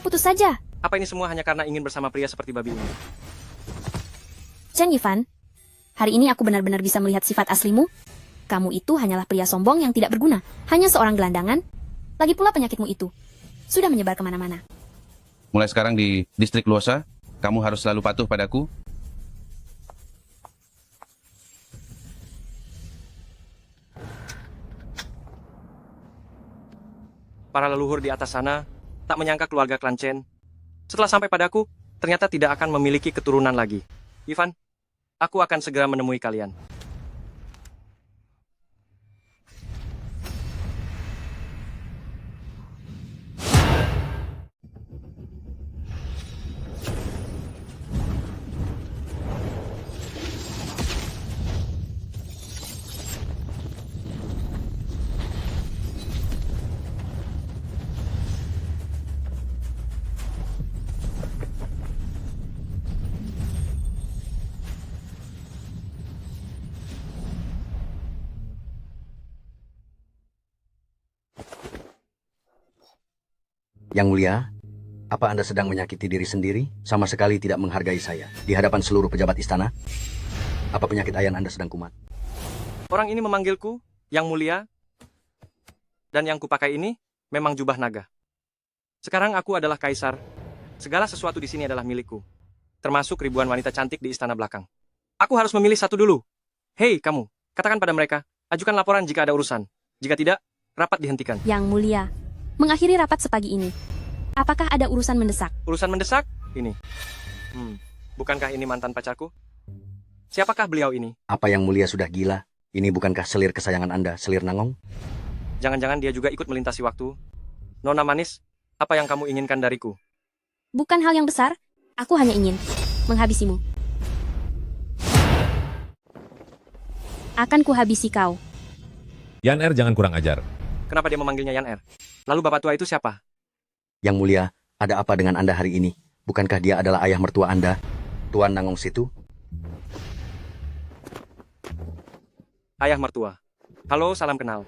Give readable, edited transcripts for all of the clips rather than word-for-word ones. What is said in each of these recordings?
putus saja. Apa ini semua hanya karena ingin bersama pria seperti babi ini? Chen Yifan, hari ini aku benar-benar bisa melihat sifat aslimu. Kamu itu hanyalah pria sombong yang tidak berguna, hanya seorang gelandangan. Lagi pula penyakitmu itu sudah menyebar kemana-mana. Mulai sekarang di distrik Luosa, kamu harus selalu patuh padaku. Para leluhur di atas sana tak menyangka keluarga klan Chen setelah sampai padaku ternyata tidak akan memiliki keturunan lagi. Ivan, aku akan segera menemui kalian. Yang Mulia, apa Anda sedang menyakiti diri sendiri, sama sekali tidak menghargai saya, di hadapan seluruh pejabat istana? Apa penyakit ayan Anda sedang kumat? Orang ini memanggilku Yang Mulia, dan yang kupakai ini memang jubah naga. Sekarang aku adalah kaisar. Segala sesuatu di sini adalah milikku, termasuk ribuan wanita cantik di istana belakang. Aku harus memilih satu dulu. Hei, kamu, katakan pada mereka, ajukan laporan jika ada urusan. Jika tidak, rapat dihentikan. Yang Mulia, mengakhiri rapat sepagi ini. Apakah ada urusan mendesak? Urusan mendesak? Ini. Bukankah ini mantan pacarku? Siapakah beliau ini? Apa Yang Mulia sudah gila? Ini bukankah selir kesayangan Anda, selir Nangong? Jangan-jangan dia juga ikut melintasi waktu. Nona manis, apa yang kamu inginkan dariku? Bukan hal yang besar, aku hanya ingin menghabisimu. Akan kuhabisi kau. Yan Er jangan kurang ajar. Kenapa dia memanggilnya Yan Er? Lalu bapak tua itu siapa? Yang Mulia, ada apa dengan Anda hari ini? Bukankah dia adalah ayah mertua Anda, Tuan Nangong Situ? Ayah mertua. Halo, salam kenal.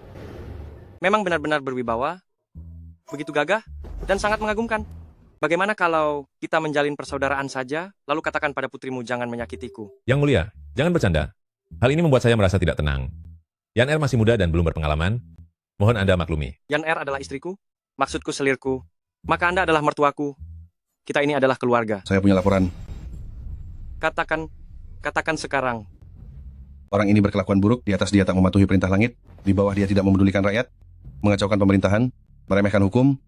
Memang benar-benar berwibawa, begitu gagah, dan sangat mengagumkan. Bagaimana kalau kita menjalin persaudaraan saja, lalu katakan pada putrimu jangan menyakitiku? Yang Mulia, jangan bercanda. Hal ini membuat saya merasa tidak tenang. Yan Er masih muda dan belum berpengalaman. Mohon Anda maklumi. Yan Er adalah istriku, maksudku selirku, maka Anda adalah mertuaku. Kita ini adalah keluarga. Saya punya laporan. Katakan sekarang. Orang ini berkelakuan buruk, di atas dia tak mematuhi perintah langit, di bawah dia tidak memedulikan rakyat, mengacaukan pemerintahan, meremehkan hukum,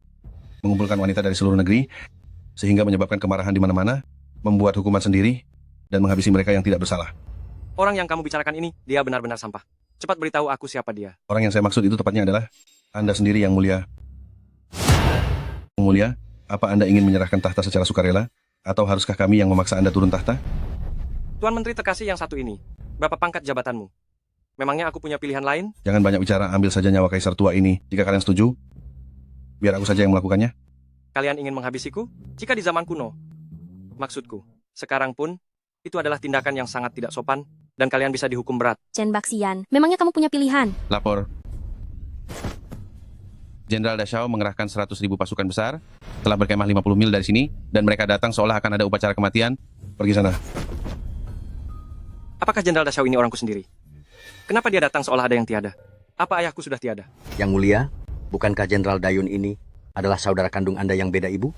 mengumpulkan wanita dari seluruh negeri, sehingga menyebabkan kemarahan di mana-mana, membuat hukuman sendiri, dan menghabisi mereka yang tidak bersalah. Orang yang kamu bicarakan ini, dia benar-benar sampah. Cepat beritahu aku siapa dia. Orang yang saya maksud itu tepatnya adalah Anda sendiri Yang Mulia. Yang Mulia, apa Anda ingin menyerahkan tahta secara sukarela? Atau haruskah kami yang memaksa Anda turun tahta? Tuan Menteri terkasih yang satu ini, berapa pangkat jabatanmu? Memangnya aku punya pilihan lain? Jangan banyak bicara, ambil saja nyawa kaisar tua ini. Jika kalian setuju, biar aku saja yang melakukannya. Kalian ingin menghabisiku? Jika di zaman kuno. Maksudku, sekarang pun, itu adalah tindakan yang sangat tidak sopan, dan kalian bisa dihukum berat. Chen Baxian, memangnya kamu punya pilihan? Lapor. Jenderal Dashao mengerahkan 100.000 pasukan besar, telah berkemah 50 mil dari sini, dan mereka datang seolah akan ada upacara kematian. Pergi sana. Apakah Jenderal Dashao ini orangku sendiri? Kenapa dia datang seolah ada yang tiada? Apa ayahku sudah tiada? Yang Mulia, bukankah Jenderal Dayun ini adalah saudara kandung Anda yang beda ibu?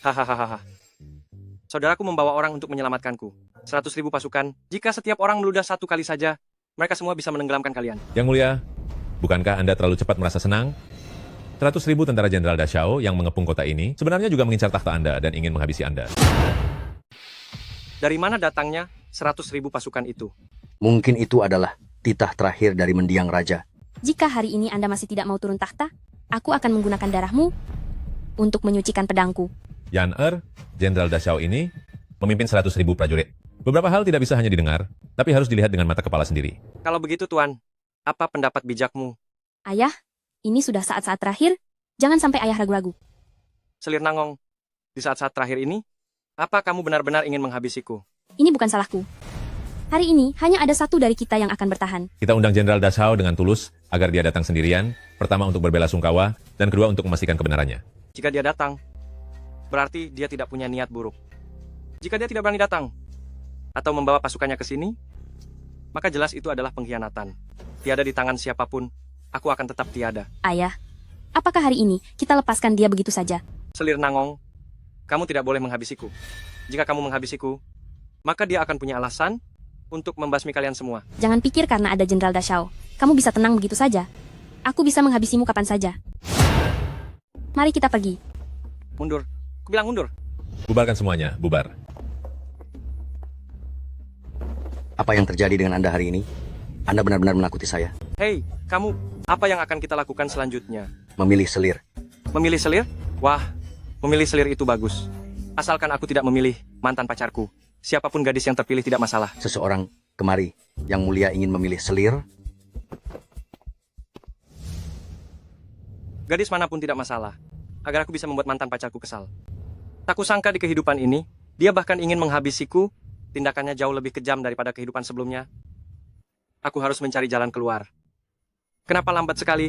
Hahaha. Saudaraku membawa orang untuk menyelamatkanku. 100.000 pasukan. Jika setiap orang meludah satu kali saja, mereka semua bisa menenggelamkan kalian. Yang Mulia, bukankah Anda terlalu cepat merasa senang? 100.000 tentara Jenderal Dashao yang mengepung kota ini sebenarnya juga mengincar tahta Anda dan ingin menghabisi Anda. Dari mana datangnya 100.000 pasukan itu? Mungkin itu adalah titah terakhir dari mendiang raja. Jika hari ini Anda masih tidak mau turun tahta, aku akan menggunakan darahmu untuk menyucikan pedangku. Yan Er, Jenderal Dashao ini memimpin 100.000 prajurit. Beberapa hal tidak bisa hanya didengar, tapi harus dilihat dengan mata kepala sendiri. Kalau begitu, Tuan, apa pendapat bijakmu? Ayah, ini sudah saat-saat terakhir. Jangan sampai ayah ragu-ragu. Selir Nangong, di saat-saat terakhir ini, apa kamu benar-benar ingin menghabisiku? Ini bukan salahku. Hari ini hanya ada satu dari kita yang akan bertahan. Kita undang Jenderal Dashao dengan tulus agar dia datang sendirian, pertama untuk berbela sungkawa, dan kedua untuk memastikan kebenarannya. Jika dia datang, berarti dia tidak punya niat buruk. Jika dia tidak berani datang atau membawa pasukannya ke sini, maka jelas itu adalah pengkhianatan. Tiada di tangan siapapun, aku akan tetap tiada. Ayah, apakah hari ini kita lepaskan dia begitu saja? Selir Nangong, kamu tidak boleh menghabisiku. Jika kamu menghabisiku, maka dia akan punya alasan untuk membasmi kalian semua. Jangan pikir karena ada Jenderal Dashao, kamu bisa tenang begitu saja. Aku bisa menghabisimu kapan saja. Mari kita pergi. Mundur. Aku bilang mundur. Bubarkan semuanya, bubar. Apa yang terjadi dengan Anda hari ini? Anda benar-benar menakuti saya. Hei, kamu, apa yang akan kita lakukan selanjutnya? Memilih selir. Memilih selir? Wah, memilih selir itu bagus. Asalkan aku tidak memilih mantan pacarku. Siapapun gadis yang terpilih tidak masalah. Seseorang kemari yang mulia ingin memilih selir. Gadis manapun tidak masalah, agar aku bisa membuat mantan pacarku kesal. Tak kusangka di kehidupan ini, dia bahkan ingin menghabisiku. Tindakannya jauh lebih kejam daripada kehidupan sebelumnya. Aku harus mencari jalan keluar. Kenapa lambat sekali?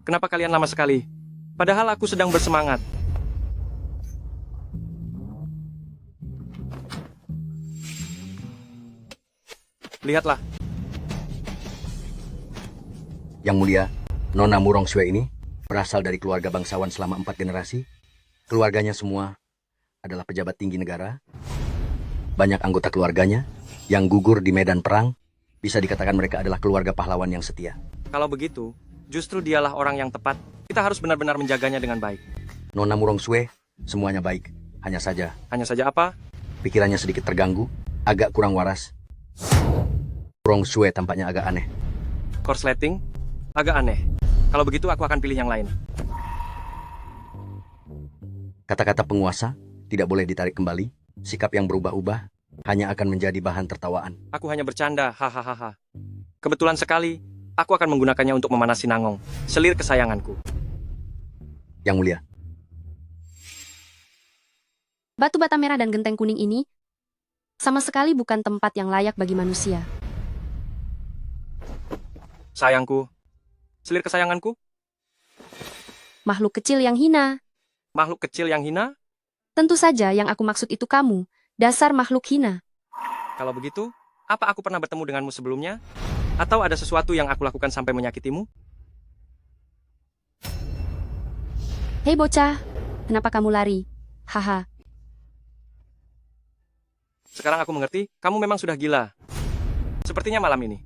Kenapa kalian lama sekali? Padahal aku sedang bersemangat. Lihatlah, Yang mulia, Nona Murong Sue ini berasal dari keluarga bangsawan selama 4 generasi. Keluarganya semua adalah pejabat tinggi negara. Banyak anggota keluarganya yang gugur di medan perang. Bisa dikatakan mereka adalah keluarga pahlawan yang setia. kalau begitu, justru dialah orang yang tepat. Kita harus benar-benar menjaganya dengan baik. Nona Murong Sue, semuanya baik. Hanya saja, Hanya saja apa? pikirannya sedikit terganggu, agak kurang waras. Murong Sue tampaknya agak aneh. Korsleting? Agak aneh. Kalau begitu aku akan pilih yang lain. Kata-kata penguasa tidak boleh ditarik kembali. Sikap yang berubah-ubah hanya akan menjadi bahan tertawaan. Aku hanya bercanda, hahaha. Kebetulan sekali, aku akan menggunakannya untuk memanasi Nangong, selir kesayanganku. Yang mulia, Batu bata merah dan genteng kuning ini sama sekali bukan tempat yang layak bagi manusia. Sayangku, selir kesayanganku, Makhluk kecil yang hina. makhluk kecil yang hina. Tentu saja yang aku maksud itu kamu, dasar makhluk hina. Kalau begitu, apa aku pernah bertemu denganmu sebelumnya? Atau ada sesuatu yang aku lakukan sampai menyakitimu? Hei bocah, kenapa kamu lari? Haha, Sekarang aku mengerti, kamu memang sudah gila. Sepertinya malam ini,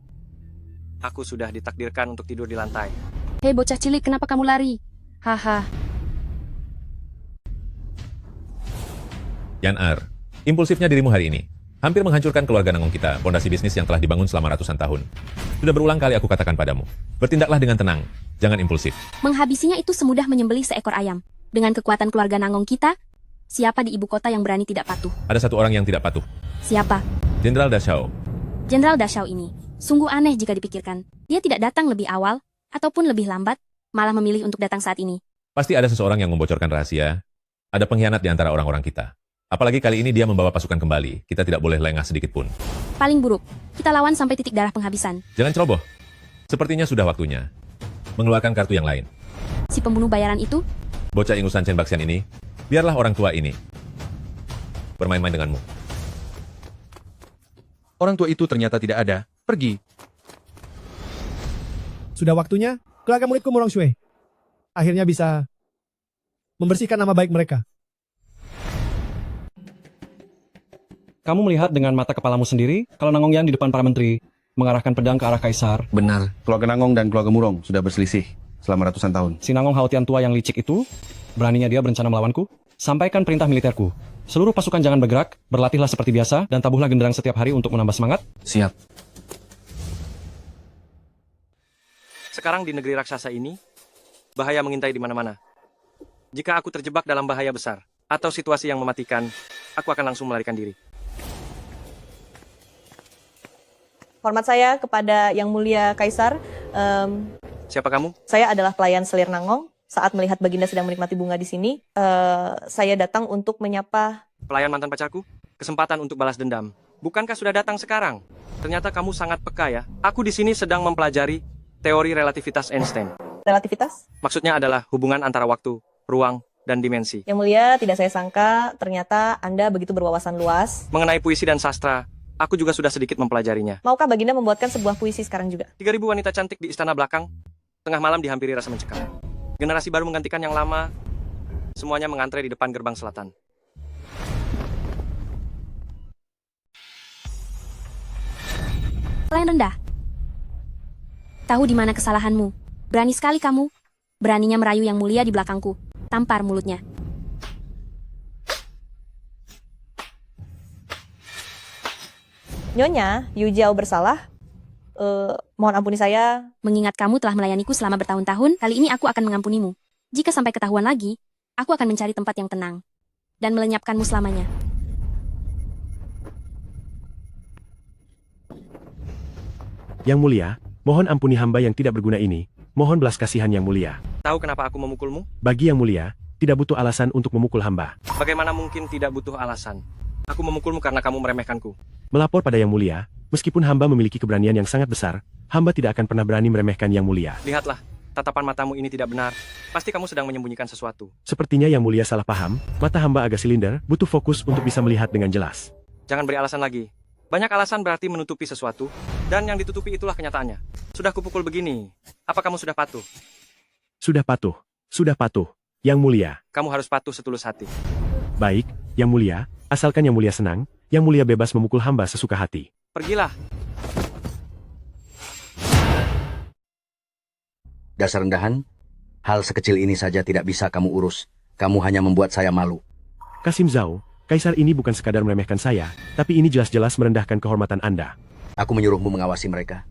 aku sudah ditakdirkan untuk tidur di lantai. hei bocah cilik, kenapa kamu lari? Haha, Yan Er, impulsifnya dirimu hari ini. Hampir menghancurkan keluarga Nangong kita, pondasi bisnis yang telah dibangun selama ratusan tahun. Sudah berulang kali aku katakan padamu, bertindaklah dengan tenang, jangan impulsif. menghabisinya itu semudah menyembelih seekor ayam. Dengan kekuatan keluarga Nangong kita, siapa di ibu kota yang berani tidak patuh? Ada satu orang yang tidak patuh, Siapa? Jenderal Dashao. Jenderal Dashao ini. Sungguh aneh jika dipikirkan. Dia tidak datang lebih awal, ataupun lebih lambat, malah memilih untuk datang saat ini. Pasti ada seseorang yang membocorkan rahasia. Ada pengkhianat di antara orang-orang kita. Apalagi kali ini dia membawa pasukan kembali. Kita tidak boleh lengah sedikit pun. Paling buruk, kita lawan sampai titik darah penghabisan. Jangan ceroboh. Sepertinya sudah waktunya mengeluarkan kartu yang lain. Si pembunuh bayaran itu, Bocah ingusan Chen Baxian ini, biarlah orang tua ini bermain-main denganmu. Orang tua itu ternyata tidak ada. Pergi. Sudah waktunya keluarga muridku Murong Sue akhirnya bisa membersihkan nama baik mereka. Kamu melihat dengan mata kepalamu sendiri kalau Nangong Yan di depan para menteri mengarahkan pedang ke arah kaisar. Benar. Keluarga Nangong dan keluarga Murong sudah berselisih selama ratusan tahun. Si Nangong Haotian tua yang licik itu, beraninya dia berencana melawanku. Sampaikan perintah militerku. Seluruh pasukan jangan bergerak, berlatihlah seperti biasa, dan tabuhlah genderang setiap hari untuk menambah semangat. Siap. Sekarang di negeri raksasa ini, bahaya mengintai di mana-mana. Jika aku terjebak dalam bahaya besar, atau situasi yang mematikan, aku akan langsung melarikan diri. Hormat saya kepada Yang Mulia Kaisar. Siapa kamu? Saya adalah pelayan Selir Nangong. Saat melihat Baginda sedang menikmati bunga di sini, saya datang untuk menyapa. Pelayan mantan pacarku? Kesempatan untuk balas dendam. Bukankah sudah datang sekarang? Ternyata kamu sangat peka ya. Aku di sini sedang mempelajari teori relativitas Einstein. Relativitas? Maksudnya adalah hubungan antara waktu, ruang, dan dimensi. Yang Mulia, tidak saya sangka ternyata Anda begitu berwawasan luas. Mengenai puisi dan sastra, aku juga sudah sedikit mempelajarinya. Maukah Baginda membuatkan sebuah puisi sekarang juga? 3.000 wanita cantik di istana belakang, tengah malam dihampiri rasa mencekam. Generasi baru menggantikan yang lama, semuanya mengantre di depan gerbang selatan. Lain rendah. Tahu di mana kesalahanmu. Berani sekali kamu. Beraninya merayu Yang Mulia di belakangku. Tampar mulutnya. Nyonya, Yu Jiao bersalah. Mohon ampuni saya. Mengingat kamu telah melayaniku selama bertahun-tahun, kali ini aku akan mengampunimu. Jika sampai ketahuan lagi, aku akan mencari tempat yang tenang. Dan melenyapkanmu selamanya. Yang Mulia, mohon ampuni hamba yang tidak berguna ini. Mohon belas kasihan Yang Mulia. Tahu kenapa aku memukulmu? Bagi Yang Mulia, tidak butuh alasan untuk memukul hamba. Bagaimana mungkin tidak butuh alasan? Aku memukulmu karena kamu meremehkanku. Melapor pada Yang Mulia, meskipun hamba memiliki keberanian yang sangat besar, hamba tidak akan pernah berani meremehkan Yang Mulia. Lihatlah, tatapan matamu ini tidak benar. Pasti kamu sedang menyembunyikan sesuatu. Sepertinya Yang Mulia salah paham, mata hamba agak silinder, butuh fokus untuk bisa melihat dengan jelas. Jangan beri alasan lagi. Banyak alasan berarti menutupi sesuatu, dan yang ditutupi itulah kenyataannya. Sudah kupukul begini, apa kamu sudah patuh? Sudah patuh, Yang Mulia. Kamu harus patuh setulus hati. Baik, Yang Mulia, asalkan Yang Mulia senang, Yang Mulia bebas memukul hamba sesuka hati. Pergilah. Dasar rendahan, hal sekecil ini saja tidak bisa kamu urus. Kamu hanya membuat saya malu. Kasim Zhao, Kaisar ini bukan sekadar meremehkan saya, tapi ini jelas-jelas merendahkan kehormatan Anda. Aku menyuruhmu mengawasi mereka.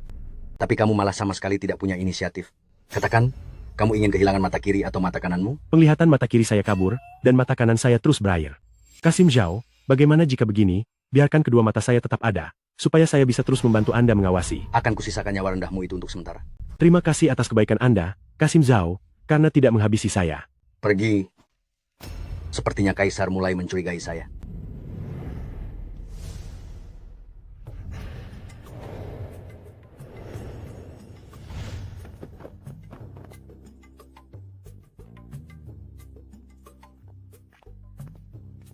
Tapi kamu malah sama sekali tidak punya inisiatif. Katakan, kamu ingin kehilangan mata kiri atau mata kananmu? Penglihatan mata kiri saya kabur, dan mata kanan saya terus berair. Kasim Zhao, bagaimana jika begini, biarkan kedua mata saya tetap ada, supaya saya bisa terus membantu Anda mengawasi. Akan kusisakan nyawa rendahmu itu untuk sementara. Terima kasih atas kebaikan Anda, Kasim Zhao, karena tidak menghabisi saya. Pergi. Sepertinya Kaisar mulai mencurigai saya.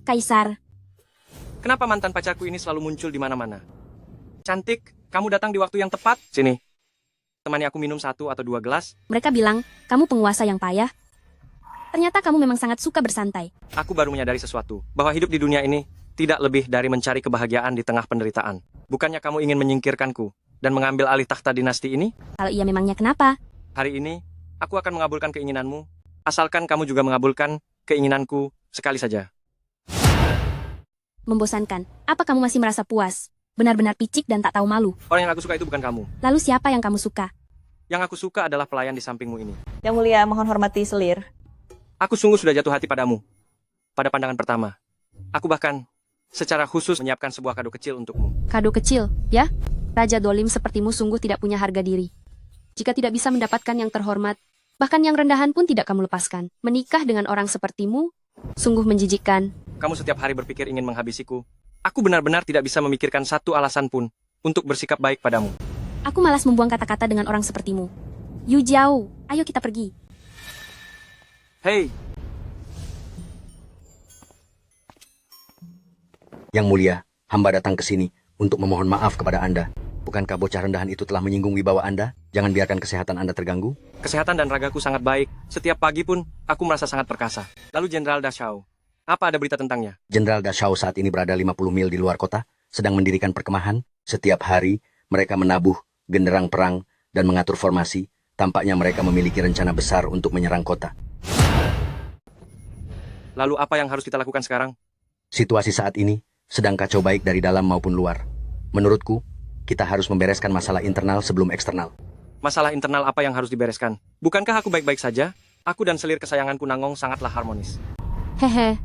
Kaisar, Kenapa mantan pacarku ini selalu muncul di mana-mana? Cantik, kamu datang di waktu yang tepat. Sini. Temani aku minum 1 atau 2 gelas. mereka bilang, kamu penguasa yang payah. Ternyata kamu memang sangat suka bersantai. Aku baru menyadari sesuatu, bahwa hidup di dunia ini tidak lebih dari mencari kebahagiaan di tengah penderitaan. Bukannya kamu ingin menyingkirkanku dan mengambil alih takhta dinasti ini? Kalau iya memangnya kenapa? Hari ini, aku akan mengabulkan keinginanmu, asalkan kamu juga mengabulkan keinginanku sekali saja. Membosankan. Apa kamu masih merasa puas? Benar-benar picik dan tak tahu malu. Orang yang aku suka itu bukan kamu. Lalu siapa yang kamu suka? Yang aku suka adalah pelayan di sampingmu ini. Yang Mulia, mohon hormati selir. Aku sungguh sudah jatuh hati padamu. Pada pandangan pertama. Aku bahkan secara khusus menyiapkan sebuah kado kecil untukmu. Kado kecil, ya? Raja Dolim sepertimu sungguh tidak punya harga diri. Jika tidak bisa mendapatkan yang terhormat, bahkan yang rendahan pun tidak kamu lepaskan. Menikah dengan orang sepertimu, sungguh menjijikkan. Kamu setiap hari berpikir ingin menghabisiku. Aku benar-benar tidak bisa memikirkan satu alasan pun untuk bersikap baik padamu. Aku malas membuang kata-kata dengan orang sepertimu. Yu Jiao, ayo kita pergi. Hei, Yang Mulia, hamba datang ke sini untuk memohon maaf kepada Anda. Bukankah bocah rendahan itu telah menyinggung wibawa Anda? Jangan biarkan kesehatan Anda terganggu. kesehatan dan ragaku sangat baik. Setiap pagi pun, aku merasa sangat perkasa. Lalu Jenderal Dashao, apa ada berita tentangnya? Jenderal Dashao saat ini berada 50 mil di luar kota, sedang mendirikan perkemahan. Setiap hari, mereka menabuh genderang perang dan mengatur formasi. Tampaknya mereka memiliki rencana besar untuk menyerang kota. Lalu apa yang harus kita lakukan sekarang? Situasi saat ini sedang kacau baik dari dalam maupun luar. Menurutku, kita harus membereskan masalah internal sebelum eksternal. Masalah internal apa yang harus dibereskan? Bukankah aku baik-baik saja? Aku dan selir kesayanganku Nangong sangatlah harmonis. Hehe.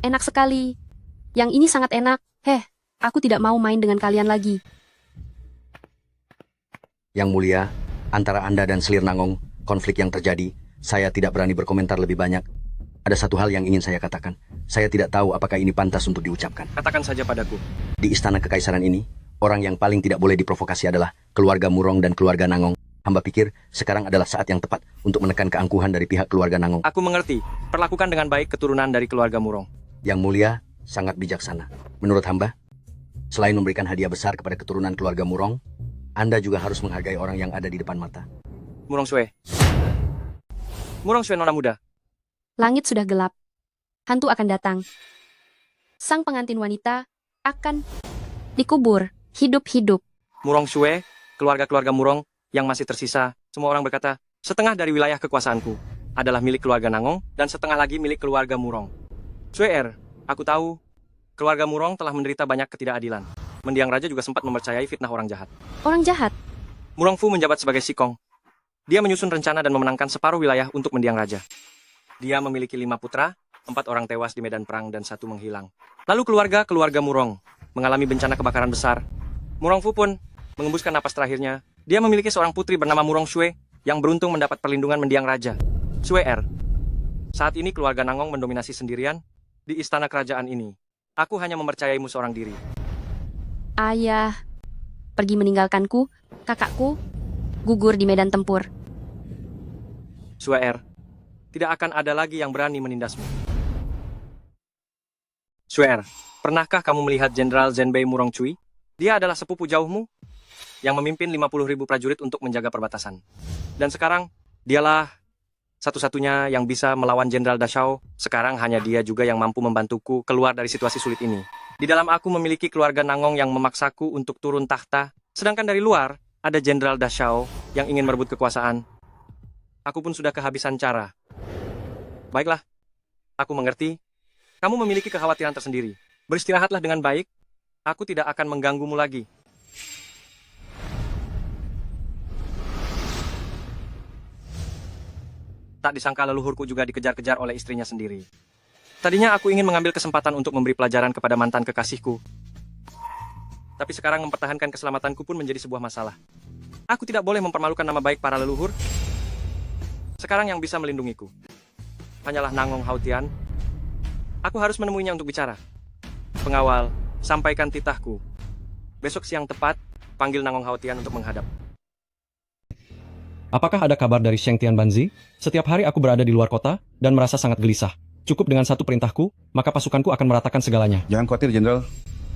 Enak sekali. Yang ini sangat enak. Aku tidak mau main dengan kalian lagi. Yang Mulia, antara Anda dan selir Nangong, konflik yang terjadi, saya tidak berani berkomentar lebih banyak. Ada satu hal yang ingin saya katakan. Saya tidak tahu apakah ini pantas untuk diucapkan. Katakan saja padaku. Di istana kekaisaran ini, Orang yang paling tidak boleh diprovokasi adalah keluarga Murong dan keluarga Nangong. Hamba pikir sekarang adalah saat yang tepat untuk menekan keangkuhan dari pihak keluarga Nangong. Aku mengerti. Perlakukan dengan baik keturunan dari keluarga Murong. Yang mulia sangat bijaksana. Menurut hamba, selain memberikan hadiah besar kepada keturunan keluarga Murong, Anda juga harus menghargai orang yang ada di depan mata. Murong Sue. Murong Sue nona muda. Langit sudah gelap. Hantu akan datang. Sang pengantin wanita akan dikubur hidup-hidup. Murong Sue, keluarga-keluarga Murong yang masih tersisa, semua orang berkata, setengah dari wilayah kekuasaanku adalah milik keluarga Nangong dan setengah lagi milik keluarga Murong. Sue aku tahu keluarga Murong telah menderita banyak ketidakadilan. Mendiang Raja juga sempat mempercayai fitnah orang jahat. Orang jahat. Murong Fu menjabat sebagai Sikong. Dia menyusun rencana dan memenangkan separuh wilayah untuk mendiang Raja. Dia memiliki 5 putra, 4 orang tewas di medan perang dan 1 menghilang. Lalu keluarga Murong mengalami bencana kebakaran besar. Murong Fu pun mengembuskan napas terakhirnya. Dia memiliki seorang putri bernama Murong Sue yang beruntung mendapat perlindungan mendiang Raja. Sue saat ini keluarga Nangong mendominasi sendirian di istana kerajaan ini. Aku hanya mempercayaimu seorang diri. Ayah pergi meninggalkanku, kakakku gugur di medan tempur. Sue tidak akan ada lagi yang berani menindasmu. Sue pernahkah kamu melihat Jenderal Zenbei Murong Cui? Dia adalah sepupu jauhmu yang memimpin 50.000 prajurit untuk menjaga perbatasan. Dan sekarang, dialah satu-satunya yang bisa melawan Jenderal Dashao. Sekarang hanya dia juga yang mampu membantuku keluar dari situasi sulit ini. Di dalam aku memiliki keluarga Nangong yang memaksaku untuk turun tahta, sedangkan dari luar ada Jenderal Dashao yang ingin merebut kekuasaan. Aku pun sudah kehabisan cara. Baiklah, aku mengerti. Kamu memiliki kekhawatiran tersendiri. Beristirahatlah dengan baik. Aku tidak akan mengganggumu lagi. Tak disangka leluhurku juga dikejar-kejar oleh istrinya sendiri. Tadinya aku ingin mengambil kesempatan untuk memberi pelajaran kepada mantan kekasihku. Tapi sekarang mempertahankan keselamatanku pun menjadi sebuah masalah. Aku tidak boleh mempermalukan nama baik para leluhur. Sekarang yang bisa melindungiku hanyalah Nangong Haotian. Aku harus menemuinya untuk bicara. Pengawal, sampaikan titahku. Besok siang tepat, panggil Nangong Haotian untuk menghadap. Apakah ada kabar dari Sheng Tian Banzi? Setiap hari aku berada di luar kota dan merasa sangat gelisah. Cukup dengan satu perintahku, maka pasukanku akan meratakan segalanya. Jangan khawatir, Jenderal.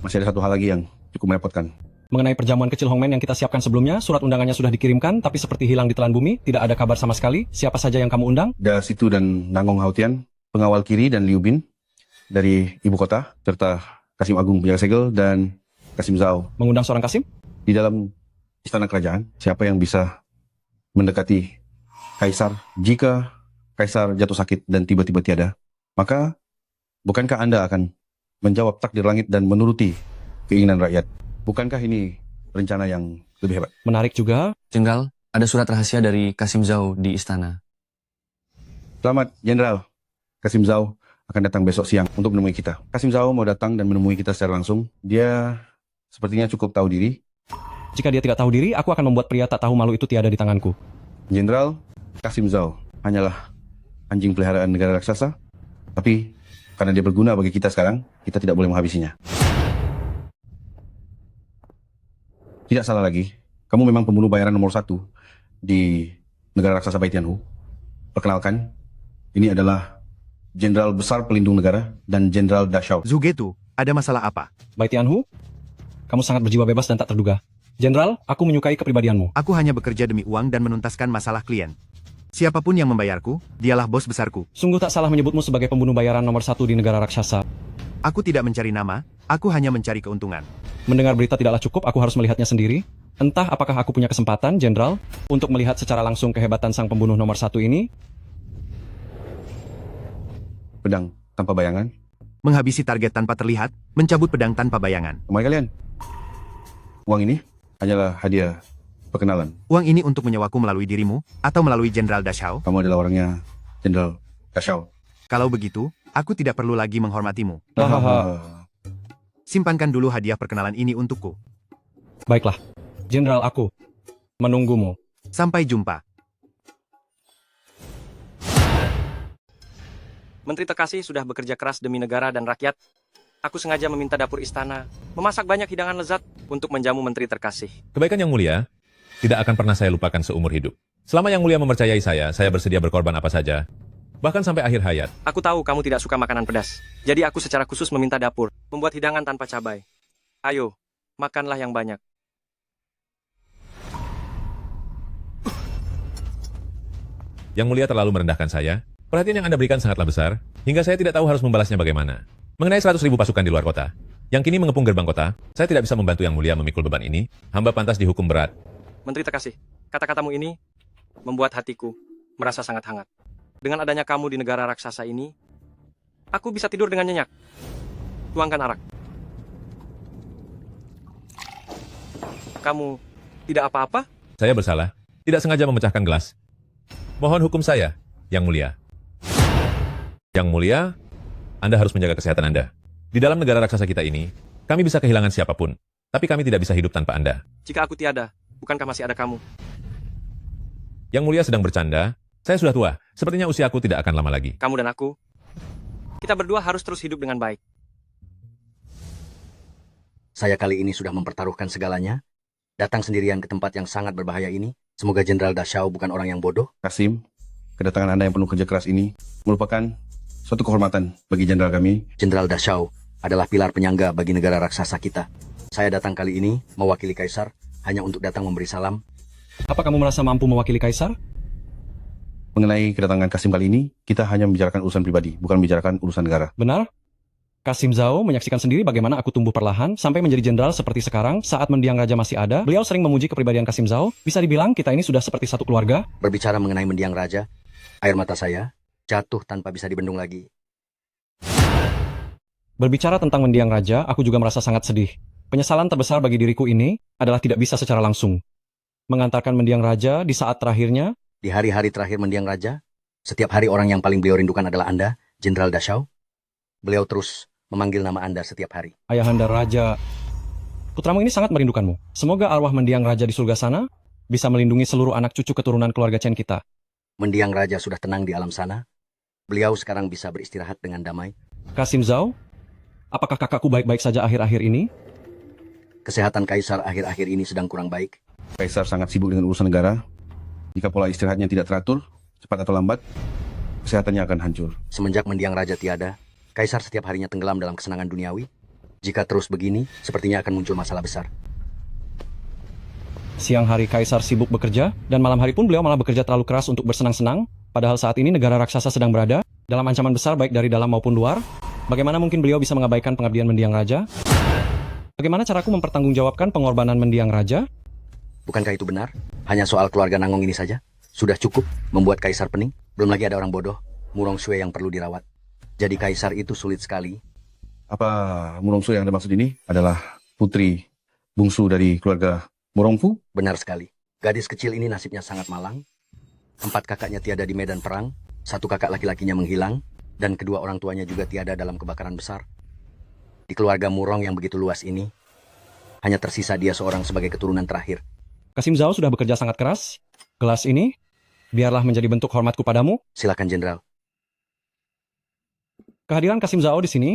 Masih ada satu hal lagi yang cukup merepotkan. Mengenai perjamuan kecil Hongmen yang kita siapkan sebelumnya, surat undangannya sudah dikirimkan, tapi seperti hilang di telan bumi, tidak ada kabar sama sekali. Siapa saja yang kamu undang? Da Situ dan Nangong Haotian, pengawal kiri dan Liu Bin dari ibu kota, serta Kasim Agung penjaga segel dan Kasim Zhao. Mengundang seorang Kasim? Di dalam istana kerajaan, siapa yang bisa mendekati Kaisar jika Kaisar jatuh sakit dan tiba-tiba tiada, maka bukankah Anda akan menjawab takdir langit dan menuruti keinginan rakyat? Bukankah ini rencana yang lebih hebat? Menarik juga. Jenderal, ada surat rahasia dari Kasim Zhao di istana. Selamat, Jenderal. Kasim Zhao akan datang besok siang untuk menemui kita. Kasim Zhao mau datang dan menemui kita secara langsung. Dia sepertinya cukup tahu diri. Jika dia tidak tahu diri, aku akan membuat pria tak tahu malu itu tiada di tanganku. Jenderal, Kasim Zhao hanyalah anjing peliharaan negara raksasa, tapi karena dia berguna bagi kita sekarang, kita tidak boleh menghabisinya. Tidak salah lagi, kamu memang pembunuh bayaran nomor 1 di negara raksasa Bai Tianhu. Perkenalkan, ini adalah Jenderal Besar Pelindung Negara dan Jenderal Dashao. Zugetu, ada masalah apa? Bai Tianhu, kamu sangat berjiwa bebas dan tak terduga. Jenderal, aku menyukai kepribadianmu. Aku hanya bekerja demi uang dan menuntaskan masalah klien. Siapapun yang membayarku, dialah bos besarku. Sungguh tak salah menyebutmu sebagai pembunuh bayaran nomor 1 di negara raksasa. Aku tidak mencari nama, aku hanya mencari keuntungan. Mendengar berita tidaklah cukup, aku harus melihatnya sendiri. Entah apakah aku punya kesempatan, Jenderal, untuk melihat secara langsung kehebatan sang pembunuh nomor 1 ini. Pedang tanpa bayangan. Menghabisi target tanpa terlihat, mencabut pedang tanpa bayangan. Kemari kalian. Uang ini hanyalah hadiah perkenalan. Uang ini untuk menyewaku melalui dirimu, atau melalui Jenderal Dashao? Kamu adalah orangnya Jenderal Dashao. Kalau begitu, aku tidak perlu lagi menghormatimu. Simpankan dulu hadiah perkenalan ini untukku. Baiklah, Jenderal, aku menunggumu. Sampai jumpa. Menteri Tekasi sudah bekerja keras demi negara dan rakyat. Aku sengaja meminta dapur istana memasak banyak hidangan lezat untuk menjamu menteri terkasih. Kebaikan Yang Mulia tidak akan pernah saya lupakan seumur hidup. Selama Yang Mulia mempercayai saya bersedia berkorban apa saja, bahkan sampai akhir hayat. Aku tahu kamu tidak suka makanan pedas. Jadi aku secara khusus meminta dapur membuat hidangan tanpa cabai. Ayo, makanlah yang banyak. Yang Mulia terlalu merendahkan saya. Perhatian yang Anda berikan sangatlah besar, hingga saya tidak tahu harus membalasnya bagaimana. Mengenai 100.000 pasukan di luar kota, yang kini mengepung gerbang kota, saya tidak bisa membantu Yang Mulia memikul beban ini. Hamba pantas dihukum berat. Menteri terkasih, kata-katamu ini membuat hatiku merasa sangat hangat. Dengan adanya kamu di negara raksasa ini, aku bisa tidur dengan nyenyak. Tuangkan arak. Kamu tidak apa-apa? Saya bersalah, tidak sengaja memecahkan gelas. Mohon hukum saya, Yang Mulia. Yang Mulia, Anda harus menjaga kesehatan Anda. Di dalam negara raksasa kita ini, kami bisa kehilangan siapapun, tapi kami tidak bisa hidup tanpa Anda. Jika aku tiada, bukankah masih ada kamu? Yang Mulia sedang bercanda. Saya sudah tua, sepertinya usiaku tidak akan lama lagi. Kamu dan aku, kita berdua harus terus hidup dengan baik. Saya kali ini sudah mempertaruhkan segalanya, datang sendirian ke tempat yang sangat berbahaya ini. Semoga Jenderal Dashau bukan orang yang bodoh. Kasim, kedatangan Anda yang penuh kerja keras ini merupakan suatu kehormatan bagi jenderal kami. Jenderal Dashau adalah pilar penyangga bagi negara raksasa kita. Saya datang kali ini mewakili Kaisar hanya untuk datang memberi salam. Apa kamu merasa mampu mewakili Kaisar? Mengenai kedatangan Kasim kali ini, kita hanya membicarakan urusan pribadi, bukan membicarakan urusan negara. Benar? Kasim Zhao menyaksikan sendiri bagaimana aku tumbuh perlahan sampai menjadi jenderal seperti sekarang. Saat mendiang raja masih ada, beliau sering memuji kepribadian Kasim Zhao. Bisa dibilang kita ini sudah seperti satu keluarga. Berbicara mengenai mendiang raja, air mata saya jatuh tanpa bisa dibendung lagi. Berbicara tentang mendiang raja, aku juga merasa sangat sedih. Penyesalan terbesar bagi diriku ini adalah tidak bisa secara langsung mengantarkan mendiang raja di saat terakhirnya. Di hari-hari terakhir mendiang raja, setiap hari orang yang paling beliau rindukan adalah Anda, Jenderal Dashau. Beliau terus memanggil nama Anda setiap hari. Ayahanda Raja, putramu ini sangat merindukanmu. Semoga arwah mendiang raja di surga sana bisa melindungi seluruh anak cucu keturunan keluarga Chen kita. Mendiang raja sudah tenang di alam sana. Beliau sekarang bisa beristirahat dengan damai. Kasim Zhao, apakah kakakku baik-baik saja akhir-akhir ini? Kesehatan Kaisar akhir-akhir ini sedang kurang baik. Kaisar sangat sibuk dengan urusan negara. Jika pola istirahatnya tidak teratur, cepat atau lambat, kesehatannya akan hancur. Semenjak mendiang raja tiada, Kaisar setiap harinya tenggelam dalam kesenangan duniawi. Jika terus begini, sepertinya akan muncul masalah besar. Siang hari Kaisar sibuk bekerja, dan malam hari pun beliau malah bekerja terlalu keras untuk bersenang-senang. Padahal saat ini negara raksasa sedang berada dalam ancaman besar baik dari dalam maupun luar. Bagaimana mungkin beliau bisa mengabaikan pengabdian mendiang raja? Bagaimana caraku mempertanggungjawabkan pengorbanan mendiang raja? Bukankah itu benar? Hanya soal keluarga Nangong ini saja? Sudah cukup membuat Kaisar pening? Belum lagi ada orang bodoh, Murong Sue yang perlu dirawat. Jadi Kaisar itu sulit sekali. Apa Murongsu yang Anda maksud ini adalah putri bungsu dari keluarga Murongfu? Benar sekali. Gadis kecil ini nasibnya sangat malang. 4 kakaknya tiada di medan perang, 1 kakak laki-lakinya menghilang, dan kedua orang tuanya juga tiada dalam kebakaran besar. Di keluarga Murong yang begitu luas ini, hanya tersisa dia seorang sebagai keturunan terakhir. Kasim Zhao sudah bekerja sangat keras. Gelas ini, biarlah menjadi bentuk hormatku padamu. Silakan, Jenderal. Kehadiran Kasim Zhao di sini,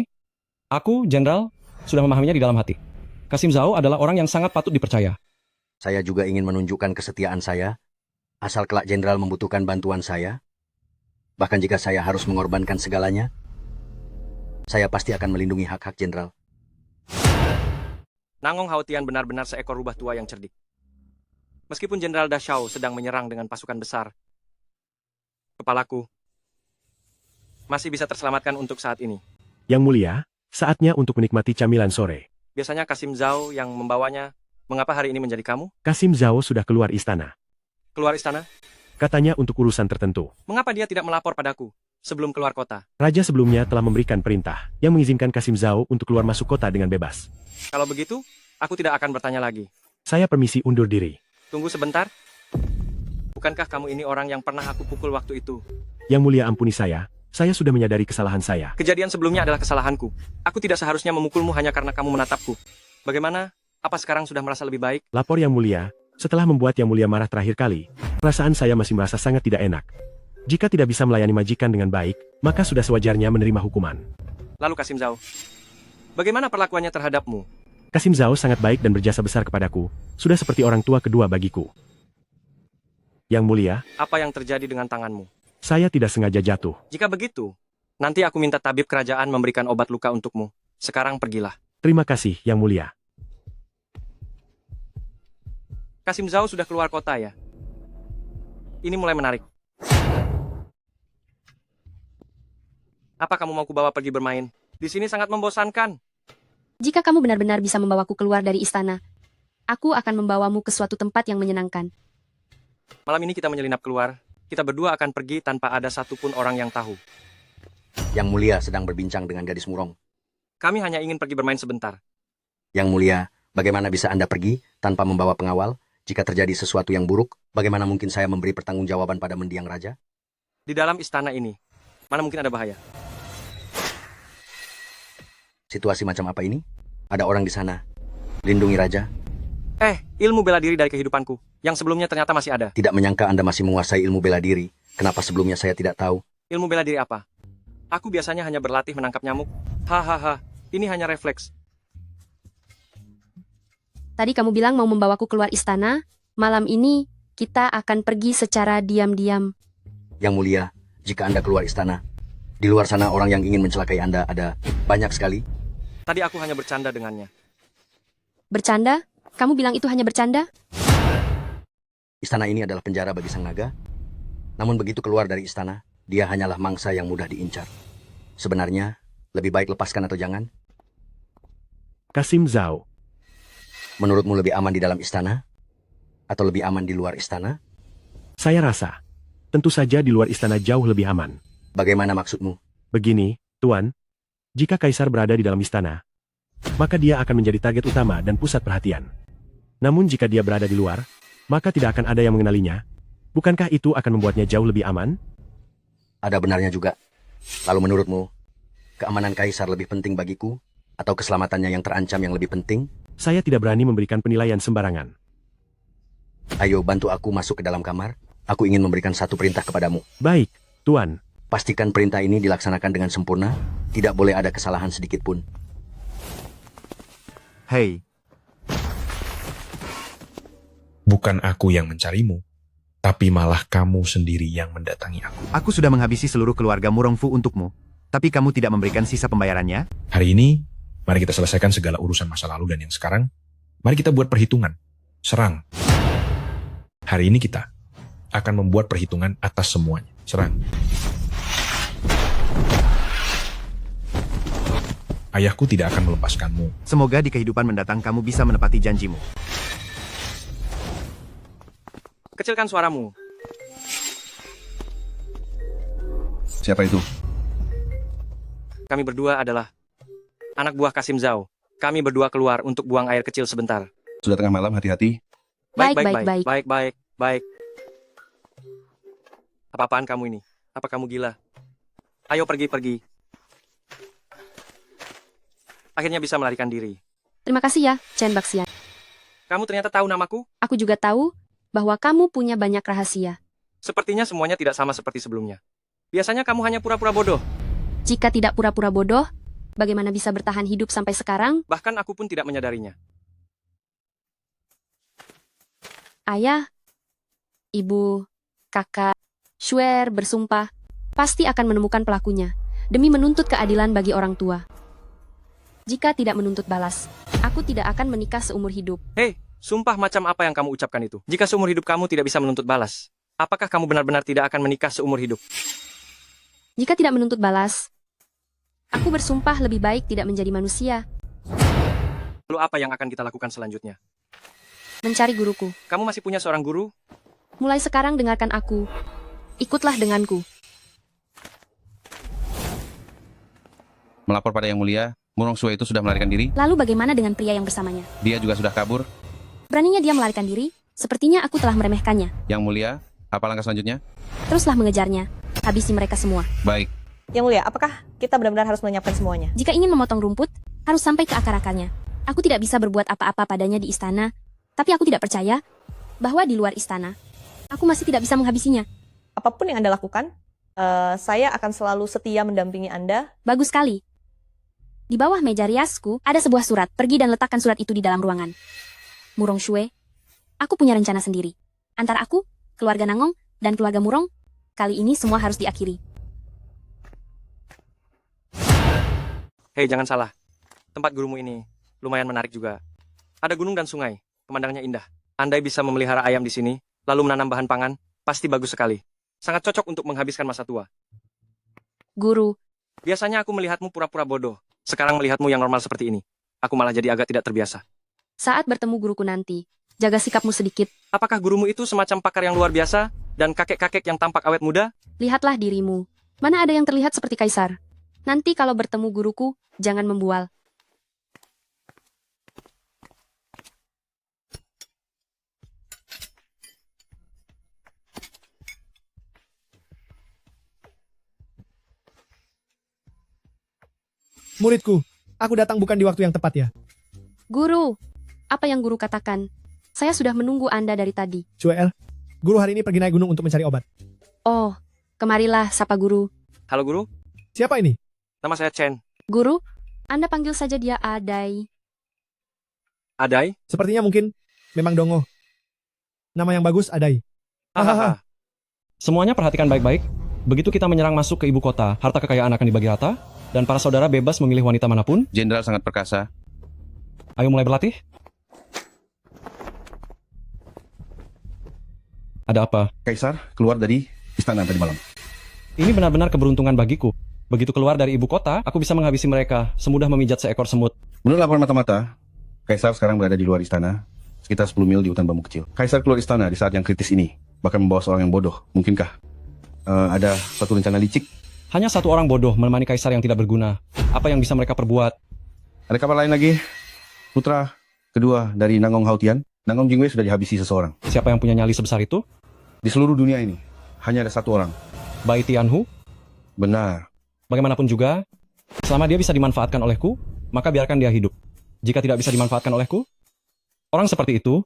aku, Jenderal, sudah memahaminya di dalam hati. Kasim Zhao adalah orang yang sangat patut dipercaya. Saya juga ingin menunjukkan kesetiaan saya, asal kelak Jenderal membutuhkan bantuan saya. Bahkan jika saya harus mengorbankan segalanya, saya pasti akan melindungi hak-hak Jenderal. Nangong Haotian benar-benar seekor rubah tua yang cerdik. Meskipun Jenderal Dashau sedang menyerang dengan pasukan besar, kepalaku masih bisa terselamatkan untuk saat ini. Yang Mulia, saatnya untuk menikmati camilan sore. Biasanya Kasim Zhao yang membawanya. Mengapa hari ini menjadi kamu? Kasim Zhao sudah keluar istana. Keluar istana? Katanya untuk urusan tertentu. Mengapa dia tidak melapor padaku sebelum keluar kota? Raja sebelumnya telah memberikan perintah yang mengizinkan Kasim Zhao untuk keluar masuk kota dengan bebas. Kalau begitu, aku tidak akan bertanya lagi. Saya permisi undur diri. Tunggu sebentar. Bukankah kamu ini orang yang pernah aku pukul waktu itu? Yang Mulia ampuni saya sudah menyadari kesalahan saya. Kejadian sebelumnya adalah kesalahanku. Aku tidak seharusnya memukulmu hanya karena kamu menatapku. Bagaimana? Apa sekarang sudah merasa lebih baik? Lapor Yang Mulia, setelah membuat Yang Mulia marah terakhir kali, perasaan saya masih merasa sangat tidak enak. Jika tidak bisa melayani majikan dengan baik, maka sudah sewajarnya menerima hukuman. Lalu Kasim Zhao, bagaimana perlakuannya terhadapmu? Kasim Zhao sangat baik dan berjasa besar kepadaku, sudah seperti orang tua kedua bagiku. Yang mulia, Apa yang terjadi dengan tanganmu? saya tidak sengaja jatuh. Jika begitu, nanti aku minta tabib kerajaan memberikan obat luka untukmu. Sekarang pergilah. Terima kasih, Yang Mulia. Kasim Zhao sudah keluar kota ya? Ini mulai menarik. Apa kamu mau kubawa pergi bermain? Di sini sangat membosankan. Jika kamu benar-benar bisa membawaku keluar dari istana, aku akan membawamu ke suatu tempat yang menyenangkan. Malam ini kita menyelinap keluar. Kita berdua akan pergi tanpa ada satupun orang yang tahu. Yang Mulia sedang berbincang dengan gadis murong. Kami hanya ingin pergi bermain sebentar. Yang Mulia, bagaimana bisa Anda pergi tanpa membawa pengawal? Jika terjadi sesuatu yang buruk, bagaimana mungkin saya memberi pertanggungjawaban pada mendiang raja? Di dalam istana ini, mana mungkin ada bahaya? Situasi macam apa ini? Ada orang di sana. Lindungi raja. Ilmu bela diri dari kehidupanku, yang sebelumnya ternyata masih ada. Tidak menyangka Anda masih menguasai ilmu bela diri. Kenapa sebelumnya saya tidak tahu? Ilmu bela diri apa? Aku biasanya hanya berlatih menangkap nyamuk. Hahaha, ini hanya refleks. Tadi kamu bilang mau membawaku keluar istana, malam ini kita akan pergi secara diam-diam. Yang Mulia, jika Anda keluar istana, di luar sana orang yang ingin mencelakai Anda ada banyak sekali. Tadi aku hanya bercanda dengannya. Bercanda? Kamu bilang itu hanya bercanda? Istana ini adalah penjara bagi sang naga. Namun begitu keluar dari istana, dia hanyalah mangsa yang mudah diincar. Sebenarnya, lebih baik lepaskan atau jangan? Kasim Zhao, Menurutmu lebih aman di dalam istana? Atau lebih aman di luar istana? saya rasa, tentu saja di luar istana jauh lebih aman. Bagaimana maksudmu? Begini, Tuan, jika Kaisar berada di dalam istana, maka dia akan menjadi target utama dan pusat perhatian. Namun jika dia berada di luar, maka tidak akan ada yang mengenalinya. Bukankah itu akan membuatnya jauh lebih aman? Ada benarnya juga. Lalu menurutmu, keamanan Kaisar lebih penting bagiku? Atau keselamatannya yang terancam yang lebih penting? Saya tidak berani memberikan penilaian sembarangan. Ayo bantu aku masuk ke dalam kamar. Aku ingin memberikan satu perintah kepadamu. Baik, Tuan. Pastikan perintah ini dilaksanakan dengan sempurna. Tidak boleh ada kesalahan sedikit pun. Hei. Bukan aku yang mencarimu, tapi malah kamu sendiri yang mendatangi aku. Aku sudah menghabisi seluruh keluarga Murongfu untukmu, tapi kamu tidak memberikan sisa pembayarannya? Hari ini, mari kita selesaikan segala urusan masa lalu dan yang sekarang. Mari kita buat perhitungan. Serang. Hari ini kita akan membuat perhitungan atas semuanya. Serang. Ayahku tidak akan melepaskanmu. Semoga di kehidupan mendatang kamu bisa menepati janjimu. Kecilkan suaramu. Siapa itu? Kami berdua adalah anak buah Kasim Zhao. Kami berdua keluar untuk buang air kecil sebentar. Sudah tengah malam, hati-hati. Baik. Apa-apaan kamu ini? Apa kamu gila? Ayo pergi. Akhirnya bisa melarikan diri. Terima kasih ya, Chen Baxian. Kamu ternyata tahu namaku? Aku juga tahu bahwa kamu punya banyak rahasia. Sepertinya semuanya tidak sama seperti sebelumnya. Biasanya kamu hanya pura-pura bodoh. Jika tidak pura-pura bodoh, bagaimana bisa bertahan hidup sampai sekarang? Bahkan aku pun tidak menyadarinya. Ayah, ibu, kakak, Shuer bersumpah, pasti akan menemukan pelakunya, demi menuntut keadilan bagi orang tua. Jika tidak menuntut balas, aku tidak akan menikah seumur hidup. Hei, sumpah macam apa yang kamu ucapkan itu? Jika seumur hidup kamu tidak bisa menuntut balas, apakah kamu benar-benar tidak akan menikah seumur hidup? Jika tidak menuntut balas, aku bersumpah lebih baik tidak menjadi manusia. Lalu apa yang akan kita lakukan selanjutnya? Mencari guruku. Kamu masih punya seorang guru? Mulai sekarang dengarkan aku. Ikutlah denganku. Melapor pada Yang Mulia, Murong Sue itu sudah melarikan diri. Lalu bagaimana dengan pria yang bersamanya? Dia juga sudah kabur. Beraninya dia melarikan diri? Sepertinya aku telah meremehkannya. Yang Mulia, apa langkah selanjutnya? Teruslah mengejarnya. Habisi mereka semua. Baik. Yang Mulia, apakah kita benar-benar harus menyiapkan semuanya? Jika ingin memotong rumput, harus sampai ke akar-akarnya. Aku tidak bisa berbuat apa-apa padanya di istana, tapi aku tidak percaya bahwa di luar istana, aku masih tidak bisa menghabisinya. Apapun yang Anda lakukan, saya akan selalu setia mendampingi Anda. Bagus sekali. Di bawah meja riasku ada sebuah surat. Pergi dan letakkan surat itu di dalam ruangan. Murong Shue, aku punya rencana sendiri. Antara aku, keluarga Nangong, dan keluarga Murong, kali ini semua harus diakhiri. Hei, jangan salah. Tempat gurumu ini lumayan menarik juga. Ada gunung dan sungai, pemandangannya indah. Andai bisa memelihara ayam di sini, lalu menanam bahan pangan, pasti bagus sekali. Sangat cocok untuk menghabiskan masa tua. Guru, Biasanya aku melihatmu pura-pura bodoh. Sekarang melihatmu yang normal seperti ini. Aku malah jadi agak tidak terbiasa. saat bertemu guruku nanti, jaga sikapmu sedikit. Apakah gurumu itu semacam pakar yang luar biasa dan kakek-kakek yang tampak awet muda? Lihatlah dirimu. Mana ada yang terlihat seperti kaisar? Nanti kalau bertemu guruku, jangan membual. Muridku, aku datang bukan di waktu yang tepat ya. Guru, apa yang guru katakan? Saya sudah menunggu Anda dari tadi. Cuel, guru hari ini pergi naik gunung untuk mencari obat. Oh, kemarilah, sapa guru. Halo guru, Siapa ini? nama saya Chen. Guru, Anda panggil saja dia Adai. Adai? Sepertinya mungkin memang Dongo. Nama yang bagus Adai. Hahaha. Semuanya perhatikan baik-baik. Begitu kita menyerang masuk ke ibu kota, harta kekayaan akan dibagi rata, dan para saudara bebas memilih wanita manapun. Jenderal sangat perkasa. Ayo mulai berlatih. Ada apa? Kaisar keluar dari istana tadi malam. Ini benar-benar keberuntungan bagiku. Begitu keluar dari ibu kota, aku bisa menghabisi mereka, semudah memijat seekor semut. Menurut laporan mata-mata, Kaisar sekarang berada di luar istana, sekitar 10 mil di hutan bambu kecil. Kaisar keluar istana di saat yang kritis ini, bahkan membawa seorang yang bodoh. Mungkinkah ada suatu rencana licik? Hanya satu orang bodoh menemani kaisar yang tidak berguna. Apa yang bisa mereka perbuat? Ada kabar lain lagi? Putra kedua dari Nangong Hautian, Nangong Jingwei sudah dihabisi seseorang. Siapa yang punya nyali sebesar itu? Di seluruh dunia ini, hanya ada satu orang. Bai Tianhu? Benar. Bagaimanapun juga, selama dia bisa dimanfaatkan olehku, maka biarkan dia hidup. Jika tidak bisa dimanfaatkan olehku, orang seperti itu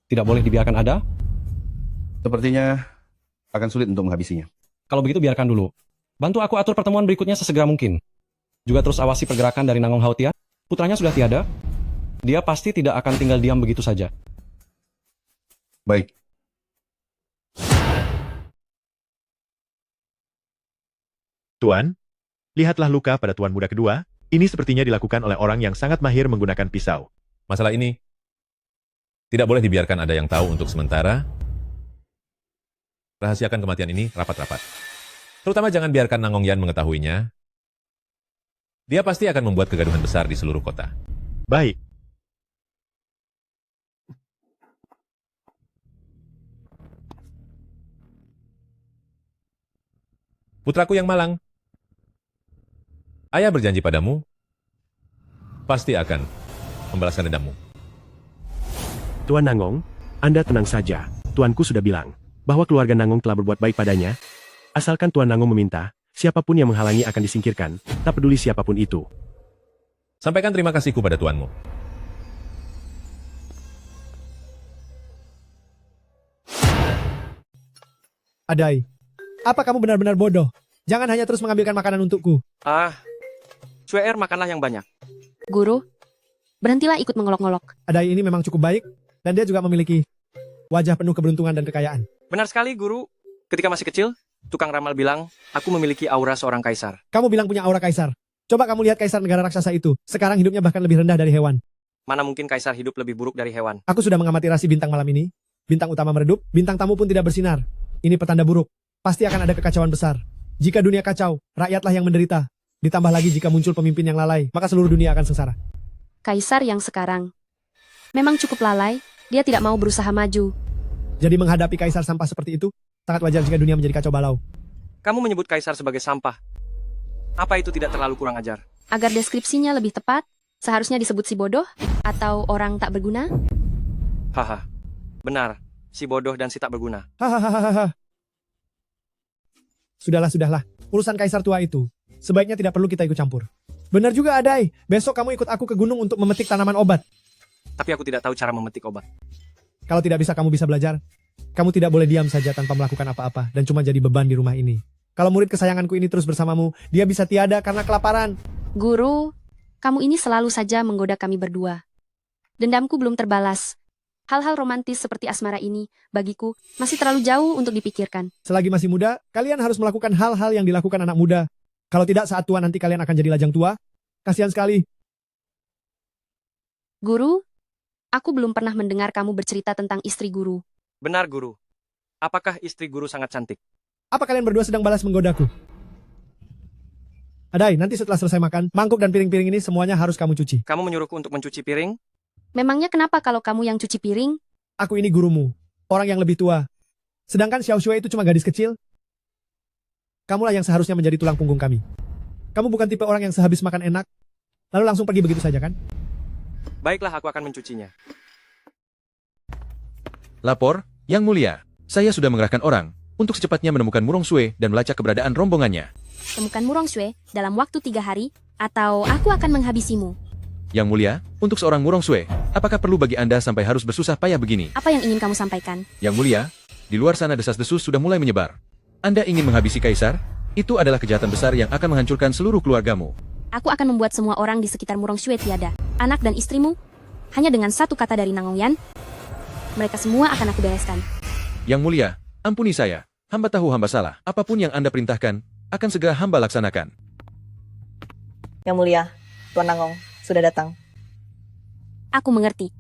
tidak boleh dibiarkan ada. Sepertinya akan sulit untuk menghabisinya. Kalau begitu biarkan dulu. Bantu aku atur pertemuan berikutnya sesegera mungkin. Juga terus awasi pergerakan dari Nangong Hautian. Putranya sudah tiada. Dia pasti tidak akan tinggal diam begitu saja. Baik. Tuan, lihatlah luka pada tuan muda kedua. Ini sepertinya dilakukan oleh orang yang sangat mahir menggunakan pisau. Masalah ini tidak boleh dibiarkan ada yang tahu untuk sementara. Rahasiakan kematian ini rapat-rapat. Terutama jangan biarkan Nangong Yan mengetahuinya. Dia pasti akan membuat kegaduhan besar di seluruh kota. Baik. Putraku yang malang, ayah berjanji padamu, pasti akan membalaskan dendammu. Tuan Nangong, Anda tenang saja. Tuanku sudah bilang bahwa keluarga Nangong telah berbuat baik padanya. Asalkan Tuan Nangong meminta, siapapun yang menghalangi akan disingkirkan, tak peduli siapapun itu. Sampaikan terima kasihku pada tuanmu. Adai, apa kamu benar-benar bodoh? Jangan hanya terus mengambilkan makanan untukku. Cuer, makanlah yang banyak. Guru, berhentilah ikut mengolok-ngolok. Adai ini memang cukup baik, dan dia juga memiliki wajah penuh keberuntungan dan kekayaan. Benar sekali, guru. Ketika masih kecil, tukang ramal bilang, aku memiliki aura seorang kaisar. Kamu bilang punya aura kaisar. Coba kamu lihat kaisar negara raksasa itu. Sekarang hidupnya bahkan lebih rendah dari hewan. Mana mungkin kaisar hidup lebih buruk dari hewan? Aku sudah mengamati rasi bintang malam ini. Bintang utama meredup, bintang tamu pun tidak bersinar. Ini petanda buruk. Pasti akan ada kekacauan besar. Jika dunia kacau, rakyatlah yang menderita. Ditambah lagi jika muncul pemimpin yang lalai, maka seluruh dunia akan sengsara. Kaisar yang sekarang memang cukup lalai, dia tidak mau berusaha maju. Jadi menghadapi kaisar sampah seperti itu, sangat wajar jika dunia menjadi kacau balau. Kamu menyebut kaisar sebagai sampah. Apa itu tidak terlalu kurang ajar? Agar deskripsinya lebih tepat, seharusnya disebut si bodoh atau orang tak berguna. Haha. Benar, si bodoh dan si tak berguna. Hahaha. Sudahlah. Urusan kaisar tua itu, sebaiknya tidak perlu kita ikut campur. Benar juga, Adai. Besok kamu ikut aku ke gunung untuk memetik tanaman obat. Tapi aku tidak tahu cara memetik obat. Kalau tidak bisa, kamu bisa belajar. Kamu tidak boleh diam saja tanpa melakukan apa-apa dan cuma jadi beban di rumah ini. Kalau murid kesayanganku ini terus bersamamu, dia bisa tiada karena kelaparan. Guru, kamu ini selalu saja menggoda kami berdua. Dendamku belum terbalas. Hal-hal romantis seperti asmara ini, bagiku, masih terlalu jauh untuk dipikirkan. Selagi masih muda, kalian harus melakukan hal-hal yang dilakukan anak muda. Kalau tidak, saat tua nanti kalian akan jadi lajang tua. Kasihan sekali. Guru, aku belum pernah mendengar kamu bercerita tentang istri guru. Benar, Guru. Apakah istri Guru sangat cantik? Apa kalian berdua sedang balas menggodaku? Adai, nanti setelah selesai makan, mangkuk dan piring-piring ini semuanya harus kamu cuci. Kamu menyuruhku untuk mencuci piring? Memangnya kenapa kalau kamu yang cuci piring? Aku ini gurumu, orang yang lebih tua. Sedangkan Xiao Shui itu cuma gadis kecil. Kamulah yang seharusnya menjadi tulang punggung kami. Kamu bukan tipe orang yang sehabis makan enak, lalu langsung pergi begitu saja kan? Baiklah, aku akan mencucinya. Lapor, Yang Mulia. Saya sudah mengerahkan orang untuk secepatnya menemukan Murong Sue dan melacak keberadaan rombongannya. Temukan Murong Sue dalam waktu 3 hari, atau aku akan menghabisimu. Yang Mulia, untuk seorang Murong Sue, apakah perlu bagi Anda sampai harus bersusah payah begini? Apa yang ingin kamu sampaikan? Yang Mulia, di luar sana desas-desus sudah mulai menyebar. Anda ingin menghabisi Kaisar? Itu adalah kejahatan besar yang akan menghancurkan seluruh keluargamu. Aku akan membuat semua orang di sekitar Murong Sue tiada. Anak dan istrimu, hanya dengan satu kata dari Nangongyan, mereka semua akan aku bereskan. Yang Mulia, ampuni saya. Hamba tahu hamba salah. Apapun yang Anda perintahkan, akan segera hamba laksanakan. Yang Mulia, Tuan Nangong sudah datang. Aku mengerti.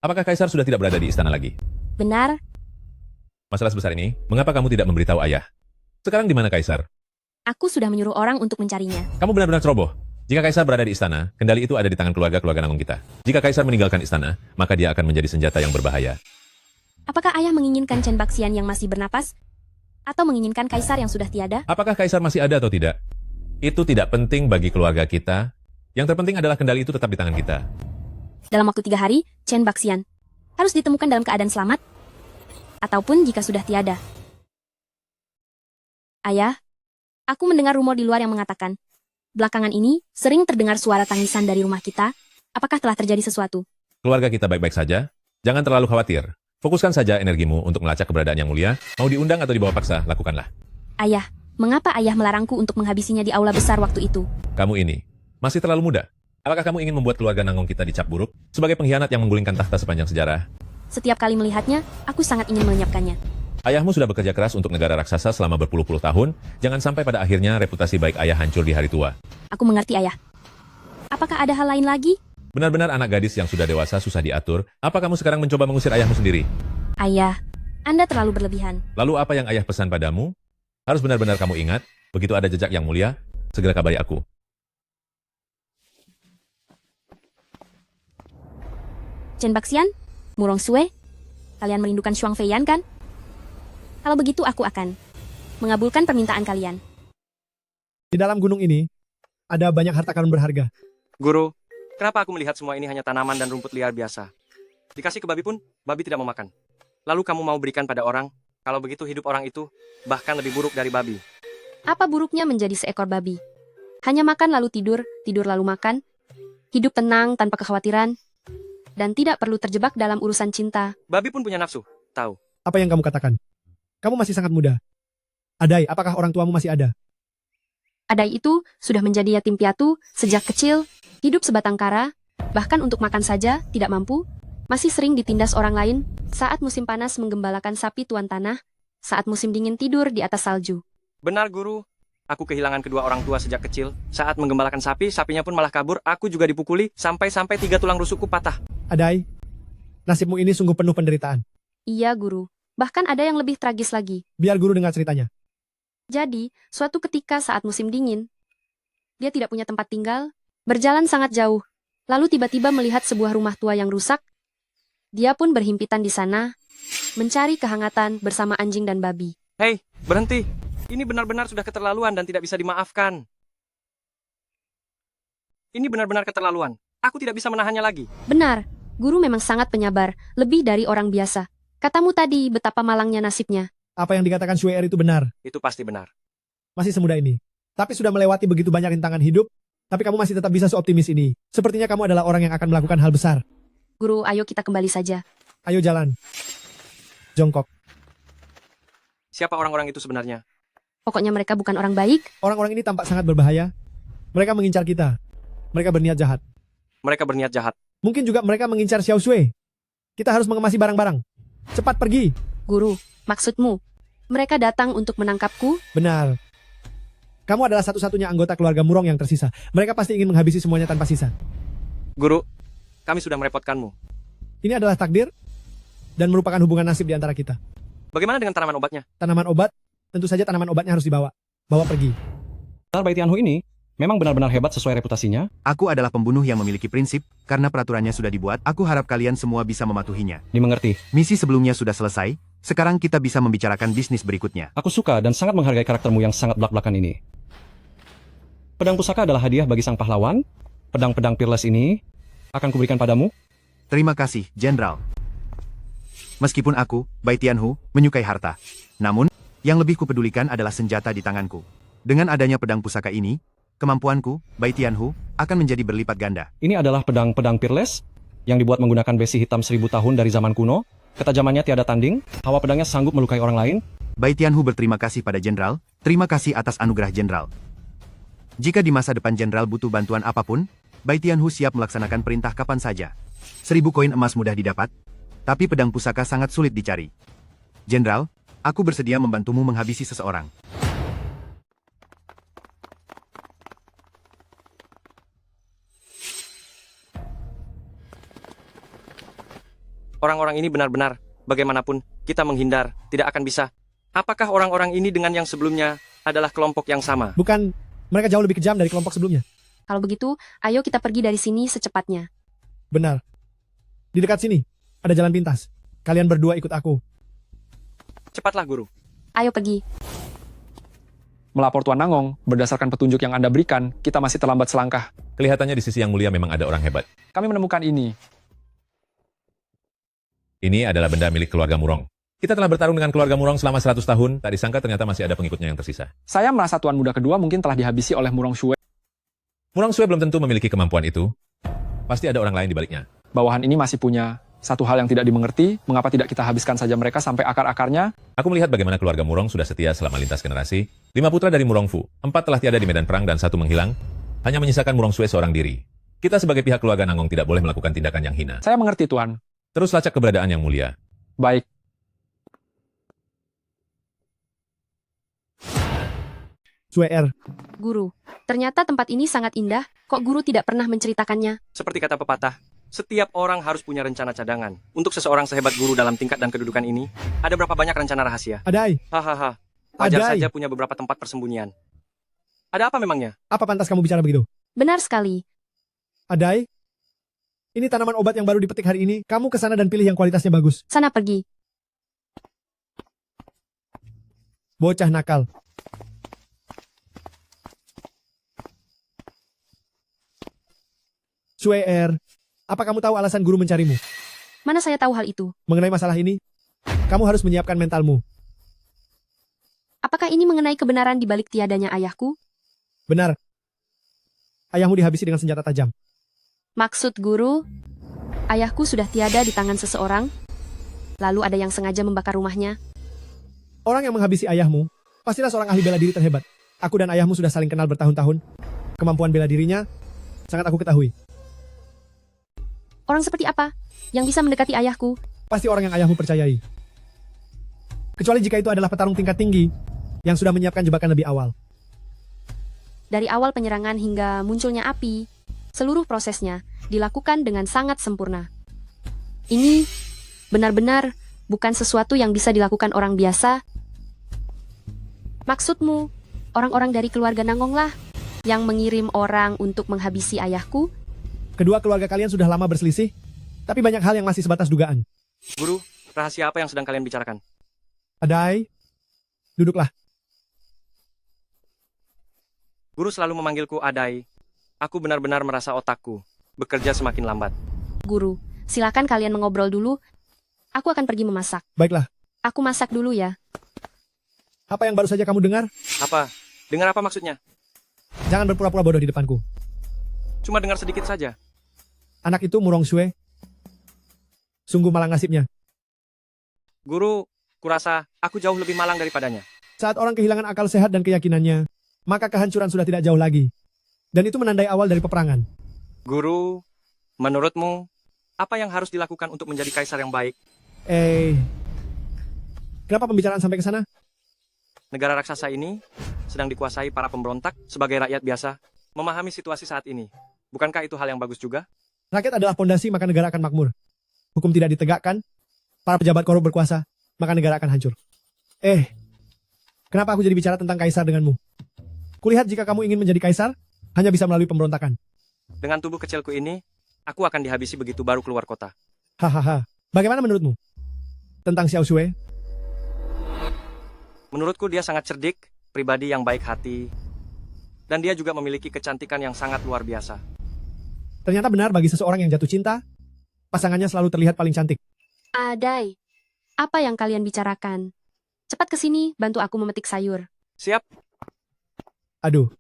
Apakah Kaisar sudah tidak berada di istana lagi? Benar, Masalah sebesar ini, mengapa kamu tidak memberitahu ayah? Sekarang di mana Kaisar? aku sudah menyuruh orang untuk mencarinya. Kamu benar-benar ceroboh. Jika Kaisar berada di istana, kendali itu ada di tangan keluarga-keluarga Nangong kita. Jika Kaisar meninggalkan istana, maka dia akan menjadi senjata yang berbahaya. Apakah ayah menginginkan Chen Baxian yang masih bernapas? Atau menginginkan kaisar yang sudah tiada? Apakah Kaisar masih ada atau tidak? Itu tidak penting bagi keluarga kita. Yang terpenting adalah kendali itu tetap di tangan kita. Dalam waktu 3 hari, Chen Baxian harus ditemukan dalam keadaan selamat, ataupun jika sudah tiada. Ayah, aku mendengar rumor di luar yang mengatakan, belakangan ini sering terdengar suara tangisan dari rumah kita. Apakah telah terjadi sesuatu? Keluarga kita baik-baik saja. Jangan terlalu khawatir. Fokuskan saja energimu untuk melacak keberadaan Yang Mulia. Mau diundang atau dibawa paksa, lakukanlah. Ayah, mengapa ayah melarangku untuk menghabisinya di aula besar waktu itu? Kamu ini masih terlalu muda. Apakah kamu ingin membuat keluarga Nangong kita dicap buruk sebagai pengkhianat yang menggulingkan tahta sepanjang sejarah? Setiap kali melihatnya, aku sangat ingin melenyapkannya. Ayahmu sudah bekerja keras untuk negara raksasa selama berpuluh-puluh tahun. Jangan sampai pada akhirnya reputasi baik ayah hancur di hari tua. Aku mengerti, ayah. Apakah ada hal lain lagi? Benar-benar anak gadis yang sudah dewasa susah diatur. Apa kamu sekarang mencoba mengusir ayahmu sendiri? Ayah, Anda terlalu berlebihan. Lalu apa yang ayah pesan padamu? Harus benar-benar kamu ingat. Begitu ada jejak Yang Mulia, segera kabari aku. Chen Baxian, Murong Sue, kalian merindukan Shuang Feiyan kan? Kalau begitu aku akan mengabulkan permintaan kalian. Di dalam gunung ini, ada banyak harta karun berharga. Guru, kenapa aku melihat semua ini hanya tanaman dan rumput liar biasa? Dikasih ke babi pun, babi tidak mau makan. Lalu kamu mau berikan pada orang? Kalau begitu hidup orang itu bahkan lebih buruk dari babi. Apa buruknya menjadi seekor babi? Hanya makan lalu tidur, tidur lalu makan. Hidup tenang tanpa kekhawatiran. Dan tidak perlu terjebak dalam urusan cinta. Babi pun punya nafsu, tahu. Apa yang kamu katakan? Kamu masih sangat muda. Adai, apakah orang tuamu masih ada? Adai itu sudah menjadi yatim piatu sejak kecil, hidup sebatang kara, bahkan untuk makan saja tidak mampu, masih sering ditindas orang lain, saat musim panas menggembalakan sapi tuan tanah, saat musim dingin tidur di atas salju. Benar, Guru. Aku kehilangan kedua orang tua sejak kecil. Saat menggembalakan sapi, sapinya pun malah kabur. Aku juga dipukuli, sampai-sampai 3 tulang rusukku patah. Adai, nasibmu ini sungguh penuh penderitaan. Iya, Guru. Bahkan ada yang lebih tragis lagi. Biar guru dengar ceritanya. Jadi, suatu ketika saat musim dingin, dia tidak punya tempat tinggal, berjalan sangat jauh, lalu tiba-tiba melihat sebuah rumah tua yang rusak. Dia pun berhimpitan di sana, mencari kehangatan bersama anjing dan babi. Hei, berhenti. Ini benar-benar sudah keterlaluan dan tidak bisa dimaafkan. Ini benar-benar keterlaluan. Aku tidak bisa menahannya lagi. Benar, guru memang sangat penyabar, lebih dari orang biasa. Katamu tadi betapa malangnya nasibnya. Apa yang dikatakan Shui Er itu benar. Itu pasti benar. Masih semudah ini. Tapi sudah melewati begitu banyak rintangan hidup, tapi kamu masih tetap bisa seoptimis ini. Sepertinya kamu adalah orang yang akan melakukan hal besar. Guru, ayo kita kembali saja. Ayo jalan. Jongkok. Siapa orang-orang itu sebenarnya? Pokoknya mereka bukan orang baik. Orang-orang ini tampak sangat berbahaya. Mereka mengincar kita. Mereka berniat jahat. Mereka berniat jahat. Mungkin juga mereka mengincar Xiao Shui. Kita harus mengemasi barang-barang. Cepat pergi. Guru, maksudmu, mereka datang untuk menangkapku? Benar. Kamu adalah satu-satunya anggota keluarga Murong yang tersisa. Mereka pasti ingin menghabisi semuanya tanpa sisa. Guru, kami sudah merepotkanmu. Ini adalah takdir dan merupakan hubungan nasib di antara kita. Bagaimana dengan tanaman obatnya? Tanaman obat, tentu saja tanaman obatnya harus dibawa. Bawa pergi. Bai Tianhu ini memang benar-benar hebat sesuai reputasinya. Aku adalah pembunuh yang memiliki prinsip, karena peraturannya sudah dibuat, aku harap kalian semua bisa mematuhinya. Dimengerti. Misi sebelumnya sudah selesai, sekarang kita bisa membicarakan bisnis berikutnya. Aku suka dan sangat menghargai karaktermu yang sangat blak-blakan ini. Pedang pusaka adalah hadiah bagi sang pahlawan. Pedang-pedang peerless ini akan kuberikan padamu. Terima kasih, Jenderal. Meskipun aku, Bai Tianhu, menyukai harta. Namun, yang lebih kupedulikan adalah senjata di tanganku. Dengan adanya pedang pusaka ini, kemampuanku, Bai Tianhu, akan menjadi berlipat ganda. Ini adalah pedang-pedang peerless yang dibuat menggunakan besi hitam 1000 tahun dari zaman kuno. Ketajamannya tiada tanding, hawa pedangnya sanggup melukai orang lain. Bai Tianhu berterima kasih pada Jenderal, terima kasih atas anugerah Jenderal. Jika di masa depan Jenderal butuh bantuan apapun, Bai Tianhu siap melaksanakan perintah kapan saja. 1000 koin emas mudah didapat, tapi pedang pusaka sangat sulit dicari. Jenderal, aku bersedia membantumu menghabisi seseorang. Orang-orang ini benar-benar, bagaimanapun, kita menghindar, tidak akan bisa. Apakah orang-orang ini dengan yang sebelumnya adalah kelompok yang sama? Bukan, mereka jauh lebih kejam dari kelompok sebelumnya. Kalau begitu, ayo kita pergi dari sini secepatnya. Benar. Di dekat sini, ada jalan pintas. Kalian berdua ikut aku. Cepatlah, Guru. Ayo pergi. Melapor Tuan Nangong, berdasarkan petunjuk yang Anda berikan, kita masih terlambat selangkah. Kelihatannya di sisi yang mulia memang ada orang hebat. Kami menemukan ini. Ini adalah benda milik keluarga Murong. Kita telah bertarung dengan keluarga Murong selama 100 tahun, tak disangka ternyata masih ada pengikutnya yang tersisa. Saya merasa Tuan Muda kedua mungkin telah dihabisi oleh Murong Shui. Murong Sui belum tentu memiliki kemampuan itu. Pasti ada orang lain di baliknya. Bawahan ini masih punya satu hal yang tidak dimengerti, mengapa tidak kita habiskan saja mereka sampai akar-akarnya? Aku melihat bagaimana keluarga Murong sudah setia selama lintas generasi. 5 putra dari Murong Fu, 4 telah tiada di medan perang dan 1 menghilang. Hanya menyisakan Murong Sui seorang diri. Kita sebagai pihak keluarga Nangong tidak boleh melakukan tindakan yang hina. Saya mengerti, Tuan. Terus lacak keberadaan yang mulia. Baik. Sweer. Guru, ternyata tempat ini sangat indah. Kok guru tidak pernah menceritakannya? Seperti kata pepatah, setiap orang harus punya rencana cadangan. Untuk seseorang sehebat guru dalam tingkat dan kedudukan ini, ada berapa banyak rencana rahasia? Adai. Hahaha. Wajar Adai. saja punya beberapa tempat persembunyian. Ada apa memangnya? Apa pantas kamu bicara begitu? Benar sekali. Adai. Ini tanaman obat yang baru dipetik hari ini. Kamu ke sana dan pilih yang kualitasnya bagus. Sana pergi. Bocah nakal. Sweer. Apa kamu tahu alasan guru mencarimu? Mana saya tahu hal itu? Mengenai masalah ini, kamu harus menyiapkan mentalmu. Apakah ini mengenai kebenaran di balik tiadanya ayahku? Benar. Ayahmu dihabisi dengan senjata tajam. Maksud guru, ayahku sudah tiada di tangan seseorang, lalu ada yang sengaja membakar rumahnya. Orang yang menghabisi ayahmu, pastilah seorang ahli bela diri terhebat. Aku dan ayahmu sudah saling kenal bertahun-tahun. Kemampuan bela dirinya sangat aku ketahui. Orang seperti apa yang bisa mendekati ayahku? Pasti orang yang ayahmu percayai. Kecuali jika itu adalah petarung tingkat tinggi yang sudah menyiapkan jebakan lebih awal. Dari awal penyerangan hingga munculnya api, seluruh prosesnya dilakukan dengan sangat sempurna. Ini benar-benar bukan sesuatu yang bisa dilakukan orang biasa. Maksudmu, orang-orang dari keluarga Nangonglah yang mengirim orang untuk menghabisi ayahku? Kedua keluarga kalian sudah lama berselisih, tapi banyak hal yang masih sebatas dugaan. Guru, rahasia apa yang sedang kalian bicarakan? Adai, duduklah. Guru selalu memanggilku Adai. Aku benar-benar merasa otakku bekerja semakin lambat. Guru, silakan kalian mengobrol dulu. Aku akan pergi memasak. Baiklah. Aku masak dulu ya. Apa yang baru saja kamu dengar? Apa? Dengar apa maksudnya? Jangan berpura-pura bodoh di depanku. Cuma dengar sedikit saja. Anak itu Murong Shui. Sungguh malang nasibnya. Guru, kurasa aku jauh lebih malang daripadanya. Saat orang kehilangan akal sehat dan keyakinannya, maka kehancuran sudah tidak jauh lagi. Dan itu menandai awal dari peperangan. Guru, menurutmu, apa yang harus dilakukan untuk menjadi kaisar yang baik? Kenapa pembicaraan sampai ke sana? Negara raksasa ini sedang dikuasai para pemberontak sebagai rakyat biasa. Memahami situasi saat ini, bukankah itu hal yang bagus juga? Rakyat adalah pondasi, maka negara akan makmur. Hukum tidak ditegakkan, para pejabat korup berkuasa, maka negara akan hancur. Kenapa aku jadi bicara tentang kaisar denganmu? Kulihat jika kamu ingin menjadi kaisar, hanya bisa melalui pemberontakan. Dengan tubuh kecilku ini, aku akan dihabisi begitu baru keluar kota. Hahaha. Bagaimana menurutmu? Tentang Xiao Shui? Menurutku dia sangat cerdik, pribadi yang baik hati, dan dia juga memiliki kecantikan yang sangat luar biasa. Ternyata benar bagi seseorang yang jatuh cinta, pasangannya selalu terlihat paling cantik. Adai, apa yang kalian bicarakan? Cepat ke sini, bantu aku memetik sayur. Siap. Aduh.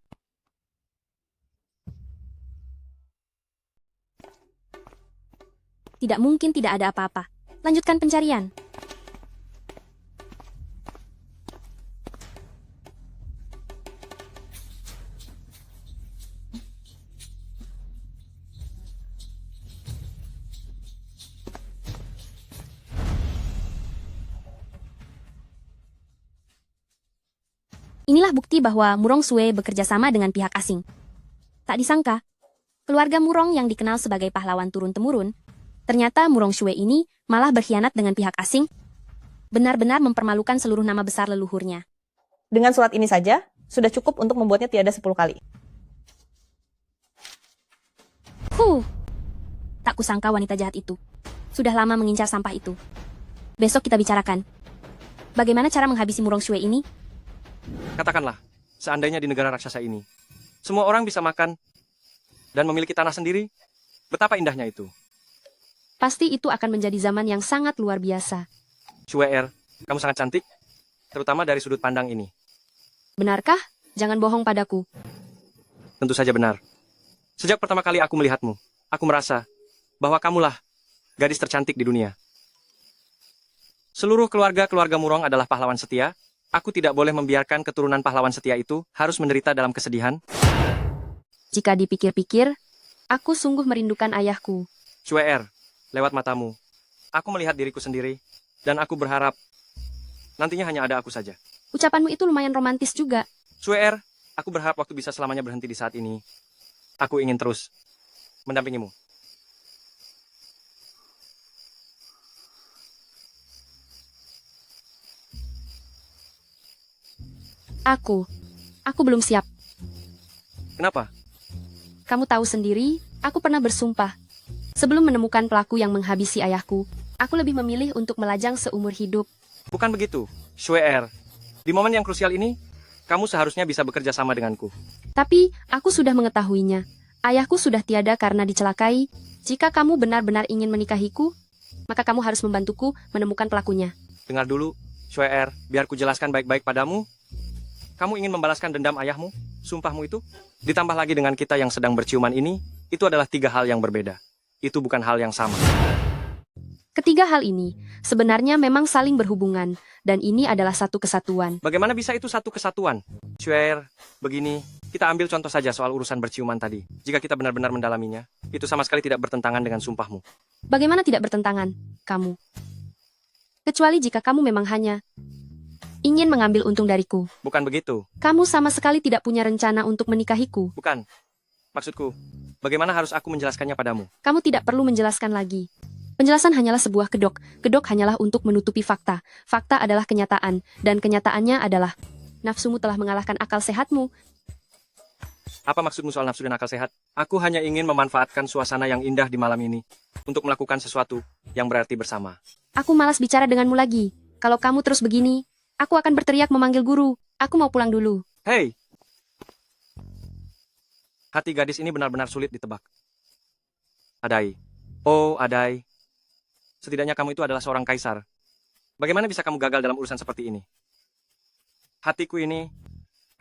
Tidak mungkin tidak ada apa-apa. Lanjutkan pencarian. Inilah bukti bahwa Murong Sue bekerja sama dengan pihak asing. Tak disangka, keluarga Murong yang dikenal sebagai pahlawan turun-temurun, ternyata Murong Sue ini malah berkhianat dengan pihak asing, benar-benar mempermalukan seluruh nama besar leluhurnya. Dengan surat ini saja, sudah cukup untuk membuatnya tiada 10 kali. Tak kusangka wanita jahat itu. Sudah lama mengincar sampah itu. Besok kita bicarakan. Bagaimana cara menghabisi Murong Sue ini? Katakanlah, seandainya di negara raksasa ini, semua orang bisa makan dan memiliki tanah sendiri, betapa indahnya itu. Pasti itu akan menjadi zaman yang sangat luar biasa. Sue, kamu sangat cantik, terutama dari sudut pandang ini. Benarkah? Jangan bohong padaku. Tentu saja benar. Sejak pertama kali aku melihatmu, aku merasa bahwa kamulah gadis tercantik di dunia. Seluruh keluarga Murong adalah pahlawan setia. Aku tidak boleh membiarkan keturunan pahlawan setia itu harus menderita dalam kesedihan. Jika dipikir-pikir, aku sungguh merindukan ayahku. Sue, lewat matamu, aku melihat diriku sendiri, dan aku berharap nantinya hanya ada aku saja. Ucapanmu itu lumayan romantis juga. Sue, aku berharap waktu bisa selamanya berhenti di saat ini. Aku ingin terus mendampingimu. Aku belum siap. Kenapa? Kamu tahu sendiri, aku pernah bersumpah. Sebelum menemukan pelaku yang menghabisi ayahku, aku lebih memilih untuk melajang seumur hidup. Bukan begitu, Sue. Di momen yang krusial ini, kamu seharusnya bisa bekerja sama denganku. Tapi, aku sudah mengetahuinya. Ayahku sudah tiada karena dicelakai. Jika kamu benar-benar ingin menikahiku, maka kamu harus membantuku menemukan pelakunya. Dengar dulu, Sue, biar ku jelaskan baik-baik padamu. Kamu ingin membalaskan dendam ayahmu, sumpahmu itu? Ditambah lagi dengan kita yang sedang berciuman ini, itu adalah 3 hal yang berbeda. Itu bukan hal yang sama. Ketiga hal ini, sebenarnya memang saling berhubungan, dan ini adalah satu kesatuan. Bagaimana bisa itu satu kesatuan? Sue, begini, kita ambil contoh saja soal urusan berciuman tadi. Jika kita benar-benar mendalaminya, itu sama sekali tidak bertentangan dengan sumpahmu. Bagaimana tidak bertentangan, kamu? Kecuali jika kamu memang hanya ingin mengambil untung dariku. Bukan begitu. Kamu sama sekali tidak punya rencana untuk menikahiku. Bukan. Maksudku, bagaimana harus aku menjelaskannya padamu? Kamu tidak perlu menjelaskan lagi. Penjelasan hanyalah sebuah kedok. Kedok hanyalah untuk menutupi fakta. Fakta adalah kenyataan, dan kenyataannya adalah nafsumu telah mengalahkan akal sehatmu. Apa maksudmu soal nafsu dan akal sehat? Aku hanya ingin memanfaatkan suasana yang indah di malam ini untuk melakukan sesuatu yang berarti bersama. Aku malas bicara denganmu lagi. Kalau kamu terus begini, aku akan berteriak memanggil guru. Aku mau pulang dulu. Hei! Hati gadis ini benar-benar sulit ditebak. Adai. Oh, Adai. Setidaknya kamu itu adalah seorang kaisar. Bagaimana bisa kamu gagal dalam urusan seperti ini? Hatiku ini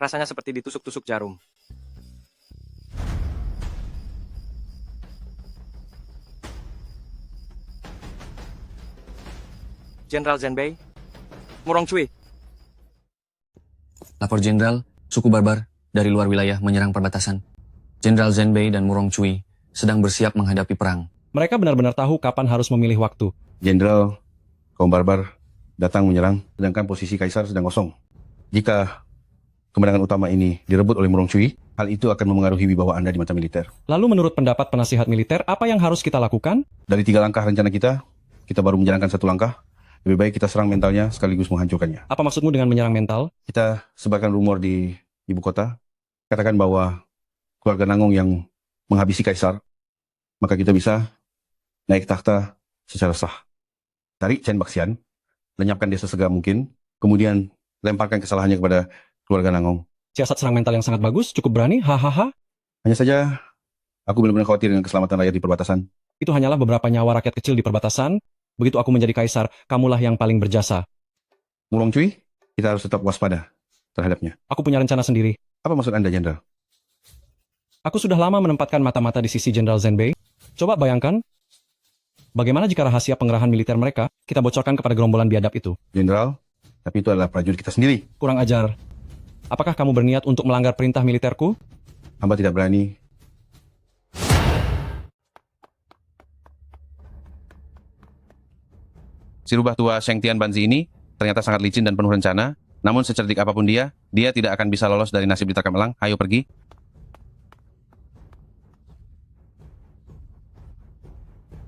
rasanya seperti ditusuk-tusuk jarum. Jenderal Zhenbei, Murong Cui. Lapor Jenderal, suku barbar dari luar wilayah menyerang perbatasan. Jenderal Zenbei dan Murong Cui sedang bersiap menghadapi perang. Mereka benar-benar tahu kapan harus memilih waktu. Jenderal, kaum barbar datang menyerang, sedangkan posisi kaisar sedang kosong. Jika kemenangan utama ini direbut oleh Murong Cui, hal itu akan memengaruhi wibawa Anda di mata militer. Lalu menurut pendapat penasihat militer, apa yang harus kita lakukan? Dari 3 langkah rencana kita baru menjalankan 1 langkah. Lebih baik kita serang mentalnya sekaligus menghancurkannya. Apa maksudmu dengan menyerang mental? Kita sebarkan rumor di ibu kota, katakan bahwa keluarga Nangong yang menghabisi kaisar, maka kita bisa naik tahta secara sah. Tarik Chen Baxian, lenyapkan dia sesegera mungkin, kemudian lemparkan kesalahannya kepada keluarga Nangong. Siasat serang mental yang sangat bagus, cukup berani, hahaha. Hanya saja, aku benar-benar khawatir dengan keselamatan rakyat di perbatasan. Itu hanyalah beberapa nyawa rakyat kecil di perbatasan. Begitu aku menjadi kaisar, kamulah yang paling berjasa. Murong Cui, kita harus tetap waspada terhadapnya. Aku punya rencana sendiri. Apa maksud Anda, Jenderal? Aku sudah lama menempatkan mata-mata di sisi Jenderal Zenbei. Coba bayangkan, bagaimana jika rahasia pengerahan militer mereka kita bocorkan kepada gerombolan biadab itu? Jenderal, tapi itu adalah prajurit kita sendiri. Kurang ajar. Apakah kamu berniat untuk melanggar perintah militerku? Hamba tidak berani. Si rubah tua Sheng Tian Banzi ini ternyata sangat licin dan penuh rencana. Namun secerdik apapun dia tidak akan bisa lolos dari nasib diterkam elang. Ayo pergi.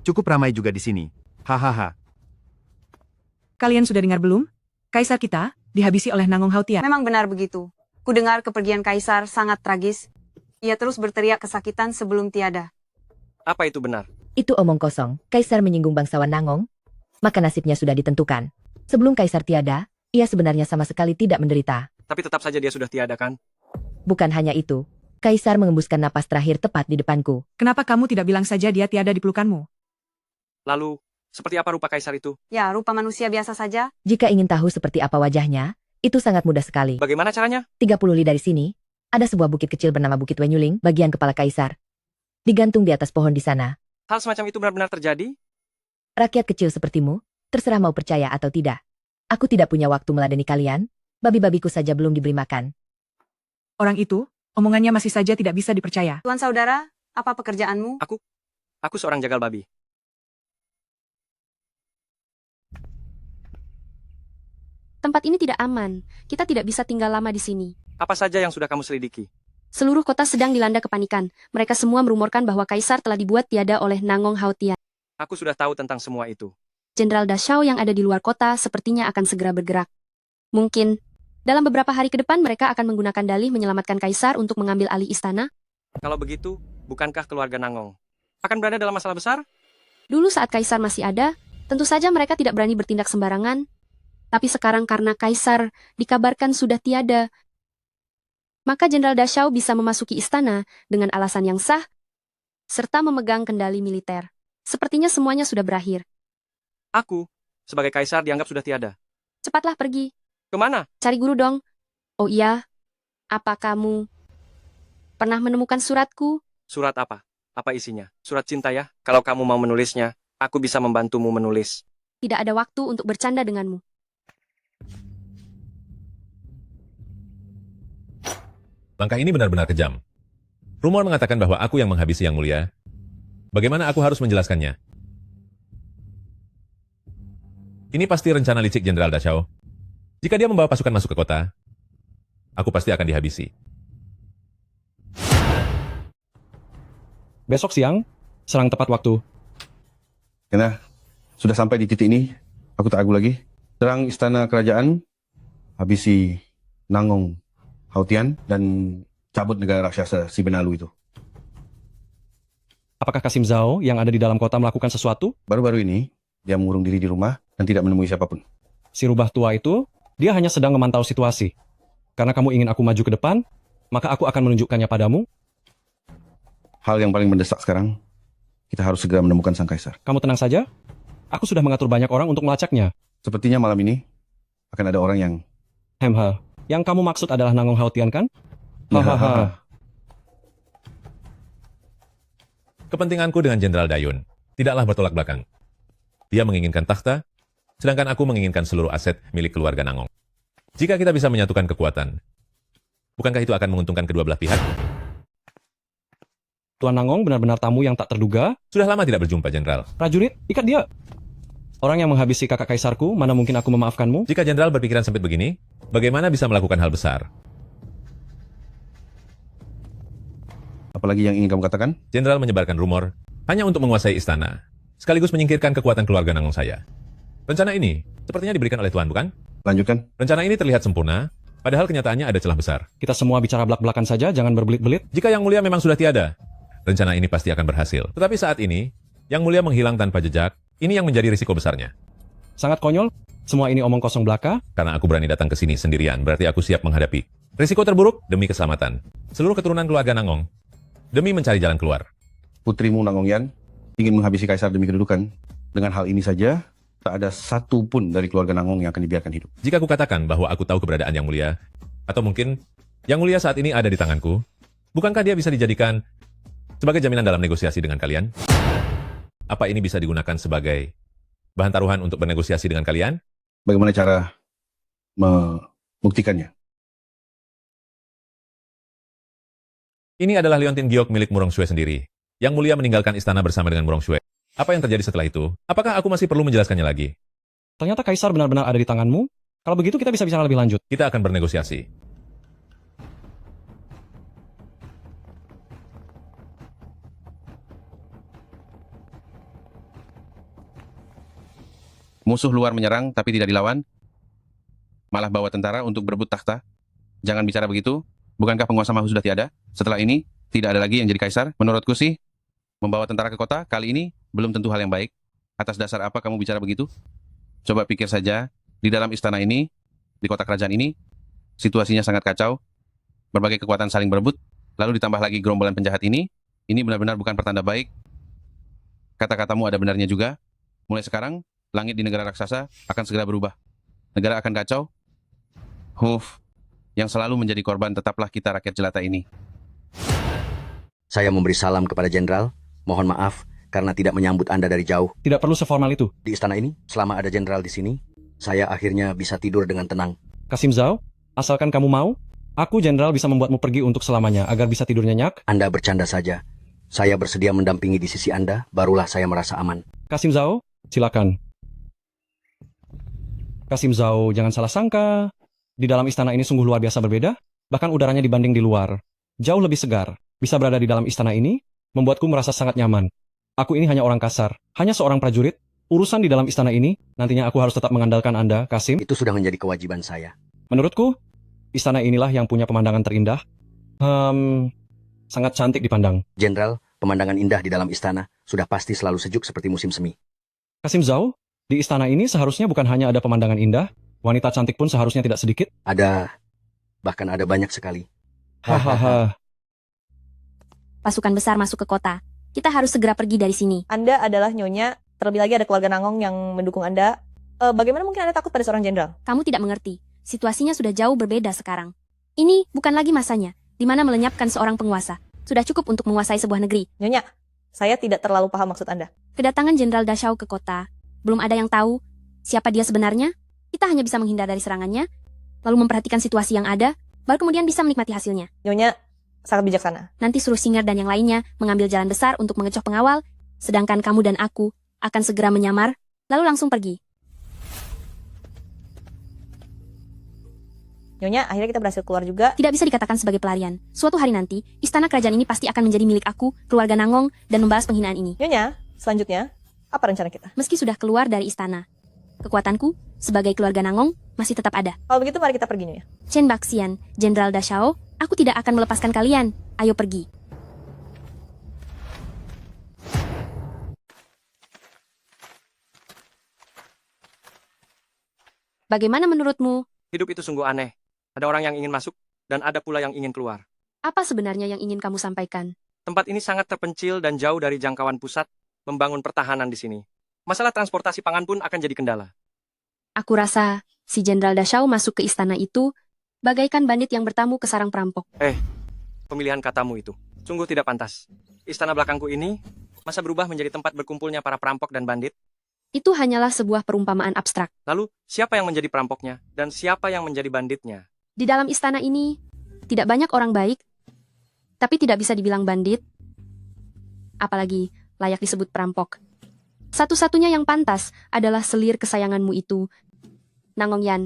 Cukup ramai juga di sini. Hahaha. Kalian sudah dengar belum? Kaisar kita dihabisi oleh Nangong Hautian. Memang benar begitu. Kudengar kepergian kaisar sangat tragis. Ia terus berteriak kesakitan sebelum tiada. Apa itu benar? Itu omong kosong. Kaisar menyinggung bangsawan Nangong, maka nasibnya sudah ditentukan. Sebelum kaisar tiada, ia sebenarnya sama sekali tidak menderita. Tapi tetap saja dia sudah tiada kan? Bukan hanya itu, kaisar mengembuskan napas terakhir tepat di depanku. Kenapa kamu tidak bilang saja dia tiada di pelukanmu? Lalu, seperti apa rupa kaisar itu? Ya, rupa manusia biasa saja. Jika ingin tahu seperti apa wajahnya, itu sangat mudah sekali. Bagaimana caranya? 30 li dari sini, ada sebuah bukit kecil bernama Bukit Wenyuling, bagian kepala kaisar. Digantung di atas pohon di sana. Hal semacam itu benar-benar terjadi? Rakyat kecil sepertimu, terserah mau percaya atau tidak. Aku tidak punya waktu meladeni kalian, babi-babiku saja belum diberi makan. Orang itu, omongannya masih saja tidak bisa dipercaya. Tuan saudara, apa pekerjaanmu? Aku seorang jagal babi. Tempat ini tidak aman. Kita tidak bisa tinggal lama di sini. Apa saja yang sudah kamu selidiki? Seluruh kota sedang dilanda kepanikan. Mereka semua merumorkan bahwa kaisar telah dibuat tiada oleh Nangong Hautian. Aku sudah tahu tentang semua itu. Jenderal Dashao yang ada di luar kota sepertinya akan segera bergerak. Mungkin, dalam beberapa hari ke depan mereka akan menggunakan dalih menyelamatkan kaisar untuk mengambil alih istana. Kalau begitu, bukankah keluarga Nangong akan berada dalam masalah besar? Dulu saat kaisar masih ada, tentu saja mereka tidak berani bertindak sembarangan. Tapi sekarang karena kaisar dikabarkan sudah tiada, maka Jenderal Dashao bisa memasuki istana dengan alasan yang sah, serta memegang kendali militer. Sepertinya semuanya sudah berakhir. Aku, sebagai kaisar dianggap sudah tiada. Cepatlah pergi. Kemana? Cari guru dong. Oh iya, apa kamu pernah menemukan suratku? Surat apa? Apa isinya? Surat cinta ya? Kalau kamu mau menulisnya, aku bisa membantumu menulis. Tidak ada waktu untuk bercanda denganmu. Langkah ini benar-benar kejam. Rumor mengatakan bahwa aku yang menghabisi Yang Mulia. Bagaimana aku harus menjelaskannya? Ini pasti rencana licik Jenderal Dashao. Jika dia membawa pasukan masuk ke kota, aku pasti akan dihabisi. Besok siang, serang tepat waktu. Karena sudah sampai di titik ini, aku tak ragu lagi. Serang istana kerajaan, habisi Nangong Hautian, dan cabut negara raksasa si Benalu itu. Apakah Kasim Zhao yang ada di dalam kota melakukan sesuatu? Baru-baru ini, dia mengurung diri di rumah dan tidak menemui siapapun. Si rubah tua itu, dia hanya sedang memantau situasi. Karena kamu ingin aku maju ke depan, maka aku akan menunjukkannya padamu. Hal yang paling mendesak sekarang, kita harus segera menemukan sang kaisar. Kamu tenang saja, aku sudah mengatur banyak orang untuk melacaknya. Sepertinya malam ini, akan ada orang yang... Hemha, yang kamu maksud adalah Nangong Hautian kan? Hahaha. Kepentinganku dengan Jenderal Dayun tidaklah bertolak belakang. Dia menginginkan takhta, sedangkan aku menginginkan seluruh aset milik keluarga Nangong. Jika kita bisa menyatukan kekuatan, Bukankah itu akan menguntungkan kedua belah pihak? Tuan Nangong benar-benar tamu yang tak terduga. Sudah lama tidak berjumpa, Jenderal. Prajurit, ikat dia. Orang yang menghabisi kakak kaisarku, mana mungkin aku memaafkanmu? Jika Jenderal berpikiran sempit begini, bagaimana bisa melakukan hal besar? Apalagi yang ingin kamu katakan? Jenderal menyebarkan rumor hanya untuk menguasai istana, sekaligus menyingkirkan kekuatan keluarga Nangong saya. Rencana ini sepertinya diberikan oleh Tuan, bukan? Lanjutkan. Rencana ini terlihat sempurna, padahal kenyataannya ada celah besar. Kita semua bicara belak-belakan saja, jangan berbelit-belit. Jika Yang Mulia memang sudah tiada, rencana ini pasti akan berhasil. Tetapi saat ini, Yang Mulia menghilang tanpa jejak, ini yang menjadi risiko besarnya. Sangat konyol, semua ini omong kosong belaka. Karena aku berani datang ke sini sendirian, berarti aku siap menghadapi risiko terburuk demi keselamatan seluruh keturunan keluarga Nangong, demi mencari jalan keluar. Putrimu Nangongyan ingin menghabisi kaisar demi kedudukan. Dengan hal ini saja, tak ada satu pun dari keluarga Nangong yang akan dibiarkan hidup. Jika aku katakan bahwa aku tahu keberadaan Yang Mulia, atau mungkin Yang Mulia saat ini ada di tanganku, bukankah dia bisa dijadikan sebagai jaminan dalam negosiasi dengan kalian? Apa ini bisa digunakan sebagai bahan taruhan untuk bernegosiasi dengan kalian? Bagaimana cara membuktikannya? Ini adalah liontin giok milik Murong Xue sendiri. Yang Mulia meninggalkan istana bersama dengan Murong Xue. Apa yang terjadi setelah itu? Apakah aku masih perlu menjelaskannya lagi? Ternyata kaisar benar-benar ada di tanganmu. Kalau begitu kita bisa bicara lebih lanjut. Kita akan bernegosiasi. Musuh luar menyerang tapi tidak dilawan, malah bawa tentara untuk berebut takhta. Jangan bicara begitu. Bukankah penguasa Mahu sudah tiada? Setelah ini, tidak ada lagi yang jadi kaisar. Menurutku sih, membawa tentara ke kota kali ini belum tentu hal yang baik. Atas dasar apa kamu bicara begitu? Coba pikir saja, di dalam istana ini, di kota kerajaan ini, situasinya sangat kacau. Berbagai kekuatan saling berebut, lalu ditambah lagi gerombolan penjahat ini benar-benar bukan pertanda baik. Kata-katamu ada benarnya juga. Mulai sekarang, langit di negara raksasa akan segera berubah. Negara akan kacau. Yang selalu menjadi korban tetaplah kita rakyat jelata ini. Saya memberi salam kepada Jenderal. Mohon maaf karena tidak menyambut Anda dari jauh. Tidak perlu seformal itu. Di istana ini, selama ada Jenderal di sini, saya akhirnya bisa tidur dengan tenang. Kasim Zhao, asalkan kamu mau, aku Jenderal bisa membuatmu pergi untuk selamanya agar bisa tidur nyenyak. Anda bercanda saja. Saya bersedia mendampingi di sisi Anda, barulah saya merasa aman. Kasim Zhao, silakan. Kasim Zhao, jangan salah sangka. Di dalam istana ini sungguh luar biasa berbeda, bahkan udaranya dibanding di luar. Jauh lebih segar. Bisa berada di dalam istana ini, membuatku merasa sangat nyaman. Aku ini hanya orang kasar, hanya seorang prajurit. Urusan di dalam istana ini, nantinya aku harus tetap mengandalkan Anda, Kasim. Itu sudah menjadi kewajiban saya. Menurutku, istana inilah yang punya pemandangan terindah. Sangat cantik dipandang. Jenderal, pemandangan indah di dalam istana sudah pasti selalu sejuk seperti musim semi. Kasim Zhao, di istana ini seharusnya bukan hanya ada pemandangan indah, wanita cantik pun seharusnya tidak sedikit. Bahkan ada banyak sekali. Hahaha. Pasukan besar masuk ke kota. Kita harus segera pergi dari sini. Anda adalah nyonya, terlebih lagi ada keluarga Nangong yang mendukung Anda. Bagaimana mungkin Anda takut pada seorang jenderal? Kamu tidak mengerti. Situasinya sudah jauh berbeda sekarang. Ini bukan lagi masanya, di mana melenyapkan seorang penguasa. Sudah cukup untuk menguasai sebuah negeri. Nyonya, saya tidak terlalu paham maksud Anda. Kedatangan Jenderal Dashao ke kota, belum ada yang tahu siapa dia sebenarnya. Kita hanya bisa menghindar dari serangannya, lalu memperhatikan situasi yang ada, baru kemudian bisa menikmati hasilnya. Nyonya sangat bijaksana. Nanti suruh Singer dan yang lainnya mengambil jalan besar untuk mengecoh pengawal, sedangkan kamu dan aku akan segera menyamar, lalu langsung pergi. Nyonya, akhirnya kita berhasil keluar juga. Tidak bisa dikatakan sebagai pelarian. Suatu hari nanti, istana kerajaan ini pasti akan menjadi milik aku, keluarga Nangong, dan membalas penghinaan ini. Nyonya, selanjutnya, apa rencana kita? Meski sudah keluar dari istana, kekuatanku sebagai keluarga Nangong masih tetap ada. Kalau begitu mari kita pergi, Nyonya. Chen Baxian, Jenderal Dashao, aku tidak akan melepaskan kalian. Ayo pergi. Bagaimana menurutmu? Hidup itu sungguh aneh. Ada orang yang ingin masuk, dan ada pula yang ingin keluar. Apa sebenarnya yang ingin kamu sampaikan? Tempat ini sangat terpencil dan jauh dari jangkauan pusat, membangun pertahanan di sini. Masalah transportasi pangan pun akan jadi kendala. Aku rasa, si Jenderal Dashao masuk ke istana itu, bagaikan bandit yang bertamu ke sarang perampok. Pemilihan katamu itu sungguh tidak pantas. Istana belakangku ini, masa berubah menjadi tempat berkumpulnya para perampok dan bandit? Itu hanyalah sebuah perumpamaan abstrak. Lalu, siapa yang menjadi perampoknya, dan siapa yang menjadi banditnya? Di dalam istana ini, Tidak banyak orang baik, tapi tidak bisa dibilang bandit. Apalagi layak disebut perampok. Satu-satunya yang pantas adalah selir kesayanganmu itu, Nangong Yan.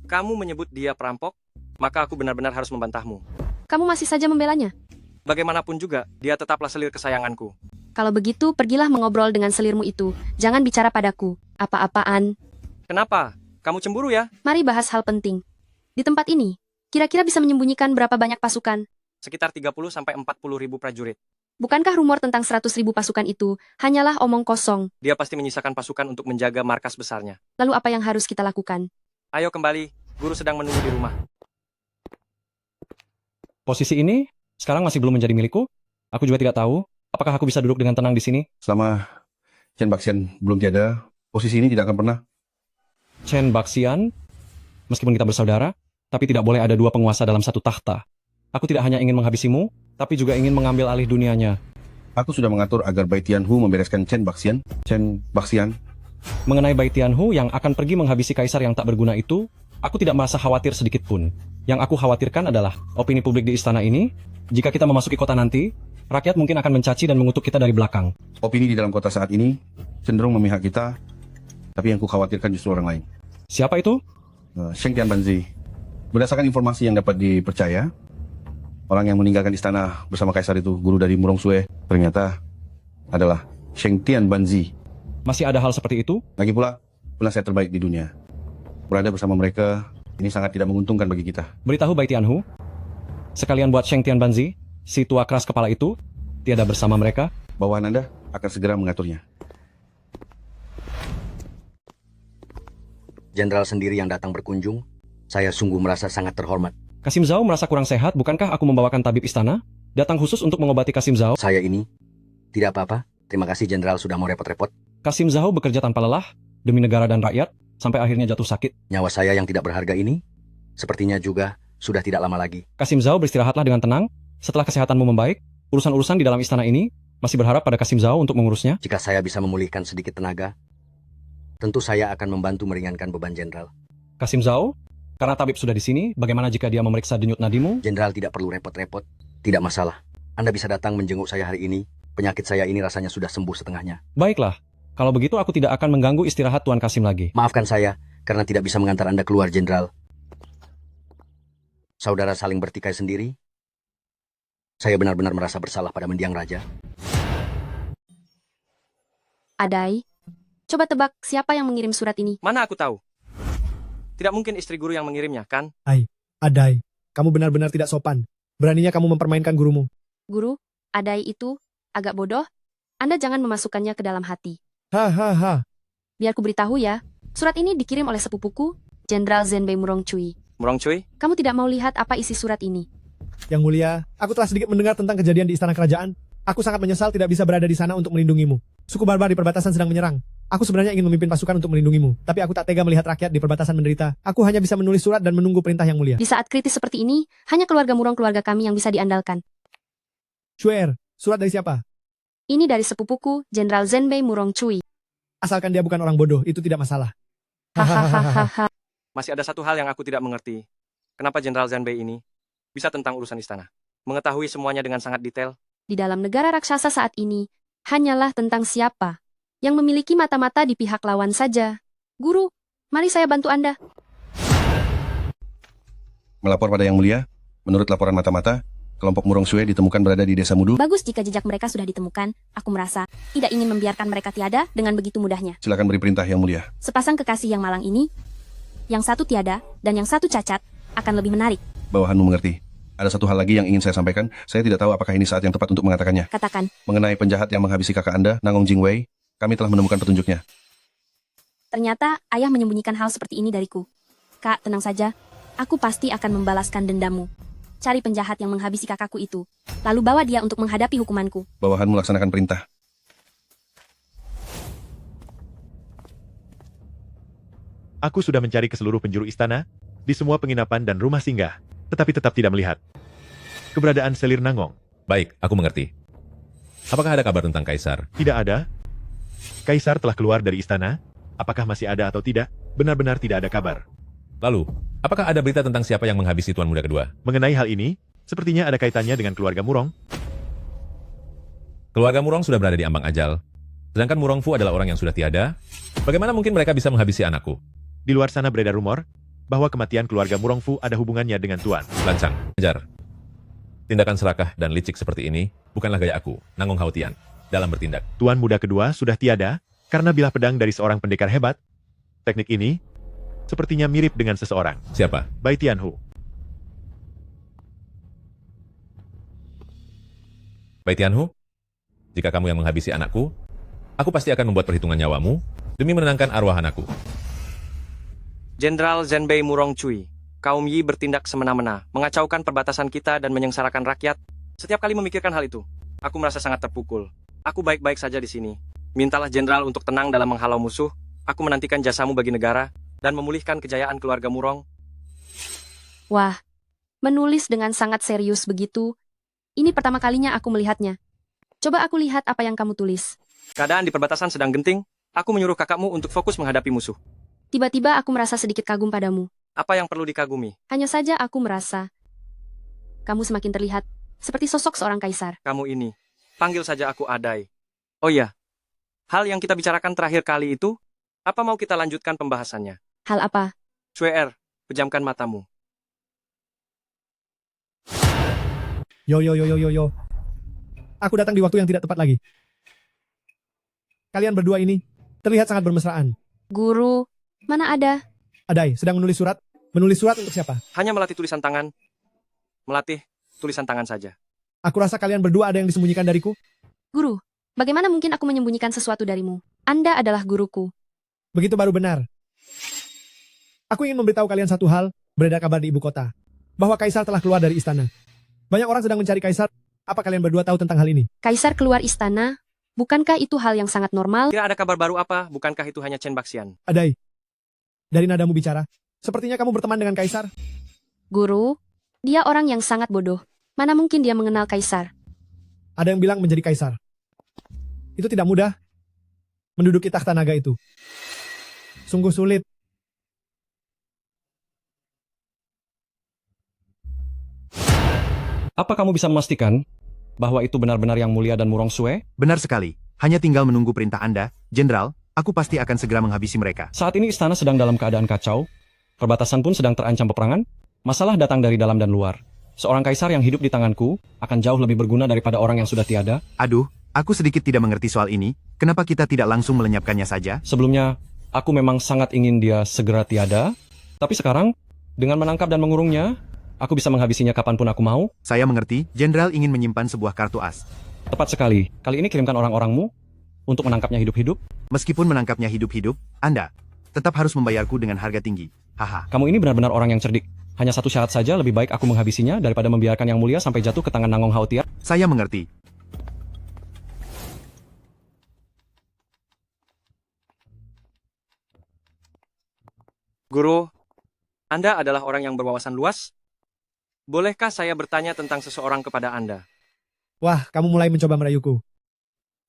Kamu menyebut dia perampok, maka aku benar-benar harus membantahmu. Kamu masih saja membelanya. Bagaimanapun juga, dia tetaplah selir kesayanganku. Kalau begitu, pergilah mengobrol dengan selirmu itu. Jangan bicara padaku. Apa-apaan. Kenapa? Kamu cemburu ya? Mari bahas hal penting. Di tempat ini, kira-kira bisa menyembunyikan berapa banyak pasukan? Sekitar 30-40 ribu prajurit. Bukankah rumor tentang 100.000 pasukan itu hanyalah omong kosong? Dia pasti menyisakan pasukan untuk menjaga markas besarnya. Lalu apa yang harus kita lakukan? Ayo kembali, guru sedang menunggu di rumah. Posisi ini sekarang masih belum menjadi milikku. Aku juga tidak tahu apakah aku bisa duduk dengan tenang di sini. Selama Chen Baxian belum tiada, posisi ini tidak akan pernah. Chen Baxian, meskipun kita bersaudara, tapi tidak boleh ada dua penguasa dalam satu takhta. Aku tidak hanya ingin menghabisimu, tapi juga ingin mengambil alih dunianya. Aku sudah mengatur agar Bai Tianhu membereskan Chen Baxian. Mengenai Bai Tianhu yang akan pergi menghabisi kaisar yang tak berguna itu, aku tidak merasa khawatir sedikit pun. Yang aku khawatirkan adalah opini publik di istana ini. Jika kita memasuki kota nanti, rakyat mungkin akan mencaci dan mengutuk kita dari belakang. Opini di dalam kota saat ini cenderung memihak kita, tapi yang kukhawatirkan justru orang lain. Siapa itu? Sheng Tianbanzi. Berdasarkan informasi yang dapat dipercaya, orang yang meninggalkan istana bersama kaisar itu, guru dari Murong Sue, ternyata adalah Sheng Tianbanzi. Masih ada hal seperti itu? Lagi pula, penasihat terbaik di dunia. Berada bersama mereka, ini sangat tidak menguntungkan bagi kita. Beritahu Bai Tianhu, sekalian buat Sheng Tianbanzi, si tua keras kepala itu, tiada bersama mereka. Bawahan Anda akan segera mengaturnya. Jenderal sendiri yang datang berkunjung, saya sungguh merasa sangat terhormat. Kasim Zhao merasa kurang sehat, bukankah aku membawakan tabib istana? Datang khusus untuk mengobati Kasim Zhao? Saya ini, tidak apa-apa. Terima kasih Jenderal sudah mau repot-repot. Kasim Zhao bekerja tanpa lelah, demi negara dan rakyat, sampai akhirnya jatuh sakit. Nyawa saya yang tidak berharga ini, sepertinya juga sudah tidak lama lagi. Kasim Zhao beristirahatlah dengan tenang. Setelah kesehatanmu membaik, urusan-urusan di dalam istana ini masih berharap pada Kasim Zhao untuk mengurusnya. Jika saya bisa memulihkan sedikit tenaga, tentu saya akan membantu meringankan beban Jenderal. Kasim Zhao, karena tabib sudah di sini, bagaimana jika dia memeriksa denyut nadimu? Jenderal tidak perlu repot-repot. Tidak masalah. Anda bisa datang menjenguk saya hari ini. Penyakit saya ini rasanya sudah sembuh setengahnya. Baiklah. Kalau begitu aku tidak akan mengganggu istirahat Tuan Kasim lagi. Maafkan saya, karena tidak bisa mengantar Anda keluar, Jenderal. Saudara saling bertikai sendiri. Saya benar-benar merasa bersalah pada mendiang raja. Adai, coba tebak siapa yang mengirim surat ini? Mana aku tahu? Tidak mungkin istri guru yang mengirimnya, kan? Adai, kamu benar-benar tidak sopan. Beraninya kamu mempermainkan gurumu. Guru, Adai itu agak bodoh. Anda jangan memasukkannya ke dalam hati. Hahaha. Biar ku beritahu ya, surat ini dikirim oleh sepupuku, Jenderal Zenbei Murong Cui. Murong Cui? Kamu tidak mau lihat apa isi surat ini? Yang mulia, aku telah sedikit mendengar tentang kejadian di istana kerajaan. Aku sangat menyesal tidak bisa berada di sana untuk melindungimu. Suku barbar di perbatasan sedang menyerang. Aku sebenarnya ingin memimpin pasukan untuk melindungimu, tapi aku tak tega melihat rakyat di perbatasan menderita. Aku hanya bisa menulis surat dan menunggu perintah yang mulia. Di saat kritis seperti ini, hanya keluarga Murong keluarga kami yang bisa diandalkan. Shuer, surat dari siapa? Ini dari sepupuku, Jenderal Zenbei Murong Cui. Asalkan dia bukan orang bodoh, itu tidak masalah. Hahaha. Masih ada satu hal yang aku tidak mengerti. Kenapa Jenderal Zenbei ini bisa tentang urusan istana? Mengetahui semuanya dengan sangat detail. Di dalam negara raksasa saat ini, hanyalah tentang siapa yang memiliki mata-mata di pihak lawan saja. Guru, mari saya bantu Anda. Melapor pada Yang Mulia, menurut laporan mata-mata, kelompok Murong Sue ditemukan berada di Desa Mudu. Bagus jika jejak mereka sudah ditemukan. Aku merasa tidak ingin membiarkan mereka tiada dengan begitu mudahnya. Silakan beri perintah Yang Mulia. Sepasang kekasih yang malang ini, yang satu tiada dan yang satu cacat, akan lebih menarik. Bawahanmu mengerti. Ada satu hal lagi yang ingin saya sampaikan. Saya tidak tahu apakah ini saat yang tepat untuk mengatakannya. Katakan. Mengenai penjahat yang menghabisi kakak Anda, Nangong Jingwei, kami telah menemukan petunjuknya. Ternyata ayah menyembunyikan hal seperti ini dariku. Kak, tenang saja. Aku pasti akan membalaskan dendammu. Cari penjahat yang menghabisi kakakku itu. Lalu bawa dia untuk menghadapi hukumanku. Bawahan melaksanakan perintah. Aku sudah mencari ke seluruh penjuru istana, di semua penginapan dan rumah singgah, tetapi tetap tidak melihat keberadaan selir Nangong. Baik, aku mengerti. Apakah ada kabar tentang Kaisar? Tidak ada. Kaisar telah keluar dari istana. Apakah masih ada atau tidak? Benar-benar tidak ada kabar. Lalu, apakah ada berita tentang siapa yang menghabisi Tuan Muda kedua? Mengenai hal ini, sepertinya ada kaitannya dengan keluarga Murong. Keluarga Murong sudah berada di ambang ajal. Sedangkan Murong Fu adalah orang yang sudah tiada. Bagaimana mungkin mereka bisa menghabisi anakku? Di luar sana beredar rumor bahwa kematian keluarga Murong Fu ada hubungannya dengan Tuan. Lancang, ajar. Tindakan serakah dan licik seperti ini bukanlah gaya aku, Nangong Haotian, dalam bertindak. Tuan muda kedua sudah tiada karena bilah pedang dari seorang pendekar hebat. Teknik ini sepertinya mirip dengan seseorang. Siapa? Bai Tianhu. Bai Tianhu, jika kamu yang menghabisi anakku, aku pasti akan membuat perhitungan nyawamu demi menenangkan arwah anakku. Jenderal Zhenbei Murong Cui, kaum Yi bertindak semena-mena, mengacaukan perbatasan kita dan menyengsarakan rakyat. Setiap kali memikirkan hal itu, aku merasa sangat terpukul. Aku baik-baik saja di sini. Mintalah jenderal untuk tenang dalam menghalau musuh. Aku menantikan jasamu bagi negara dan memulihkan kejayaan keluarga Murong. Wah, menulis dengan sangat serius begitu. Ini pertama kalinya aku melihatnya. Coba aku lihat apa yang kamu tulis. Keadaan di perbatasan sedang genting. Aku menyuruh kakakmu untuk fokus menghadapi musuh. Tiba-tiba aku merasa sedikit kagum padamu. Apa yang perlu dikagumi? Hanya saja aku merasa kamu semakin terlihat seperti sosok seorang kaisar. Kamu ini, panggil saja aku Adai. Oh iya, hal yang kita bicarakan terakhir kali itu, apa mau kita lanjutkan pembahasannya? Hal apa? Sweer, pejamkan matamu. Yo. Aku datang di waktu yang tidak tepat lagi. Kalian berdua ini terlihat sangat bermesraan. Guru, mana ada? Adai, sedang menulis surat. Menulis surat untuk siapa? Hanya melatih tulisan tangan. Melatih tulisan tangan saja. Aku rasa kalian berdua ada yang disembunyikan dariku. Guru, bagaimana mungkin aku menyembunyikan sesuatu darimu? Anda adalah guruku. Begitu baru benar. Aku ingin memberitahu kalian satu hal, beredar kabar di ibu kota. Bahwa Kaisar telah keluar dari istana. Banyak orang sedang mencari Kaisar. Apa kalian berdua tahu tentang hal ini? Kaisar keluar istana? Bukankah itu hal yang sangat normal? Kira ada kabar baru apa? Bukankah itu hanya Chen Baxian? Adai, dari nadamu bicara, sepertinya kamu berteman dengan Kaisar. Guru, dia orang yang sangat bodoh. Mana mungkin dia mengenal Kaisar? Ada yang bilang menjadi Kaisar. Itu tidak mudah. Menduduki takhta naga itu. Sungguh sulit. Apa kamu bisa memastikan bahwa itu benar-benar Yang Mulia dan Murong Sue? Benar sekali. Hanya tinggal menunggu perintah Anda, Jenderal. Aku pasti akan segera menghabisi mereka. Saat ini istana sedang dalam keadaan kacau. Perbatasan pun sedang terancam peperangan. Masalah datang dari dalam dan luar. Seorang kaisar yang hidup di tanganku akan jauh lebih berguna daripada orang yang sudah tiada. Aduh, aku sedikit tidak mengerti soal ini. Kenapa kita tidak langsung melenyapkannya saja? Sebelumnya, aku memang sangat ingin dia segera tiada. Tapi sekarang, dengan menangkap dan mengurungnya, aku bisa menghabisinya kapanpun aku mau. Saya mengerti, Jenderal ingin menyimpan sebuah kartu as. Tepat sekali. Kali ini kirimkan orang-orangmu untuk menangkapnya hidup-hidup. Meskipun menangkapnya hidup-hidup, Anda tetap harus membayarku dengan harga tinggi. Haha. Kamu ini benar-benar orang yang cerdik. Hanya satu syarat saja, lebih baik aku menghabisinya daripada membiarkan Yang Mulia sampai jatuh ke tangan Nangong Haotian. Saya mengerti. Guru, Anda adalah orang yang berwawasan luas? Bolehkah saya bertanya tentang seseorang kepada Anda? Wah, kamu mulai mencoba merayuku.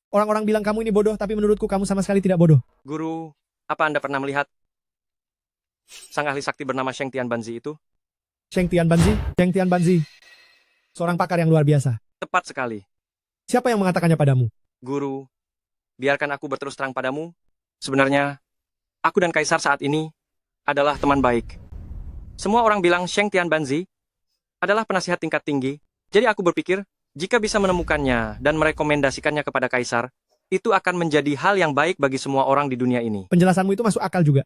Orang-orang bilang kamu ini bodoh, tapi menurutku kamu sama sekali tidak bodoh. Guru, apa Anda pernah melihat sang ahli sakti bernama Sheng Tianbanzi itu? Sheng Tianbanzi? Sheng Tianbanzi. Seorang pakar yang luar biasa. Tepat sekali. Siapa yang mengatakannya padamu? Guru, biarkan aku berterus terang padamu. Sebenarnya, aku dan Kaisar saat ini adalah teman baik. Semua orang bilang Sheng Tianbanzi adalah penasihat tingkat tinggi. Jadi aku berpikir, jika bisa menemukannya dan merekomendasikannya kepada Kaisar, itu akan menjadi hal yang baik bagi semua orang di dunia ini. Penjelasanmu itu masuk akal juga.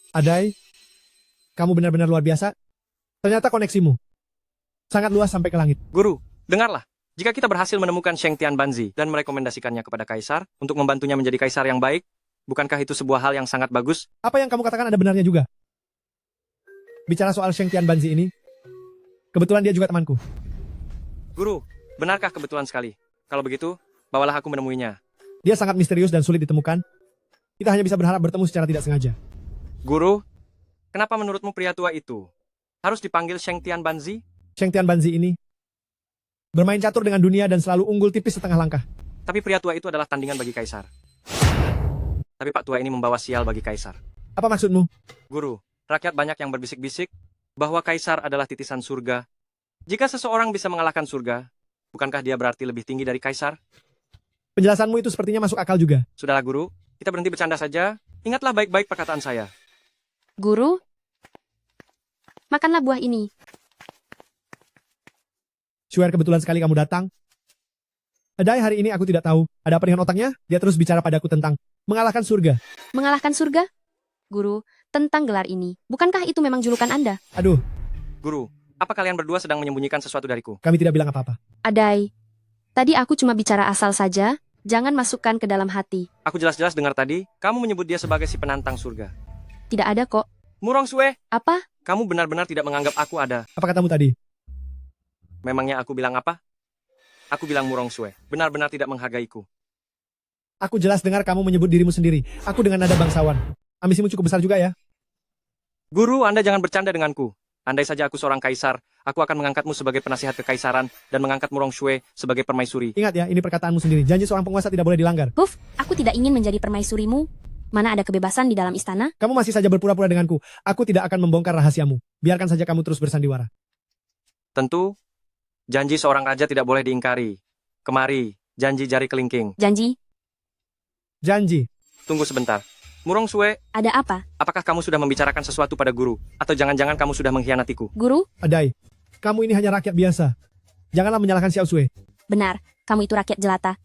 Adai, kamu benar-benar luar biasa. Ternyata koneksimu sangat luas sampai ke langit. Guru, dengarlah. Jika kita berhasil menemukan Sheng Tianbanzi dan merekomendasikannya kepada Kaisar untuk membantunya menjadi Kaisar yang baik, bukankah itu sebuah hal yang sangat bagus? Apa yang kamu katakan ada benarnya juga. Bicara soal Sheng Tianbanzi ini, kebetulan dia juga temanku. Guru, benarkah kebetulan sekali? Kalau begitu, bawalah aku menemuinya. Dia sangat misterius dan sulit ditemukan. Kita hanya bisa berharap bertemu secara tidak sengaja. Guru, kenapa menurutmu pria tua itu harus dipanggil Sheng Tianbanzi? Sheng Tianbanzi ini bermain catur dengan dunia dan selalu unggul tipis setengah langkah. Tapi pria tua itu adalah tandingan bagi Kaisar. Tapi Pak Tua ini membawa sial bagi Kaisar. Apa maksudmu? Guru, Rakyat banyak yang berbisik-bisik bahwa kaisar adalah titisan surga. Jika seseorang bisa mengalahkan surga, bukankah dia berarti lebih tinggi dari kaisar? Penjelasanmu itu sepertinya masuk akal juga. Sudahlah guru, kita berhenti bercanda saja. Ingatlah baik-baik perkataan saya. Guru, makanlah buah ini. Swear kebetulan sekali kamu datang. Adai, hari ini aku tidak tahu. Ada apa dengan otaknya? Dia terus bicara padaku tentang mengalahkan surga. Mengalahkan surga? Guru, tentang gelar ini. Bukankah itu memang julukan Anda? Aduh, Guru, apa kalian berdua sedang menyembunyikan sesuatu dariku? kami tidak bilang apa-apa. Adai, tadi aku cuma bicara asal saja. Jangan masukkan ke dalam hati. Aku jelas-jelas dengar tadi, kamu menyebut dia sebagai si penantang surga. Tidak ada kok. Murong Sue, Apa? kamu benar-benar tidak menganggap aku ada. Apa katamu tadi? Memangnya aku bilang apa? Aku bilang Murong Sue, benar-benar tidak menghargaiku. Aku jelas dengar kamu menyebut dirimu sendiri. Aku dengan nada bangsawan. Ambisimu cukup besar juga ya. Guru, Anda jangan bercanda denganku. Andai saja aku seorang kaisar, aku akan mengangkatmu sebagai penasihat kekaisaran dan mengangkat Murong Sue sebagai permaisuri. Ingat ya, ini perkataanmu sendiri. Janji seorang penguasa tidak boleh dilanggar. Huf, aku tidak ingin menjadi permaisurimu. Mana ada kebebasan di dalam istana? Kamu masih saja berpura-pura denganku. Aku tidak akan membongkar rahasiamu. Biarkan saja kamu terus bersandiwara. Tentu, janji seorang raja tidak boleh diingkari. Kemari, janji jari kelingking. Janji? Janji. Tunggu sebentar. Murong Sue, Ada apa? apakah kamu sudah membicarakan sesuatu pada guru? Atau jangan-jangan kamu sudah mengkhianatiku? Guru? Adai, kamu ini hanya rakyat biasa. Janganlah menyalahkan Xiao Sui. Benar, kamu itu rakyat jelata.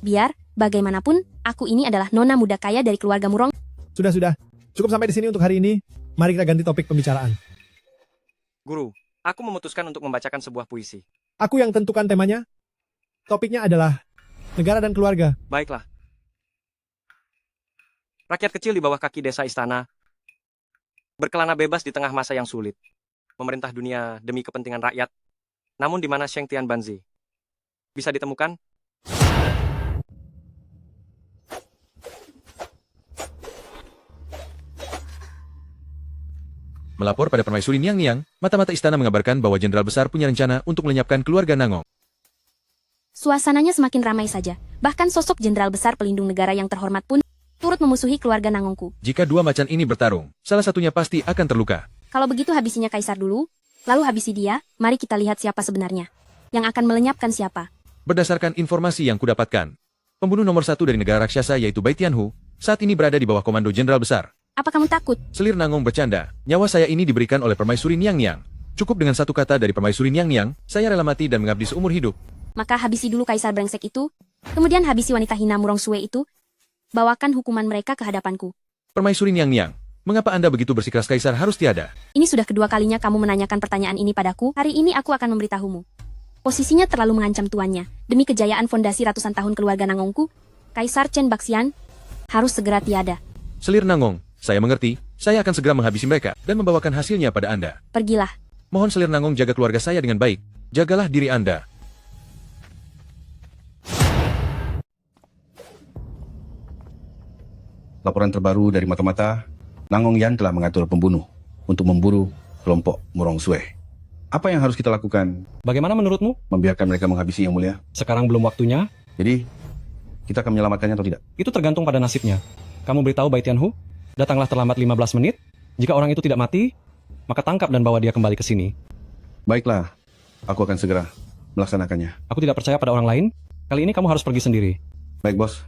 Biar, bagaimanapun, aku ini adalah nona muda kaya dari keluarga Murong. Sudah. Cukup sampai di sini untuk hari ini. Mari kita ganti topik pembicaraan. Guru, aku memutuskan untuk membacakan sebuah puisi. Aku yang tentukan temanya. Topiknya adalah negara dan keluarga. Baiklah. Rakyat kecil di bawah kaki desa istana berkelana bebas di tengah masa yang sulit. Memerintah dunia demi kepentingan rakyat. Namun di mana Sheng Tian Banzi? Bisa ditemukan? Melapor pada Permaisuri Niang Niang, mata-mata istana mengabarkan bahwa Jenderal Besar punya rencana untuk melenyapkan keluarga Nangong. Suasananya semakin ramai saja. Bahkan sosok jenderal besar pelindung negara yang terhormat pun turut memusuhi keluarga Nangongku. Jika dua macan ini bertarung, salah satunya pasti akan terluka. Kalau begitu habisinya kaisar dulu, lalu habisi dia, mari kita lihat siapa sebenarnya. Yang akan melenyapkan siapa. Berdasarkan informasi yang kudapatkan, pembunuh nomor 1 dari negara raksasa yaitu Bai Tianhu, saat ini berada di bawah komando Jenderal Besar. Apa kamu takut? Selir Nangong bercanda, nyawa saya ini diberikan oleh Permaisuri Niang Niang. Cukup dengan satu kata dari Permaisuri Niang Niang, saya rela mati dan mengabdi seumur hidup. Maka habisi dulu kaisar brengsek itu, kemudian habisi wanita hina Murong Sue itu, bawakan hukuman mereka ke hadapanku. Permaisuri Niang Niang, mengapa Anda begitu bersikeras kaisar harus tiada? Ini sudah kedua kalinya kamu menanyakan pertanyaan ini padaku, hari ini aku akan memberitahumu. Posisinya terlalu mengancam tuannya, demi kejayaan fondasi ratusan tahun keluarga Nangongku, Kaisar Chen Baxian harus segera tiada. Selir Nangong, saya mengerti, saya akan segera menghabisi mereka dan membawakan hasilnya pada Anda. Pergilah. Mohon Selir Nangong jaga keluarga saya dengan baik. Jagalah diri Anda. Laporan terbaru dari mata-mata, Nangong Yan telah mengatur pembunuh untuk memburu kelompok Murong Sue. Apa yang harus kita lakukan? Bagaimana menurutmu? Membiarkan mereka menghabisi Yang Mulia. Sekarang belum waktunya. Jadi, kita akan menyelamatkannya atau tidak? Itu tergantung pada nasibnya. Kamu beritahu Bai Tianhu, datanglah terlambat 15 menit. Jika orang itu tidak mati, maka tangkap dan bawa dia kembali ke sini. Baiklah, aku akan segera melaksanakannya. Aku tidak percaya pada orang lain. Kali ini kamu harus pergi sendiri. Baik, Bos.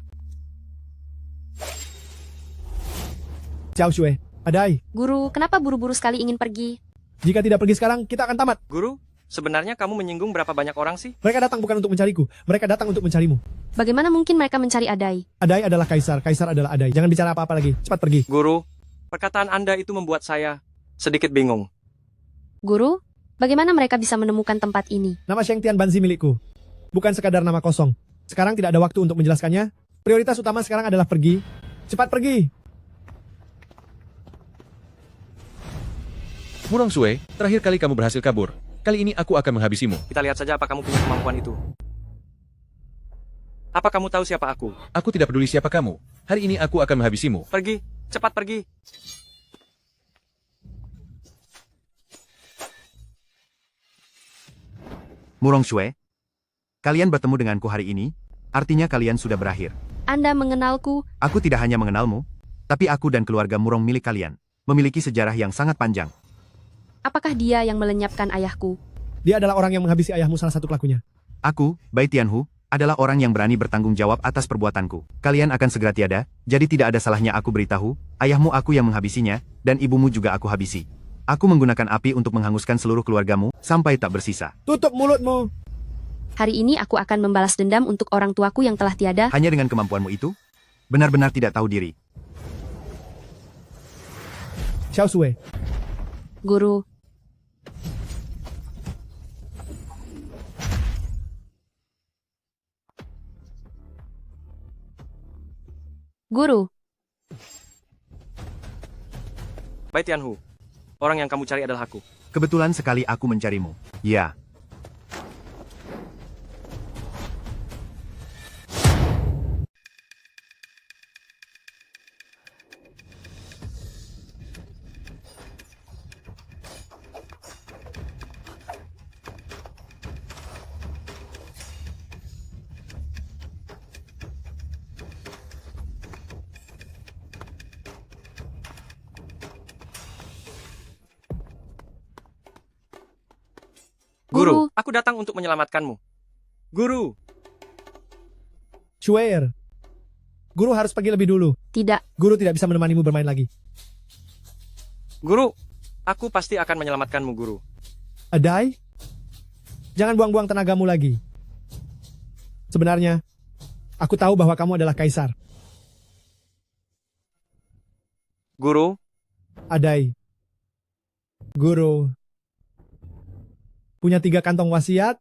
Xiao Sui, Adai. Guru, kenapa buru-buru sekali ingin pergi? Jika tidak pergi sekarang, kita akan tamat. Guru, sebenarnya kamu menyinggung berapa banyak orang sih? Mereka datang bukan untuk mencariku. Mereka datang untuk mencarimu. Bagaimana mungkin mereka mencari Adai? Adai adalah kaisar. Kaisar adalah Adai. Jangan bicara apa-apa lagi. Cepat pergi. Guru, perkataan Anda itu membuat saya sedikit bingung. Guru, bagaimana mereka bisa menemukan tempat ini? Nama Sheng Tian Banzi milikku. Bukan sekadar nama kosong. Sekarang tidak ada waktu untuk menjelaskannya. Prioritas utama sekarang adalah pergi. Cepat pergi. Murong Sue, terakhir kali kamu berhasil kabur. Kali ini aku akan menghabisimu. Kita lihat saja apa kamu punya kemampuan itu. Apa kamu tahu siapa aku? Aku tidak peduli siapa kamu. Hari ini aku akan menghabisimu. Pergi, cepat pergi. Murong Sue, kalian bertemu denganku hari ini, artinya kalian sudah berakhir. Anda mengenalku? Aku tidak hanya mengenalmu, tapi aku dan keluarga Murong milik kalian. memiliki sejarah yang sangat panjang. Apakah dia yang melenyapkan ayahku? Dia adalah orang yang menghabisi ayahmu, salah satu pelakunya. Aku, Bai Tianhu, adalah orang yang berani bertanggung jawab atas perbuatanku. Kalian akan segera tiada, jadi tidak ada salahnya aku beritahu, ayahmu aku yang menghabisinya, dan ibumu juga aku habisi. Aku menggunakan api untuk menghanguskan seluruh keluargamu, sampai tak bersisa. Tutup mulutmu! Hari ini aku akan membalas dendam untuk orang tuaku yang telah tiada. Hanya dengan kemampuanmu itu? Benar-benar tidak tahu diri. Xiao Sui. Guru. Guru. Bai Tianhu, orang yang kamu cari adalah aku. Kebetulan sekali aku mencarimu. Ya. Guru, aku datang untuk menyelamatkanmu. Guru. Shue'er. Guru harus pergi lebih dulu. Tidak. Guru tidak bisa menemanimu bermain lagi. Guru, aku pasti akan menyelamatkanmu, Guru. Adai? Jangan buang-buang tenagamu lagi. Sebenarnya, aku tahu bahwa kamu adalah kaisar. Guru. Adai. Guru. Punya 3 kantong wasiat?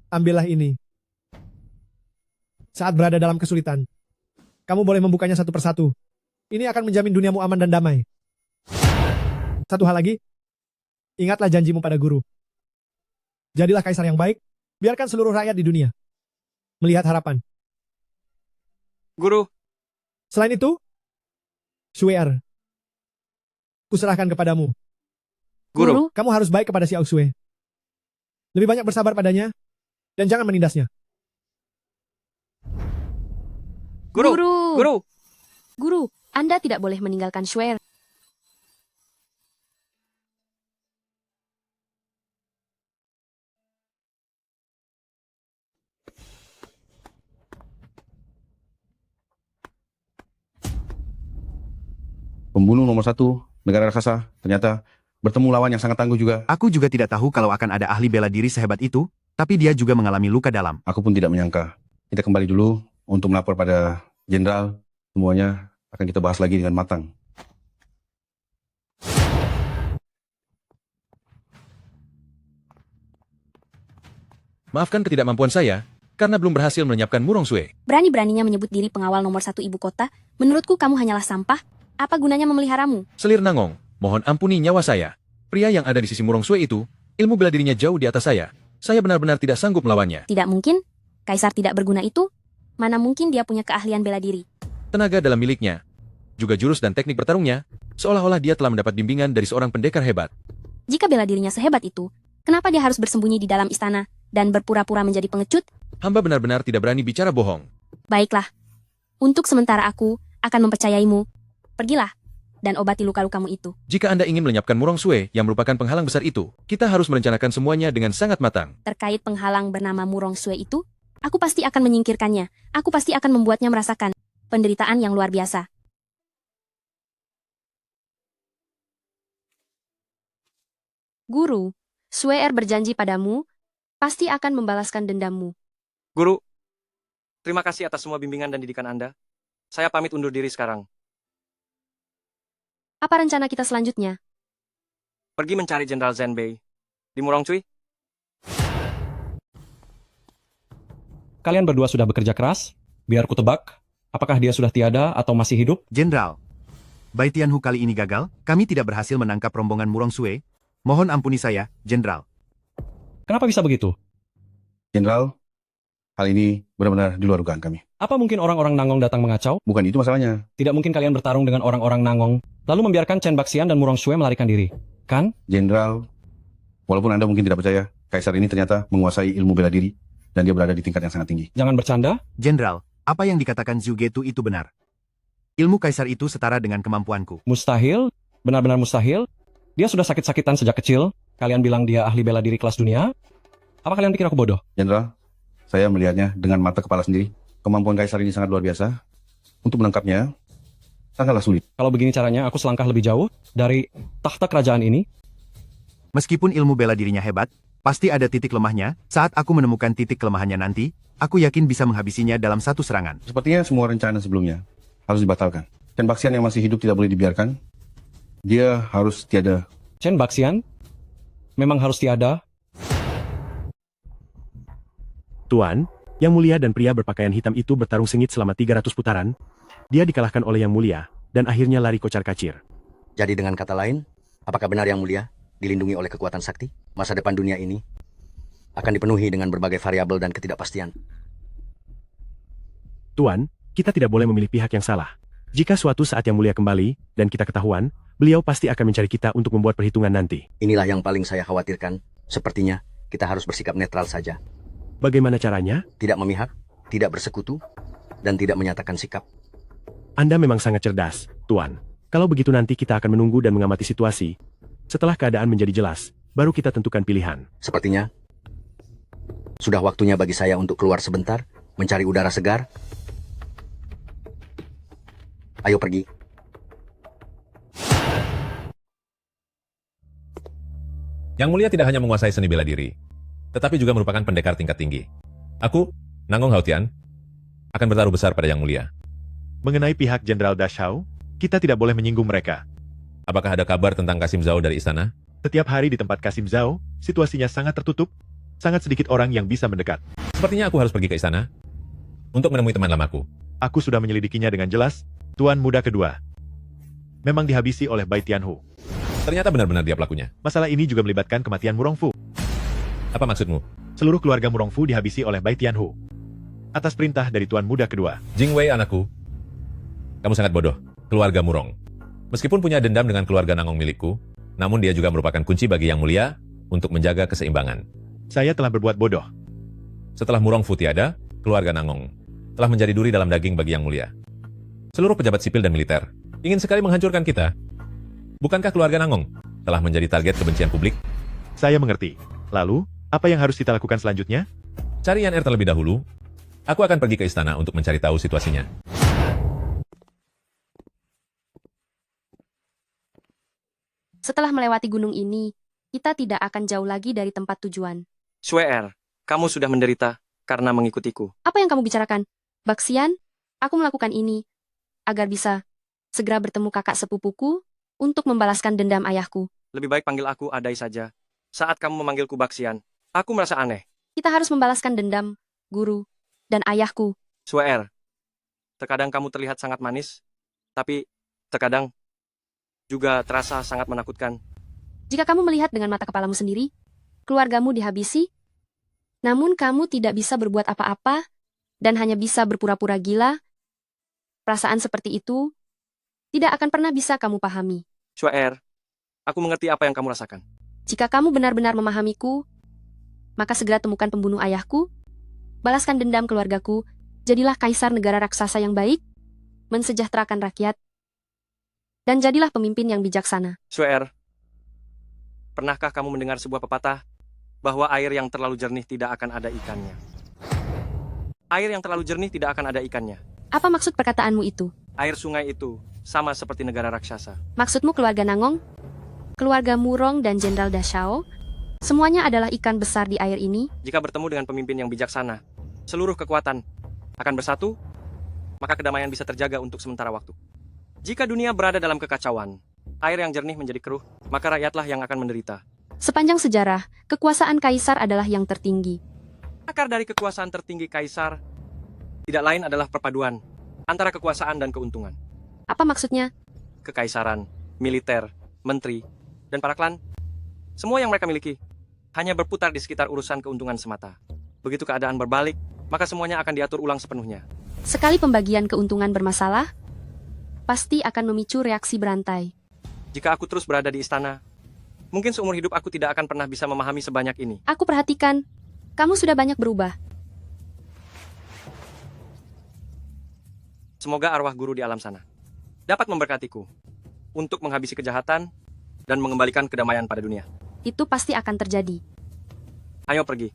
Ambillah ini. Saat berada dalam kesulitan, kamu boleh membukanya satu persatu. Ini akan menjamin duniamu aman dan damai. Satu hal lagi, ingatlah janjimu pada guru. Jadilah kaisar yang baik, biarkan seluruh rakyat di dunia melihat harapan. Guru. Selain itu, Shue'er, kuserahkan kepadamu. Guru. Kamu harus baik kepada Xiao Sui. Lebih banyak bersabar padanya, dan jangan menindasnya. Guru. Guru. Guru, Anda tidak boleh meninggalkan Shue'er. Pembunuh nomor 1, negara raksasa, ternyata bertemu lawan yang sangat tangguh juga. Aku juga tidak tahu kalau akan ada ahli bela diri sehebat itu, tapi dia juga mengalami luka dalam. Aku pun tidak menyangka. Kita kembali dulu untuk melapor pada jenderal. Semuanya akan kita bahas lagi dengan matang. Maafkan ketidakmampuan saya, karena belum berhasil melenyapkan Murong Sue. Berani-beraninya menyebut diri pengawal nomor 1 ibu kota. Menurutku kamu hanyalah sampah. Apa gunanya memeliharamu? Selir Nangong, mohon ampuni nyawa saya. Pria yang ada di sisi Murong Sue itu, ilmu bela dirinya jauh di atas saya. Saya benar-benar tidak sanggup melawannya. Tidak mungkin. Kaisar tidak berguna itu. Mana mungkin dia punya keahlian bela diri. Tenaga dalam miliknya, juga jurus dan teknik bertarungnya, seolah-olah dia telah mendapat bimbingan dari seorang pendekar hebat. Jika bela dirinya sehebat itu, kenapa dia harus bersembunyi di dalam istana dan berpura-pura menjadi pengecut? Hamba benar-benar tidak berani bicara bohong. Baiklah. Untuk sementara aku akan mempercayaimu. Pergilah dan obati luka-lukamu itu. Jika Anda ingin melenyapkan Murong Sue yang merupakan penghalang besar itu, kita harus merencanakan semuanya dengan sangat matang. Terkait penghalang bernama Murong Sue itu, aku pasti akan menyingkirkannya. Aku pasti akan membuatnya merasakan penderitaan yang luar biasa. Guru, Shue'er berjanji padamu, pasti akan membalaskan dendammu. Guru. Terima kasih atas semua bimbingan dan didikan Anda. Saya pamit undur diri sekarang. Apa rencana kita selanjutnya? Pergi mencari Jenderal Zhenbei. Di Murong Cui. Kalian berdua sudah bekerja keras? Biar ku tebak, apakah dia sudah tiada atau masih hidup? Jenderal, Bai Tianhu kali ini gagal, kami tidak berhasil menangkap rombongan Murong Sue. Mohon ampuni saya, Jenderal. Kenapa bisa begitu? Jenderal, hal ini benar-benar di luar dugaan kami. Apa mungkin orang-orang Nangong datang mengacau? Bukan itu masalahnya. Tidak mungkin kalian bertarung dengan orang-orang Nangong, lalu membiarkan Chen Baxian dan Murong Sue melarikan diri, kan? Jenderal, walaupun Anda mungkin tidak percaya, Kaisar ini ternyata menguasai ilmu bela diri, dan dia berada di tingkat yang sangat tinggi. Jangan bercanda. Jenderal, apa yang dikatakan Zhu Getu itu benar. Ilmu kaisar itu setara dengan kemampuanku. Mustahil? Benar-benar mustahil? Dia sudah sakit-sakitan sejak kecil. Kalian bilang dia ahli bela diri kelas dunia? Apa kalian pikir aku bodoh? Jenderal, saya melihatnya dengan mata kepala sendiri. Kemampuan kaisar ini sangat luar biasa. Untuk menangkapnya, sangatlah sulit. Kalau begini caranya, aku selangkah lebih jauh dari tahta kerajaan ini. Meskipun ilmu bela dirinya hebat, pasti ada titik lemahnya. Saat aku menemukan titik kelemahannya nanti, aku yakin bisa menghabisinya dalam satu serangan. Sepertinya semua rencana sebelumnya harus dibatalkan. Chen Baxian yang masih hidup tidak boleh dibiarkan. Dia harus tiada. Chen Baxian? Memang harus tiada? Tuan, Yang Mulia dan pria berpakaian hitam itu bertarung sengit selama 300 putaran. Dia dikalahkan oleh Yang Mulia, dan akhirnya lari kocar-kacir. Jadi dengan kata lain, apakah benar Yang Mulia dilindungi oleh kekuatan sakti? Masa depan dunia ini akan dipenuhi dengan berbagai variabel dan ketidakpastian. Tuan, kita tidak boleh memilih pihak yang salah. Jika suatu saat Yang Mulia kembali, dan kita ketahuan, beliau pasti akan mencari kita untuk membuat perhitungan nanti. Inilah yang paling saya khawatirkan. Sepertinya kita harus bersikap netral saja. Bagaimana caranya? Tidak memihak, tidak bersekutu, dan tidak menyatakan sikap. Anda memang sangat cerdas, Tuan. Kalau begitu nanti kita akan menunggu dan mengamati situasi. Setelah keadaan menjadi jelas, baru kita tentukan pilihan. Sepertinya sudah waktunya bagi saya untuk keluar sebentar, mencari udara segar. Ayo pergi. Yang Mulia tidak hanya menguasai seni bela diri, tetapi juga merupakan pendekar tingkat tinggi. Aku, Nangong Haotian, akan bertaruh besar pada Yang Mulia. Mengenai pihak Jenderal Dashao, kita tidak boleh menyinggung mereka. Apakah ada kabar tentang Kasim Zhao dari istana? Setiap hari di tempat Kasim Zhao, situasinya sangat tertutup, sangat sedikit orang yang bisa mendekat. Sepertinya aku harus pergi ke istana untuk menemui teman lamaku. Aku sudah menyelidikinya dengan jelas, Tuan Muda Kedua. Memang dihabisi oleh Bai Tianhu. Ternyata benar-benar dia pelakunya. Masalah ini juga melibatkan kematian Murongfu. Apa maksudmu? Seluruh keluarga Murongfu dihabisi oleh Bai Tianhu. Atas perintah dari Tuan Muda Kedua. Jing Wei anakku, kamu sangat bodoh. Keluarga Murong, meskipun punya dendam dengan keluarga Nangong milikku, namun dia juga merupakan kunci bagi Yang Mulia untuk menjaga keseimbangan. Saya telah berbuat bodoh. Setelah Murongfu tiada, keluarga Nangong telah menjadi duri dalam daging bagi Yang Mulia. Seluruh pejabat sipil dan militer ingin sekali menghancurkan kita. Bukankah keluarga Nangong telah menjadi target kebencian publik? Saya mengerti. Lalu, apa yang harus kita lakukan selanjutnya? Cari Yan Er terlebih dahulu. Aku akan pergi ke istana untuk mencari tahu situasinya. Setelah melewati gunung ini, kita tidak akan jauh lagi dari tempat tujuan. Sue Er, kamu sudah menderita karena mengikutiku. Apa yang kamu bicarakan? Baxian, aku melakukan ini agar bisa segera bertemu kakak sepupuku untuk membalaskan dendam ayahku. Lebih baik panggil aku Adai saja. Saat kamu memanggilku Baxian, aku merasa aneh. Kita harus membalaskan dendam, guru, dan ayahku. Sue Er, terkadang kamu terlihat sangat manis, tapi terkadang juga terasa sangat menakutkan. Jika kamu melihat dengan mata kepalamu sendiri, keluargamu dihabisi, namun kamu tidak bisa berbuat apa-apa dan hanya bisa berpura-pura gila, perasaan seperti itu tidak akan pernah bisa kamu pahami. Sue Er, aku mengerti apa yang kamu rasakan. Jika kamu benar-benar memahamiku, maka segera temukan pembunuh ayahku, balaskan dendam keluargaku, jadilah kaisar negara raksasa yang baik, mensejahterakan rakyat, dan jadilah pemimpin yang bijaksana. Sue Er, pernahkah kamu mendengar sebuah pepatah bahwa air yang terlalu jernih tidak akan ada ikannya? Air yang terlalu jernih tidak akan ada ikannya. Apa maksud perkataanmu itu? Air sungai itu sama seperti negara raksasa. Maksudmu keluarga Nangong, keluarga Murong dan Jenderal Dashao, semuanya adalah ikan besar di air ini? Jika bertemu dengan pemimpin yang bijaksana, seluruh kekuatan akan bersatu, maka kedamaian bisa terjaga untuk sementara waktu. Jika dunia berada dalam kekacauan, air yang jernih menjadi keruh, maka rakyatlah yang akan menderita. Sepanjang sejarah, kekuasaan kaisar adalah yang tertinggi. Akar dari kekuasaan tertinggi kaisar tidak lain adalah perpaduan antara kekuasaan dan keuntungan. Apa maksudnya? Kekaisaran, militer, menteri, dan para klan, semua yang mereka miliki hanya berputar di sekitar urusan keuntungan semata. Begitu keadaan berbalik, maka semuanya akan diatur ulang sepenuhnya. Sekali pembagian keuntungan bermasalah, pasti akan memicu reaksi berantai. Jika aku terus berada di istana, mungkin seumur hidup aku tidak akan pernah bisa memahami sebanyak ini. Aku perhatikan, kamu sudah banyak berubah. Semoga arwah guru di alam sana dapat memberkatiku untuk menghabisi kejahatan dan mengembalikan kedamaian pada dunia. Itu pasti akan terjadi. Ayo pergi.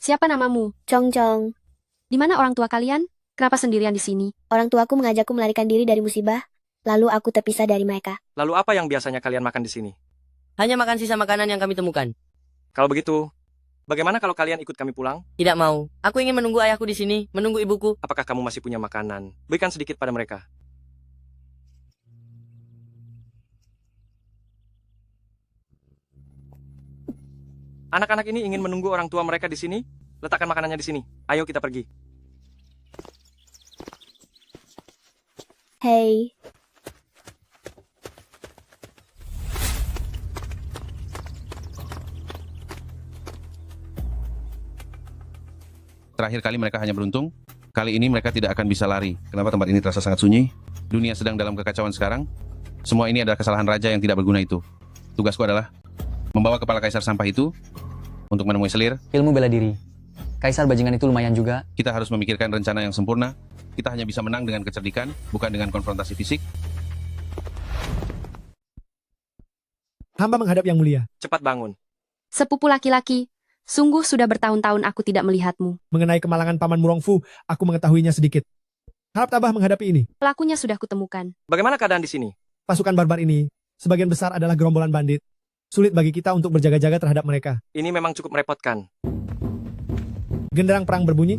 Siapa namamu? Chong Chong. Di mana orang tua kalian? Kenapa sendirian di sini? Orang tuaku mengajakku melarikan diri dari musibah, lalu aku terpisah dari mereka. Lalu apa yang biasanya kalian makan di sini? Hanya makan sisa makanan yang kami temukan. Kalau begitu, bagaimana kalau kalian ikut kami pulang? Tidak mau. Aku ingin menunggu ayahku di sini, menunggu ibuku. Apakah kamu masih punya makanan? Berikan sedikit pada mereka. Anak-anak ini ingin menunggu orang tua mereka di sini. Letakkan makanannya di sini. Ayo kita pergi. Hei. Terakhir kali mereka hanya beruntung. Kali ini mereka tidak akan bisa lari. Kenapa tempat ini terasa sangat sunyi? Dunia sedang dalam kekacauan sekarang. Semua ini adalah kesalahan raja yang tidak berguna itu. Tugasku adalah membawa kepala kaisar sampah itu untuk menemui selir. Ilmu bela diri. Kaisar bajingan itu lumayan juga. Kita harus memikirkan rencana yang sempurna. Kita hanya bisa menang dengan kecerdikan, bukan dengan konfrontasi fisik. Hamba menghadap Yang Mulia. Cepat bangun. Sepupu laki-laki, sungguh sudah bertahun-tahun aku tidak melihatmu. Mengenai kemalangan Paman Murongfu, aku mengetahuinya sedikit. Harap tabah menghadapi ini. Pelakunya sudah kutemukan. Bagaimana keadaan di sini? Pasukan barbar ini, sebagian besar adalah gerombolan bandit. Sulit bagi kita untuk berjaga-jaga terhadap mereka. Ini memang cukup merepotkan. Genderang perang berbunyi.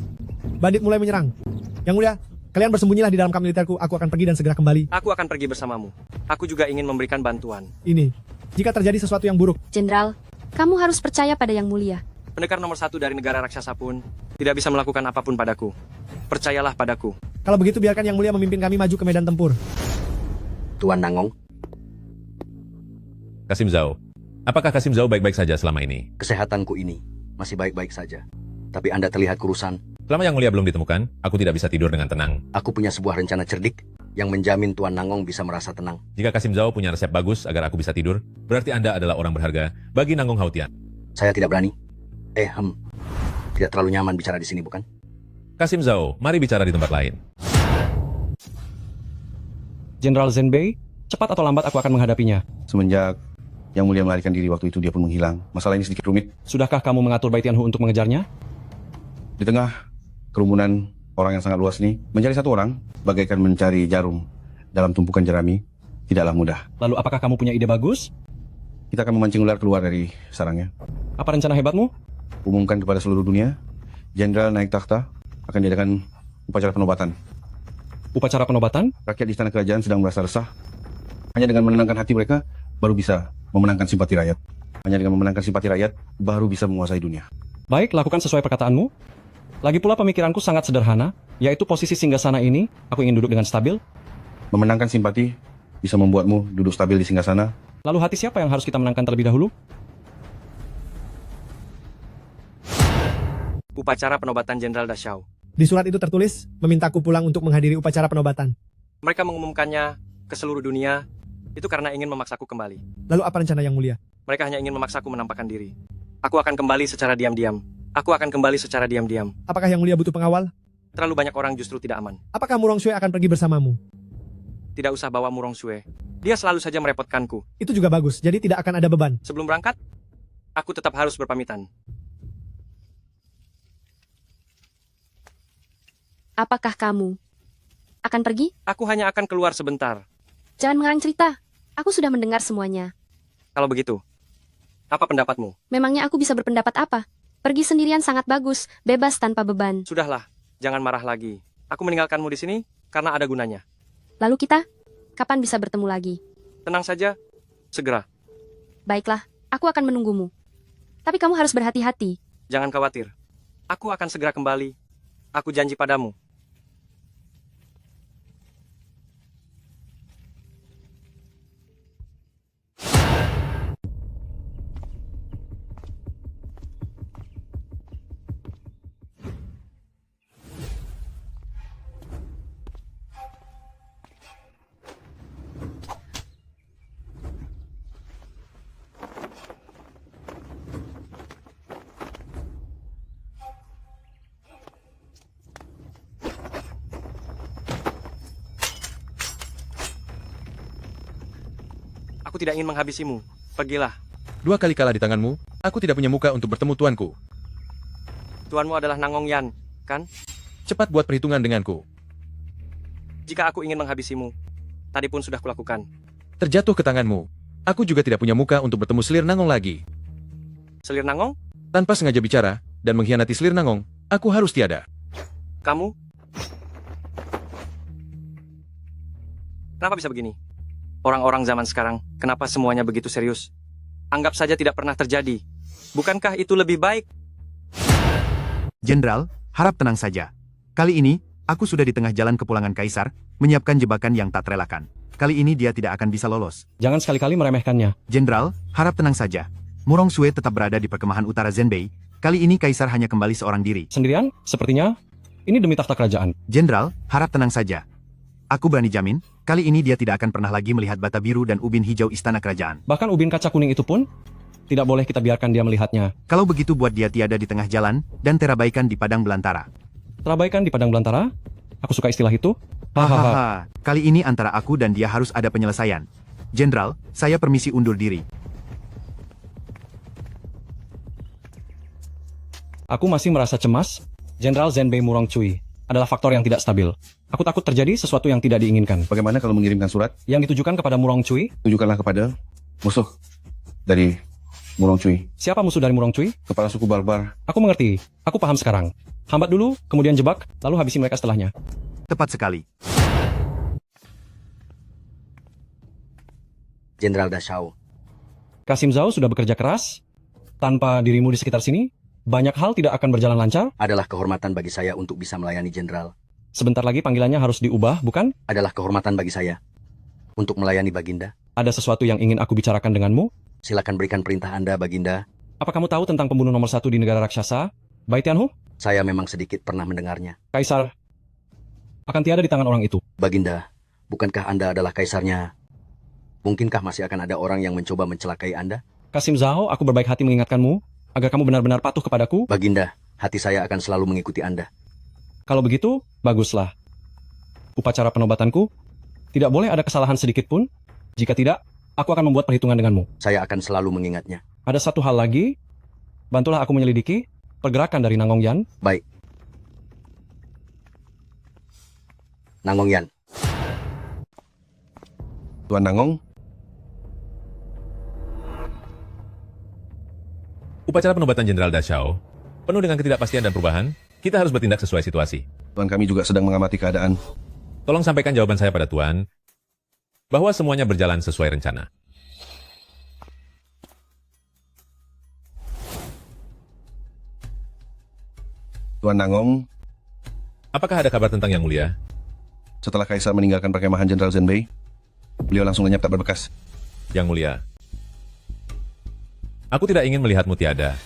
Bandit mulai menyerang. Yang Mulia, kalian bersembunyilah di dalam kamp militerku. Aku akan pergi dan segera kembali. Aku akan pergi bersamamu. Aku juga ingin memberikan bantuan. Ini, jika terjadi sesuatu yang buruk. Jenderal, kamu harus percaya pada Yang Mulia. Pendekar nomor 1 dari negara raksasa pun tidak bisa melakukan apapun padaku. Percayalah padaku. Kalau begitu biarkan Yang Mulia memimpin kami maju ke medan tempur. Tuan Nangong, Kasim Zhao. Apakah Kasim Zhao baik-baik saja selama ini? kesehatanku ini masih baik-baik saja. Tapi Anda terlihat kurusan. Selama Yang Mulia belum ditemukan, aku tidak bisa tidur dengan tenang. Aku punya sebuah rencana cerdik yang menjamin Tuan Nangong bisa merasa tenang. Jika Kasim Zhao punya resep bagus agar aku bisa tidur, berarti Anda adalah orang berharga bagi Nangong Hautian. Saya tidak berani. Tidak terlalu nyaman bicara di sini, bukan? Kasim Zhao, mari bicara di tempat lain. Jenderal Zenbei, cepat atau lambat aku akan menghadapinya. Semenjak Yang Mulia melarikan diri waktu itu, dia pun menghilang. Masalah ini sedikit rumit. Sudahkah kamu mengatur Bai Tianhu untuk mengejarnya? Di tengah kerumunan orang yang sangat luas ini, mencari satu orang bagaikan mencari jarum dalam tumpukan jerami tidaklah mudah. Lalu apakah kamu punya ide bagus? Kita akan memancing ular keluar dari sarangnya. Apa rencana hebatmu? Umumkan kepada seluruh dunia, jenderal naik takhta akan diadakan upacara penobatan. Upacara penobatan? Rakyat di istana kerajaan sedang merasa resah. Hanya dengan menenangkan hati mereka, baru bisa memenangkan simpati rakyat. Hanya dengan memenangkan simpati rakyat, baru bisa menguasai dunia. Baik, lakukan sesuai perkataanmu. Lagi pula pemikiranku sangat sederhana, yaitu posisi singgasana ini, aku ingin duduk dengan stabil. Memenangkan simpati bisa membuatmu duduk stabil di singgasana. Lalu hati siapa yang harus kita menangkan terlebih dahulu? Upacara penobatan Jenderal Dashau. Di surat itu tertulis, memintaku pulang untuk menghadiri upacara penobatan. Mereka mengumumkannya ke seluruh dunia, itu karena ingin memaksaku kembali. Lalu apa rencana Yang Mulia? Mereka hanya ingin memaksaku menampakkan diri. Aku akan kembali secara diam-diam. Aku akan kembali secara diam-diam. Apakah Yang Mulia butuh pengawal? Terlalu banyak orang justru tidak aman. Apakah Murong Xue akan pergi bersamamu? Tidak usah bawa Murong Xue. Dia selalu saja merepotkanku. Itu juga bagus, jadi tidak akan ada beban. Sebelum berangkat, aku tetap harus berpamitan. Apakah kamu akan pergi? Aku hanya akan keluar sebentar. Jangan mengarang cerita. Aku sudah mendengar semuanya. Kalau begitu, apa pendapatmu? Memangnya aku bisa berpendapat apa? Pergi sendirian sangat bagus, bebas tanpa beban. Sudahlah, jangan marah lagi. Aku meninggalkanmu di sini karena ada gunanya. Lalu kita, kapan bisa bertemu lagi? Tenang saja, segera. Baiklah, aku akan menunggumu. Tapi kamu harus berhati-hati. Jangan khawatir. Aku akan segera kembali. Aku janji padamu. Aku tidak ingin menghabisimu. Pergilah. 2 kali kalah di tanganmu, aku tidak punya muka untuk bertemu tuanku. Tuanmu adalah Nangong Yan, kan? Cepat buat perhitungan denganku. Jika aku ingin menghabisimu, tadi pun sudah kulakukan. Terjatuh ke tanganmu. Aku juga tidak punya muka untuk bertemu Selir Nangong lagi. Selir Nangong? Tanpa sengaja bicara, dan mengkhianati Selir Nangong, aku harus tiada. Kamu? Kenapa bisa begini? Orang-orang zaman sekarang, kenapa semuanya begitu serius? Anggap saja tidak pernah terjadi. Bukankah itu lebih baik? Jenderal, harap tenang saja. Kali ini, aku sudah di tengah jalan kepulangan Kaisar, menyiapkan jebakan yang tak terelakkan. Kali ini dia tidak akan bisa lolos. Jangan sekali-kali meremehkannya. Jenderal, harap tenang saja. Murong Sue tetap berada di perkemahan utara Zhenbei. Kali ini Kaisar hanya kembali seorang diri. Sendirian? Sepertinya. Ini demi takhta kerajaan. Jenderal, harap tenang saja. Aku berani jamin, kali ini dia tidak akan pernah lagi melihat bata biru dan ubin hijau istana kerajaan. Bahkan ubin kaca kuning itu pun, tidak boleh kita biarkan dia melihatnya. Kalau begitu buat dia tiada di tengah jalan, dan terabaikan di padang belantara. Terabaikan di padang belantara? Aku suka istilah itu. Hahaha, kali ini antara aku dan dia harus ada penyelesaian. Jenderal, saya permisi undur diri. Aku masih merasa cemas. Jenderal Zhenbei Murong Cui adalah faktor yang tidak stabil. Aku takut terjadi sesuatu yang tidak diinginkan. Bagaimana kalau mengirimkan surat? Yang ditujukan kepada Murong Cui? Tujukanlah kepada musuh dari Murong Cui. Siapa musuh dari Murong Cui? Kepala suku barbar. Aku mengerti. Aku paham sekarang. Hambat dulu, kemudian jebak, lalu habisi mereka setelahnya. Tepat sekali. Jenderal Dashao. Kasim Zhao sudah bekerja keras. Tanpa dirimu di sekitar sini, banyak hal tidak akan berjalan lancar. Adalah kehormatan bagi saya untuk bisa melayani Jenderal. Sebentar lagi panggilannya harus diubah, bukan? Adalah kehormatan bagi saya untuk melayani Baginda. Ada sesuatu yang ingin aku bicarakan denganmu? Silakan berikan perintah Anda, Baginda. Apa kamu tahu tentang pembunuh nomor 1 di negara raksasa, Bai Tianhu? Saya memang sedikit pernah mendengarnya. Kaisar akan tiada di tangan orang itu. Baginda, bukankah Anda adalah kaisarnya? Mungkinkah masih akan ada orang yang mencoba mencelakai Anda? Kasim Zhao, aku berbaik hati mengingatkanmu agar kamu benar-benar patuh kepadaku. Baginda, hati saya akan selalu mengikuti Anda. Kalau begitu, baguslah. Upacara penobatanku, tidak boleh ada kesalahan sedikit pun. Jika tidak, aku akan membuat perhitungan denganmu. Saya akan selalu mengingatnya. Ada satu hal lagi, bantulah aku menyelidiki pergerakan dari Nangong Yan. Baik. Nangong Yan. Tuan Nangong, Upacara penobatan Jenderal Dashao penuh dengan ketidakpastian dan perubahan. Kita harus bertindak sesuai situasi. Tuan kami juga sedang mengamati keadaan. Tolong sampaikan jawaban saya pada Tuan, bahwa semuanya berjalan sesuai rencana. Tuan Nangong, apakah ada kabar tentang Yang Mulia? Setelah Kaisar meninggalkan perkemahan Jenderal Zhenbei, beliau langsung lenyap tak berbekas. Yang Mulia, aku tidak ingin melihatmu tiada.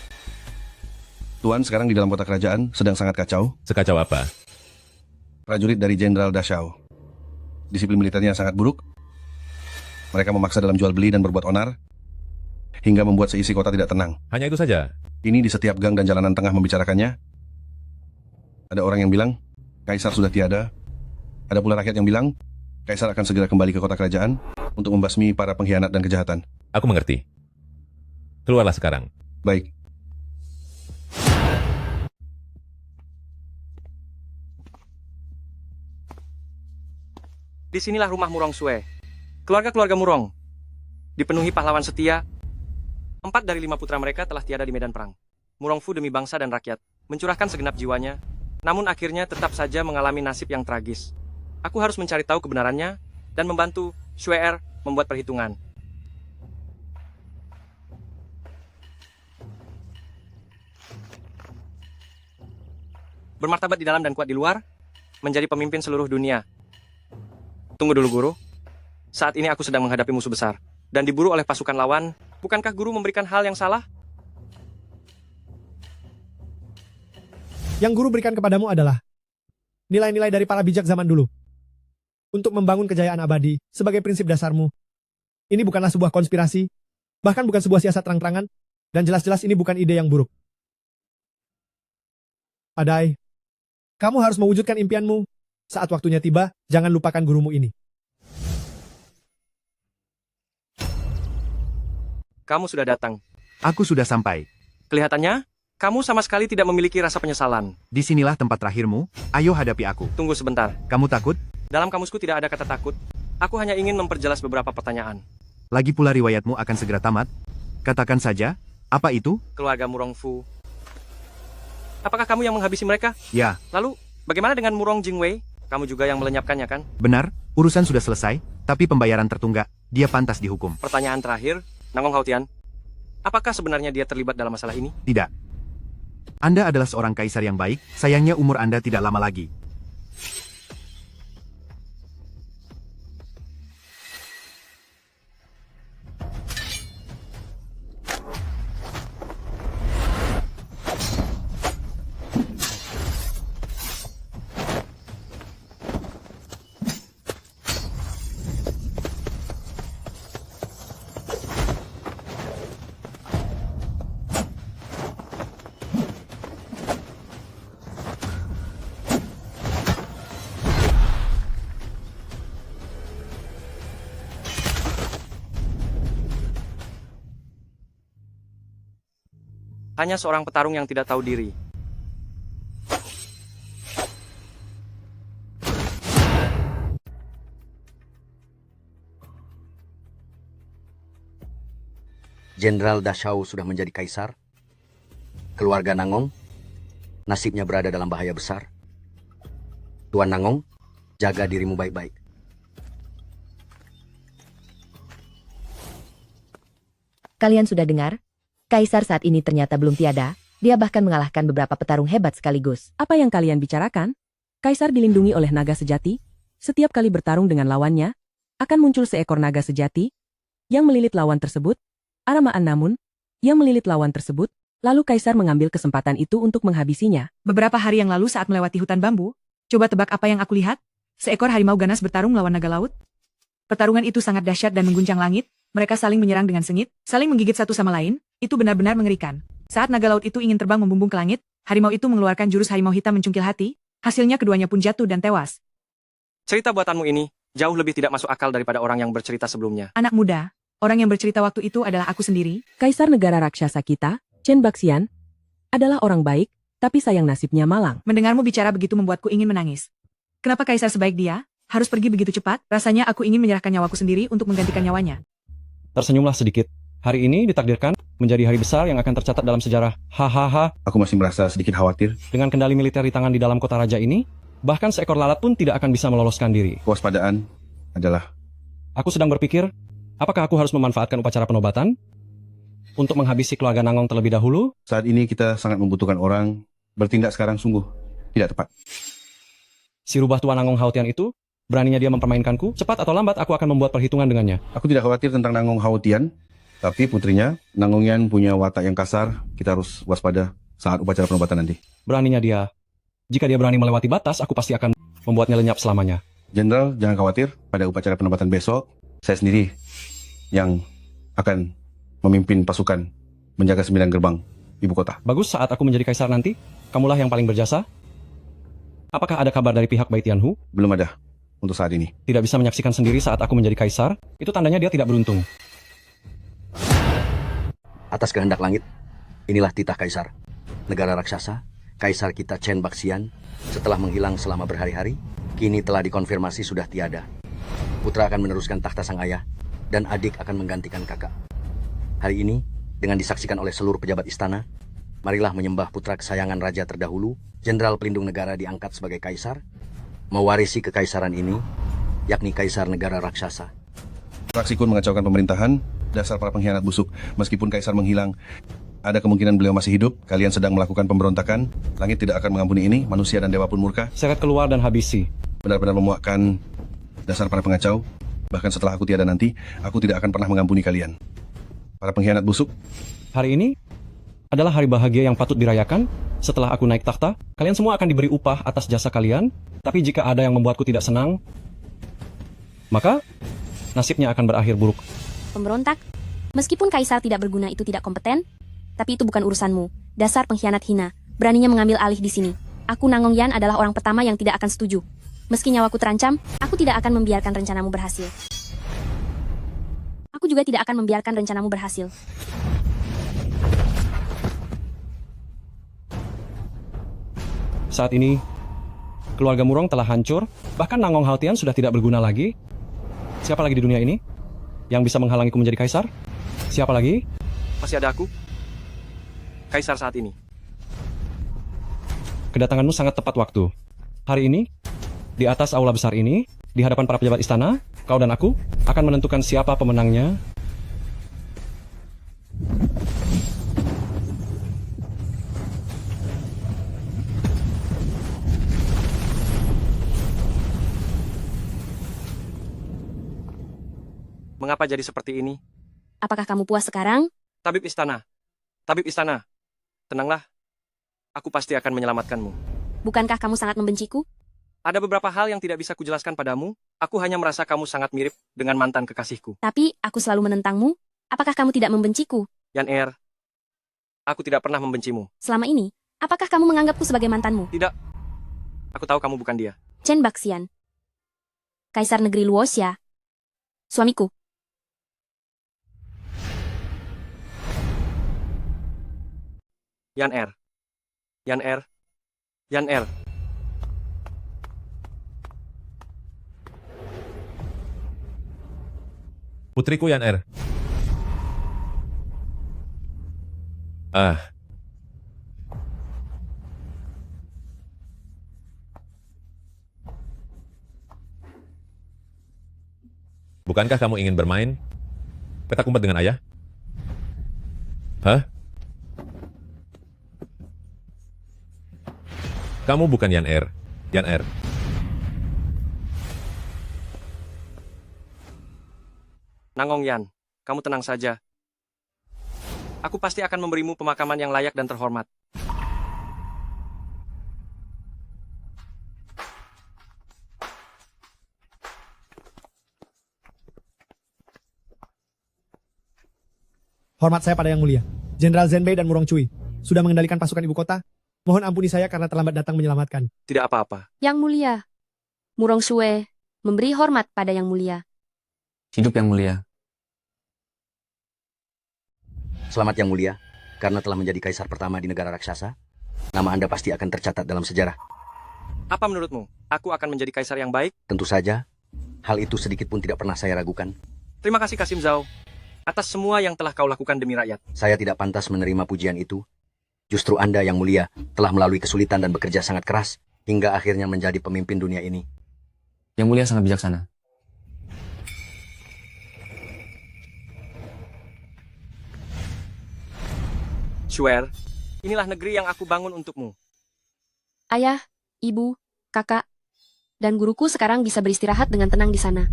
Tuan sekarang di dalam kota kerajaan sedang sangat kacau. Sekacau apa? Prajurit dari Jenderal Dashao. Disiplin militernya sangat buruk. Mereka memaksa dalam jual beli dan berbuat onar, hingga membuat seisi kota tidak tenang. Hanya itu saja? Ini di setiap gang dan jalanan tengah membicarakannya. Ada orang yang bilang, Kaisar sudah tiada. Ada pula rakyat yang bilang, Kaisar akan segera kembali ke kota kerajaan untuk membasmi para pengkhianat dan kejahatan. Aku mengerti. Keluarlah sekarang. Baik. Disinilah rumah Murong Sue. Keluarga-keluarga Murong. Dipenuhi pahlawan setia. 4 dari 5 putra mereka telah tiada di medan perang. Murong Fu demi bangsa dan rakyat, mencurahkan segenap jiwanya, namun akhirnya tetap saja mengalami nasib yang tragis. Aku harus mencari tahu kebenarannya, dan membantu Sue Er membuat perhitungan. Bermartabat di dalam dan kuat di luar, menjadi pemimpin seluruh dunia. Tunggu dulu, Guru. Saat ini aku sedang menghadapi musuh besar, dan diburu oleh pasukan lawan. Bukankah Guru memberikan hal yang salah? Yang Guru berikan kepadamu adalah nilai-nilai dari para bijak zaman dulu. Untuk membangun kejayaan abadi sebagai prinsip dasarmu. Ini bukanlah sebuah konspirasi, bahkan bukan sebuah siasat terang-terangan, dan jelas-jelas ini bukan ide yang buruk. Adai, kamu harus mewujudkan impianmu. Saat waktunya tiba, jangan lupakan gurumu ini. kamu sudah datang. Aku sudah sampai. Kelihatannya, kamu sama sekali tidak memiliki rasa penyesalan. Disinilah tempat terakhirmu, ayo hadapi aku. Tunggu sebentar. Kamu takut? Dalam kamusku tidak ada kata takut. Aku hanya ingin memperjelas beberapa pertanyaan. Lagi pula riwayatmu akan segera tamat. Katakan saja, apa itu? Keluarga Murongfu. Apakah kamu yang menghabisi mereka? Ya. Lalu, bagaimana dengan Murong Jingwei? Kamu juga yang melenyapkannya kan? Benar, urusan sudah selesai, tapi pembayaran tertunggak, dia pantas dihukum. Pertanyaan terakhir, Nangong Haotian. Apakah sebenarnya dia terlibat dalam masalah ini? Tidak. Anda adalah seorang kaisar yang baik, sayangnya umur Anda tidak lama lagi. Hanya seorang petarung yang tidak tahu diri. Jenderal Dashau sudah menjadi kaisar. Keluarga Nangong nasibnya berada dalam bahaya besar. Tuan Nangong, jaga dirimu baik-baik. Kalian sudah dengar? Kaisar saat ini ternyata belum tiada, dia bahkan mengalahkan beberapa petarung hebat sekaligus. Apa yang kalian bicarakan? Kaisar dilindungi oleh naga sejati. Setiap kali bertarung dengan lawannya, akan muncul seekor naga sejati yang melilit lawan tersebut. Aramaan namun, yang melilit lawan tersebut, lalu Kaisar mengambil kesempatan itu untuk menghabisinya. Beberapa hari yang lalu saat melewati hutan bambu, coba tebak apa yang aku lihat? Seekor harimau ganas bertarung melawan naga laut. Pertarungan itu sangat dahsyat dan mengguncang langit. Mereka saling menyerang dengan sengit, saling menggigit satu sama lain. Itu benar-benar mengerikan. Saat naga laut itu ingin terbang membumbung ke langit, harimau itu mengeluarkan jurus harimau hitam mencungkil hati. Hasilnya keduanya pun jatuh dan tewas. Cerita buatanmu ini jauh lebih tidak masuk akal daripada orang yang bercerita sebelumnya. Anak muda, orang yang bercerita waktu itu adalah aku sendiri. Kaisar negara raksasa kita, Chen Baxian, adalah orang baik, tapi sayang nasibnya malang. Mendengarmu bicara begitu membuatku ingin menangis. Kenapa Kaisar sebaik dia harus pergi begitu cepat? Rasanya aku ingin menyerahkan nyawaku sendiri untuk menggantikan nyawanya. Tersenyumlah sedikit. Hari ini ditakdirkan menjadi hari besar yang akan tercatat dalam sejarah. Hahaha. Aku masih merasa sedikit khawatir. Dengan kendali militer di tangan di dalam kota raja ini, bahkan seekor lalat pun tidak akan bisa meloloskan diri. Kewaspadaan adalah... Aku sedang berpikir, apakah aku harus memanfaatkan upacara penobatan untuk menghabisi keluarga Nangong terlebih dahulu? Saat ini kita sangat membutuhkan orang. Bertindak sekarang sungguh tidak tepat. Si rubah tua Nangong Haotian itu, beraninya dia mempermainkanku, cepat atau lambat aku akan membuat perhitungan dengannya. Aku tidak khawatir tentang Nangong Haotian, tapi putrinya, Nangongyan punya watak yang kasar. Kita harus waspada saat upacara penobatan nanti. Beraninya dia. Jika dia berani melewati batas, aku pasti akan membuatnya lenyap selamanya. Jenderal, jangan khawatir. Pada upacara penobatan besok, saya sendiri yang akan memimpin pasukan menjaga 9 gerbang ibu kota. Bagus, saat aku menjadi kaisar nanti, kamulah yang paling berjasa. Apakah ada kabar dari pihak Bai Tianhu? Belum ada untuk saat ini. Tidak bisa menyaksikan sendiri saat aku menjadi kaisar, itu tandanya dia tidak beruntung. Atas kehendak langit, inilah titah kaisar. Negara raksasa, kaisar kita Chen Baxian, setelah menghilang selama berhari-hari, kini telah dikonfirmasi sudah tiada. Putra akan meneruskan takhta sang ayah, dan adik akan menggantikan kakak. Hari ini, dengan disaksikan oleh seluruh pejabat istana, marilah menyembah putra kesayangan raja terdahulu, Jenderal Pelindung Negara diangkat sebagai kaisar, mewarisi kekaisaran ini, yakni kaisar negara raksasa. Raksikun mengacaukan pemerintahan, dasar para pengkhianat busuk. Meskipun kaisar menghilang, ada kemungkinan beliau masih hidup. Kalian sedang melakukan pemberontakan. Langit tidak akan mengampuni ini. Manusia dan dewa pun murka. Seret keluar dan habisi. Benar-benar memuakkan dasar para pengacau. Bahkan setelah aku tiada nanti, aku tidak akan pernah mengampuni kalian. Para pengkhianat busuk. Hari ini adalah hari bahagia yang patut dirayakan. Setelah aku naik takhta, kalian semua akan diberi upah atas jasa kalian. Tapi jika ada yang membuatku tidak senang, maka nasibnya akan berakhir buruk. Pemberontak? Meskipun kaisar tidak berguna itu tidak kompeten, tapi itu bukan urusanmu. Dasar pengkhianat hina, beraninya mengambil alih di sini. Aku Nangongyan adalah orang pertama yang tidak akan setuju. Meski nyawaku terancam, aku tidak akan membiarkan rencanamu berhasil. Aku juga tidak akan membiarkan rencanamu berhasil. Saat ini, keluarga Murong telah hancur, bahkan Nangong Haotian sudah tidak berguna lagi. Siapa lagi di dunia ini yang bisa menghalangiku menjadi kaisar? Siapa lagi? Masih ada aku, kaisar saat ini. Kedatanganmu sangat tepat waktu. Hari ini, di atas aula besar ini, di hadapan para pejabat istana, kau dan aku akan menentukan siapa pemenangnya. Mengapa jadi seperti ini? Apakah kamu puas sekarang? Tabib istana, tenanglah. Aku pasti akan menyelamatkanmu. Bukankah kamu sangat membenciku? Ada beberapa hal yang tidak bisa kujelaskan padamu. Aku hanya merasa kamu sangat mirip dengan mantan kekasihku. Tapi aku selalu menentangmu. Apakah kamu tidak membenciku? Yan Er, aku tidak pernah membencimu. Selama ini, apakah kamu menganggapku sebagai mantanmu? Tidak. Aku tahu kamu bukan dia. Chen Baxian, Kaisar Negeri Luoxia, suamiku. Yan Er. Putriku Yan Er. Bukankah kamu ingin bermain petak umpet dengan ayah? Hah? Kamu bukan Yan Er. Nangong Yan, kamu tenang saja. Aku pasti akan memberimu pemakaman yang layak dan terhormat. Hormat saya pada Yang Mulia. Jenderal Zhenbei dan Murong Cui sudah mengendalikan pasukan ibu kota. Mohon ampuni saya karena terlambat datang menyelamatkan. Tidak apa-apa. Yang Mulia, Murong Shue memberi hormat pada Yang Mulia. Hidup Yang Mulia. Selamat Yang Mulia, karena telah menjadi kaisar pertama di negara raksasa. Nama Anda pasti akan tercatat dalam sejarah. Apa menurutmu? Aku akan menjadi kaisar yang baik? Tentu saja, hal itu sedikit pun tidak pernah saya ragukan. Terima kasih Kasim Zhao, atas semua yang telah kau lakukan demi rakyat. Saya tidak pantas menerima pujian itu. Justru Anda Yang Mulia telah melalui kesulitan dan bekerja sangat keras, hingga akhirnya menjadi pemimpin dunia ini. Yang Mulia sangat bijaksana. Shuer, inilah negeri yang aku bangun untukmu. Ayah, ibu, kakak, dan guruku sekarang bisa beristirahat dengan tenang di sana.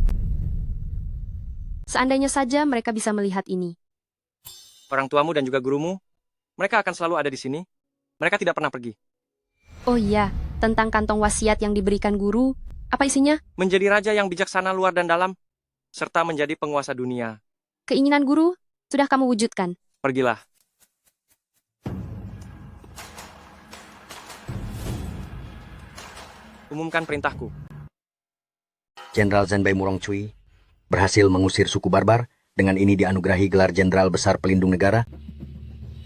Seandainya saja mereka bisa melihat ini. Orang tuamu dan juga gurumu, mereka akan selalu ada di sini. Mereka tidak pernah pergi. Oh iya, tentang kantong wasiat yang diberikan guru, apa isinya? Menjadi raja yang bijaksana luar dan dalam, serta menjadi penguasa dunia. Keinginan guru, sudah kamu wujudkan. Pergilah. Umumkan perintahku. Jenderal Zhenbei Murong Cui berhasil mengusir suku barbar, dengan ini dianugerahi gelar Jenderal Besar Pelindung Negara.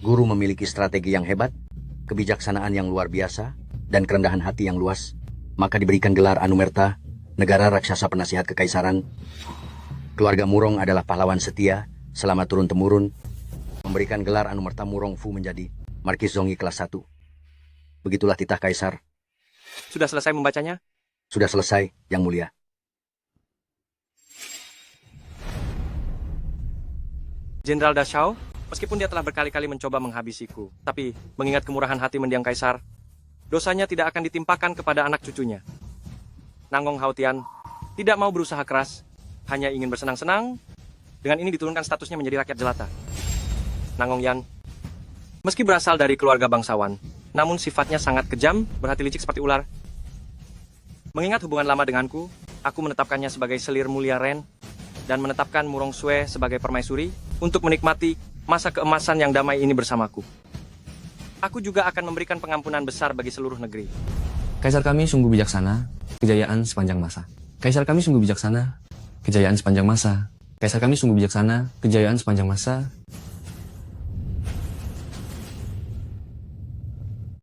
Guru memiliki strategi yang hebat, kebijaksanaan yang luar biasa, dan kerendahan hati yang luas, maka diberikan gelar Anumerta, negara raksasa penasihat kekaisaran. Keluarga Murong adalah pahlawan setia, selama turun-temurun, memberikan gelar Anumerta Murong Fu menjadi Markis Zongyi kelas 1. Begitulah titah kaisar. Sudah selesai membacanya? Sudah selesai, Yang Mulia. Jenderal Dashao, meskipun dia telah berkali-kali mencoba menghabisiku, tapi mengingat kemurahan hati mendiang kaisar, dosanya tidak akan ditimpakan kepada anak cucunya. Nangong Haotian tidak mau berusaha keras, hanya ingin bersenang-senang. Dengan ini diturunkan statusnya menjadi rakyat jelata. Nangong Yan, meski berasal dari keluarga bangsawan, namun sifatnya sangat kejam, berhati licik seperti ular. Mengingat hubungan lama denganku, aku menetapkannya sebagai selir mulia Ren, dan menetapkan Murong Shue sebagai permaisuri untuk menikmati masa keemasan yang damai ini bersamaku. Aku juga akan memberikan pengampunan besar bagi seluruh negeri. Kaisar kami sungguh bijaksana, kejayaan sepanjang masa. Kaisar kami sungguh bijaksana, kejayaan sepanjang masa. Kaisar kami sungguh bijaksana, kejayaan sepanjang masa,